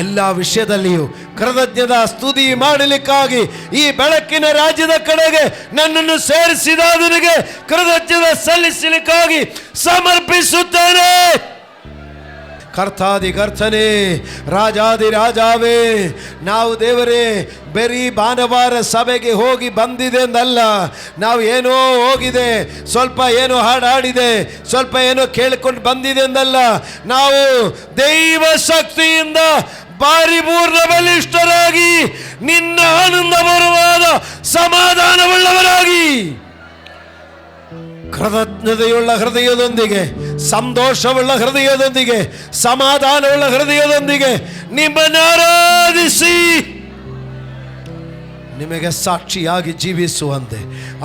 ಎಲ್ಲ ವಿಷಯದಲ್ಲಿಯೂ ಕೃತಜ್ಞತಾ ಸ್ತುತಿ ಮಾಡಲಿಕ್ಕಾಗಿ ಈ ಬೆಳಕಿನ ರಾಜ್ಯದ ಕಡೆಗೆ ನನ್ನನ್ನು ಸೇರಿಸಿದವನಿಗೆ ಕೃತಜ್ಞತೆ ಸಲ್ಲಿಸಲಿಕ್ಕಾಗಿ ಸಮರ್ಪಿಸುತ್ತೇನೆ. ಕರ್ತಾದಿ ಕರ್ತನೇ, ರಾಜಾದಿ ರಾಜಾವೇ, ನಾವು ದೇವರೇ ಬರೀ ಭಾನುವಾರ ಸಭೆಗೆ ಹೋಗಿ ಬಂದಿದೆ ಎಂದಲ್ಲ, ನಾವು ಏನೋ ಹೋಗಿದೆ, ಸ್ವಲ್ಪ ಏನೋ ಹಾಡಾಡಿದೆ, ಸ್ವಲ್ಪ ಏನೋ ಕೇಳಿಕೊಂಡು ಬಂದಿದೆ ಎಂದಲ್ಲ, ನಾವು ದೈವ ಶಕ್ತಿಯಿಂದ ಪರಿಪೂರ್ಣ ಬಲಿಷ್ಠರಾಗಿ ನಿನ್ನ ಆನಂದಪೂರ್ವವಾದ ಸಮಾಧಾನವುಳ್ಳವರಾಗಿ ಕೃತಜ್ಞತೆಯುಳ್ಳ ಹೃದಯದೊಂದಿಗೆ, ಸಂತೋಷವುಳ್ಳ ಹೃದಯದೊಂದಿಗೆ, ಸಮಾಧಾನವುಳ್ಳ ಹೃದಯದೊಂದಿಗೆ ನಿಮ್ಮನ್ನು ಆರಾಧಿಸಿ ನಿಮಗೆ ಸಾಕ್ಷಿಯಾಗಿ ಜೀವಿಸುವಂತೆ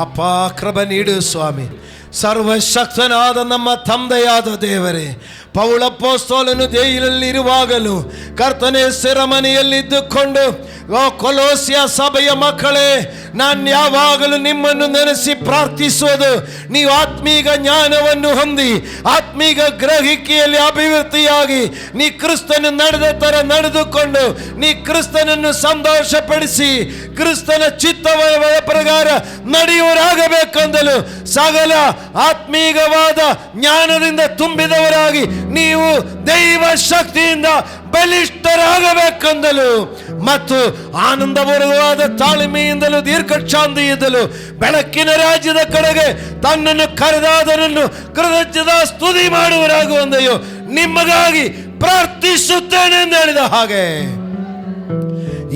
ಅಪ್ಪ ಕೃಪೆ ನೀಡು ಸ್ವಾಮಿ. ಸರ್ವಶಕ್ತನಾದ ನಮ್ಮ ತಂದೆಯಾದ ದೇವರೇ, ಪೌಲಪೋಸ್ತಲನು ಜೈಲಲ್ಲಿರುವಾಗಲೂ ಕರ್ತನೇ ಸೆರೆಮನೆಯಲ್ಲಿದ್ದುಕೊಂಡು, ಕೊಲೋಸ್ಯ ಸಭೆಯ ಮಕ್ಕಳೇ, ನಾನು ಯಾವಾಗಲೂ ನಿಮ್ಮನ್ನು ನೆನೆಸಿ ಪ್ರಾರ್ಥಿಸುವುದು, ನೀವು ಆತ್ಮೀಗ ಜ್ಞಾನವನ್ನು ಹೊಂದಿ ಆತ್ಮೀಗ ಗ್ರಹಿಕೆಯಲ್ಲಿ ಅಭಿವೃದ್ಧಿಯಾಗಿ ನೀ ಕ್ರಿಸ್ತನ ನಡೆದ ಥರ ನಡೆದುಕೊಂಡು ನೀ ಕ್ರಿಸ್ತನನ್ನು ಸಂತೋಷಪಡಿಸಿ ಕ್ರಿಸ್ತನ ಚಿತ್ತದ ಪ್ರಕಾರ ನಡೆಯುವರಾಗಬೇಕೆಂದಲು ಸಕಲ ಆತ್ಮೀಗವಾದ ಜ್ಞಾನದಿಂದ ತುಂಬಿದವರಾಗಿ ನೀವು ದೈವ ಶಕ್ತಿಯಿಂದ ಬಲಿಷ್ಠರಾಗಬೇಕೆಂದಲು ಮತ್ತು ಆನಂದಪೂರ್ವವಾದ ತಾಳ್ಮೆಯಿಂದಲೂ ದೀರ್ಘಶಾಂತಿಯಿಂದಲೂ ಬೆಳಕಿನ ರಾಜ್ಯದ ಕಡೆಗೆ ತನ್ನನ್ನು ಕರೆದಾದನನ್ನು ಕೃತಜ್ಞತಾ ಸ್ತುತಿ ಮಾಡುವರಾಗುವಂತೆಯೋ ನಿಮಗಾಗಿ ಪ್ರಾರ್ಥಿಸುತ್ತೇನೆ ಎಂದು ಹೇಳಿದ ಹಾಗೆ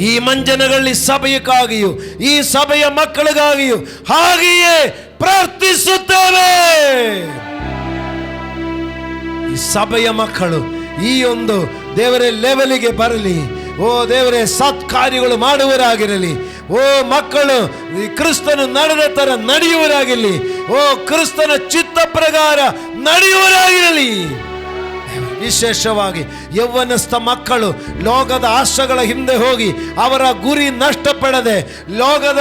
ಈ ಮಂಜನಗಳಲ್ಲಿ ಸಭೆಯಕ್ಕಾಗಿಯೂ ಈ ಸಭೆಯ ಮಕ್ಕಳಿಗಾಗಿಯೂ ಹಾಗೆಯೇ ಪ್ರಾರ್ಥಿಸುತ್ತೇವೆ. ಈ ಸಭೆಯ ಮಕ್ಕಳು ಈ ಒಂದು ದೇವರೇ ಲೆವೆಲಿಗೆ ಬರಲಿ. ಓ ದೇವರೇ, ಸತ್ಕಾರ್ಯಗಳು ಮಾಡುವರಾಗಿರಲಿ. ಓ ಮಕ್ಕಳು ಕ್ರಿಸ್ತನು ನಡೆದ ತರ ನಡೆಯುವರಾಗಿರಲಿ. ಓ ಕ್ರಿಸ್ತನ ಚಿತ್ತ ಪ್ರಕಾರ ನಡೆಯುವರಾಗಿರಲಿ. ವಿಶೇಷವಾಗಿ ಯೌವನಸ್ಥ ಮಕ್ಕಳು ಲೋಕದ ಆಶೆಗಳ ಹಿಂದೆ ಹೋಗಿ ಅವರ ಗುರಿ ನಷ್ಟಪಡದೆ, ಲೋಕದ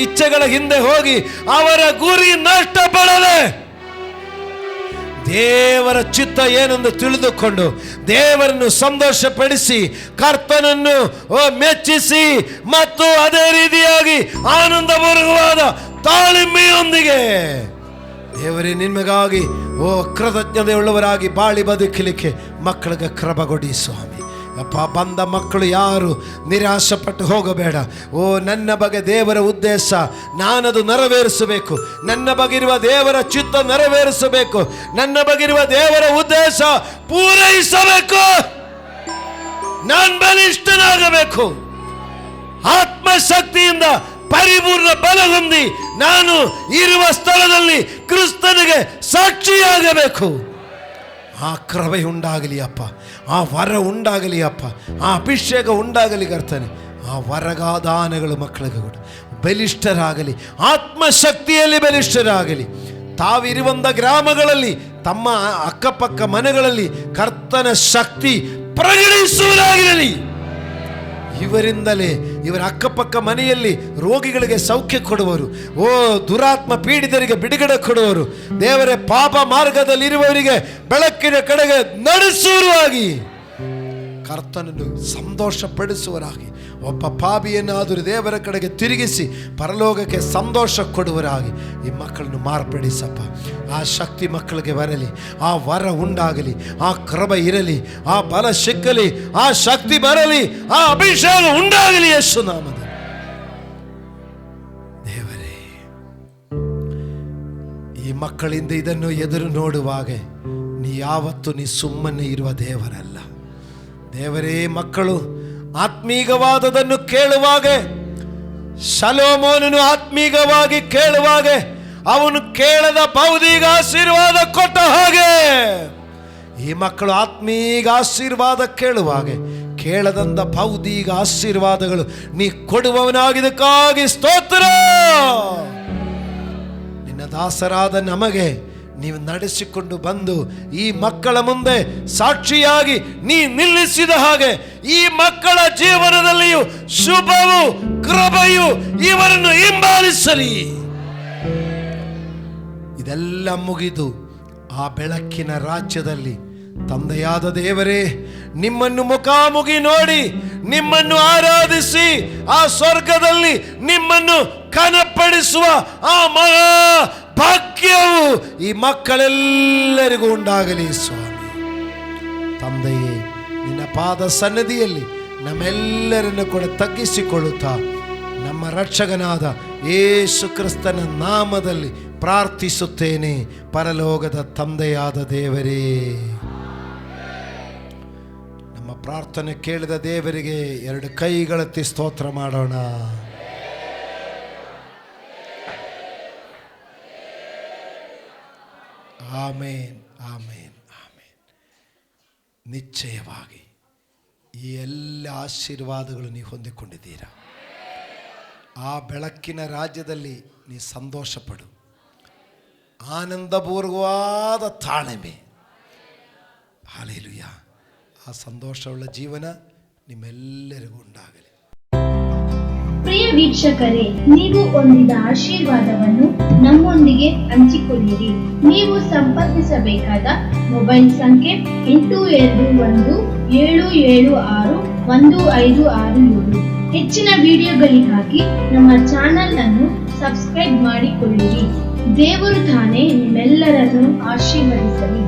ಇಚ್ಛೆಗಳ ಹಿಂದೆ ಹೋಗಿ ಅವರ ಗುರಿ ನಷ್ಟಪಡದೆ ದೇವರ ಚಿತ್ತ ಏನೆಂದು ತಿಳಿದುಕೊಂಡು ದೇವರನ್ನು ಸಂತೋಷಪಡಿಸಿ ಕರ್ತನನ್ನು ಮೆಚ್ಚಿಸಿ ಮತ್ತು ಅದೇ ರೀತಿಯಾಗಿ ಆನಂದಪೂರ್ವಕವಾದ ತಾಳ್ಮೆಯೊಂದಿಗೆ ದೇವರೇ ನಿಮಗಾಗಿ ಕೃತಜ್ಞತೆಯುಳ್ಳವರಾಗಿ ಬಾಳಿ ಬದುಕಲಿಕ್ಕೆ ಮಕ್ಕಳಿಗೆ ಕೃಪೆಗೊಡಿ ಸ್ವಾಮಿ. ಅಪ್ಪ, ಬಂದ ಮಕ್ಕಳು ಯಾರು ನಿರಾಶಪಟ್ಟು ಹೋಗಬೇಡ. ನನ್ನ ಬಗ್ಗೆ ದೇವರ ಉದ್ದೇಶ ನಾನದು ನೆರವೇರಿಸಬೇಕು, ನನ್ನ ಬಗ್ಗೆ ಇರುವ ದೇವರ ಚಿತ್ತ ನೆರವೇರಿಸಬೇಕು, ನನ್ನ ಬಗ್ಗೆ ಇರುವ ದೇವರ ಉದ್ದೇಶ ಪೂರೈಸಬೇಕು. ನಾನು ಬಲಿಷ್ಠನಾಗಬೇಕು, ಆತ್ಮಶಕ್ತಿಯಿಂದ ಪರಿಪೂರ್ಣ ಬಲ ಹೊಂದಿ ನಾನು ಇರುವ ಸ್ಥಳದಲ್ಲಿ ಕ್ರಿಸ್ತನಿಗೆ ಸಾಕ್ಷಿಯಾಗಬೇಕು. ಆ ಕೃಪೆ ಉಂಡಾಗಲಿ ಅಪ್ಪ, ಆ ವರ ಉಂಡಾಗಲಿ ಅಪ್ಪ, ಆ ಅಭಿಷೇಕ ಉಂಡಾಗಲಿ ಕರ್ತನೆ. ಆ ವರಗಾದಾನಗಳು ಮಕ್ಕಳಿಗೆ ಕೂಡ ಬಲಿಷ್ಠರಾಗಲಿ, ಆತ್ಮಶಕ್ತಿಯಲ್ಲಿ ಬಲಿಷ್ಠರಾಗಲಿ. ತಾವಿರುವಂಥ ಗ್ರಾಮಗಳಲ್ಲಿ ತಮ್ಮ ಅಕ್ಕಪಕ್ಕ ಮನೆಗಳಲ್ಲಿ ಕರ್ತನ ಶಕ್ತಿ ಪ್ರಕಟಿಸುವುದಾಗಿರಲಿ. ಇವರಿಂದಲೇ ಇವರ ಅಕ್ಕಪಕ್ಕ ಮನೆಯಲ್ಲಿ ರೋಗಿಗಳಿಗೆ ಸೌಖ್ಯ ಕೊಡುವರು. ದುರಾತ್ಮ ಪೀಡಿತರಿಗೆ ಬಿಡುಗಡೆ ಕೊಡುವರು. ದೇವರೇ, ಪಾಪ ಮಾರ್ಗದಲ್ಲಿರುವವರಿಗೆ ಬೆಳಕಿನ ಕಡೆಗೆ ನಡೆಸುವರಾಗಿ ಕರ್ತನನ್ನು ಸಂತೋಷಪಡಿಸುವರಾಗಿ, ಒಬ್ಬ ಪಾಪಿಯನ್ನಾದರೂ ದೇವರ ಕಡೆಗೆ ತಿರುಗಿಸಿ ಪರಲೋಕಕ್ಕೆ ಸಂತೋಷ ಕೊಡುವರಾಗಿ ಈ ಮಕ್ಕಳನ್ನು ಮಾರ್ಪಡಿಸಪ್ಪ. ಆ ಶಕ್ತಿ ಮಕ್ಕಳಿಗೆ ಬರಲಿ, ಆ ವರ ಉಂಡಾಗಲಿ, ಆ ಕೃಪೆ ಇರಲಿ, ಆ ಬಲ ಸಿಕ್ಕಲಿ, ಆ ಶಕ್ತಿ ಬರಲಿ, ಆ ಅಭಿಷೇಕ ಉಂಡಾಗಲಿ ಯೇಸು ನಾಮದಲ್ಲಿ. ದೇವರೇ, ಈ ಮಕ್ಕಳಿಂದ ಇದನ್ನು ಎದುರು ನೋಡುವಾಗ ಯಾವತ್ತೂ ನೀ ಸುಮ್ಮನೆ ಇರುವ ದೇವರಲ್ಲ. ದೇವರೇ, ಮಕ್ಕಳು ಆತ್ಮೀಗವಾದದನ್ನು ಕೇಳುವಾಗ, ಶಲೋಮೋನನು ಆತ್ಮೀಗವಾಗಿ ಕೇಳುವಾಗ ಅವನು ಕೇಳದ ಭೌತಿಕ ಆಶೀರ್ವಾದ ಕೊಟ್ಟ ಹಾಗೆ ಈ ಮಕ್ಕಳು ಆತ್ಮೀಗ ಆಶೀರ್ವಾದ ಕೇಳುವಾಗ ಕೇಳದಂತ ಭೌತಿಕ ಆಶೀರ್ವಾದಗಳು ನೀ ಕೊಡುವವನಾಗಿದ್ದಕ್ಕಾಗಿ ಸ್ತೋತ್ರ. ನಿನ್ನ ದಾಸರಾದ ನಮಗೆ ನೀವು ನಡೆಸಿಕೊಂಡು ಬಂದು ಈ ಮಕ್ಕಳ ಮುಂದೆ ಸಾಕ್ಷಿಯಾಗಿ ನೀ ನಿಲ್ಲಿಸಿದ ಹಾಗೆ ಈ ಮಕ್ಕಳ ಜೀವನದಲ್ಲಿಯೂ ಶುಭವು ಕೃಪೆಯು ಇವರನ್ನು ಹಿಂಬಾಲಿಸಲಿ. ಇದೆಲ್ಲ ಮುಗಿದು ಆ ಬೆಳಕಿನ ರಾಜ್ಯದಲ್ಲಿ ತಂದೆಯಾದ ದೇವರೇ, ನಿಮ್ಮನ್ನು ಮುಖಾಮುಖಿ ನೋಡಿ ನಿಮ್ಮನ್ನು ಆರಾಧಿಸಿ ಆ ಸ್ವರ್ಗದಲ್ಲಿ ನಿಮ್ಮನ್ನು ಕನಪಡಿಸುವ ಆ ಮಹಾ ಭಾಗ್ಯವು ಈ ಮಕ್ಕಳೆಲ್ಲರಿಗೂ ಉಂಟಾಗಲಿ ಸ್ವಾಮಿ. ತಂದೆಯೇ, ನಿನ್ನ ಪಾದ ಸನ್ನಿಧಿಯಲ್ಲಿ ನಮ್ಮೆಲ್ಲರನ್ನು ಕೂಡ ತಗ್ಗಿಸಿಕೊಳ್ಳುತ್ತಾ ನಮ್ಮ ರಕ್ಷಕನಾದ ಯೇಸು ಕ್ರಿಸ್ತನ ನಾಮದಲ್ಲಿ ಪ್ರಾರ್ಥಿಸುತ್ತೇನೆ, ಪರಲೋಕದ ತಂದೆಯಾದ ದೇವರೇ. ನಮ್ಮ ಪ್ರಾರ್ಥನೆ ಕೇಳಿದ ದೇವರಿಗೆ ಎರಡು ಕೈಗಳೆತ್ತಿ ಸ್ತೋತ್ರ ಮಾಡೋಣ. ಆಮೇನ್, ಆಮೇನ್, ಆಮೇನ್. ನಿಶ್ಚಯವಾಗಿ ಈ ಎಲ್ಲ ಆಶೀರ್ವಾದಗಳು ನೀವು ಹೊಂದಿಕೊಂಡಿದ್ದೀರಾ. ಆ ಬೆಳಕಿನ ರಾಜ್ಯದಲ್ಲಿ ನೀ ಸಂತೋಷ ಪಡು. ಆನಂದಪೂರ್ವವಾದ ತಾಳ್ಮೆ, ಹಲ್ಲೆಲೂಯಾ. ಆ ಸಂತೋಷವುಳ್ಳ ಜೀವನ ನಿಮ್ಮೆಲ್ಲರಿಗೂ ಉಂಟಾಗಲಿ. ಪ್ರಿಯ ವೀಕ್ಷಕರೇ, ನೀವು ಹೊಂದಿದ ಆಶೀರ್ವಾದವನ್ನು ನಮ್ಮೊಂದಿಗೆ ಹಂಚಿಕೊಳ್ಳಿರಿ. ನೀವು ಸಂಪರ್ಕಿಸಬೇಕಾದ ಮೊಬೈಲ್ ಸಂಖ್ಯೆ 8217761567. ಹೆಚ್ಚಿನ ವಿಡಿಯೋಗಳಿಗಾಗಿ ನಮ್ಮ ಚಾನೆಲ್ ಅನ್ನು ಸಬ್ಸ್ಕ್ರೈಬ್ ಮಾಡಿಕೊಳ್ಳಿರಿ. ದೇವರು ತಾನೇ ನಿಮ್ಮೆಲ್ಲರನ್ನು ಆಶೀರ್ವದಿಸಲಿ.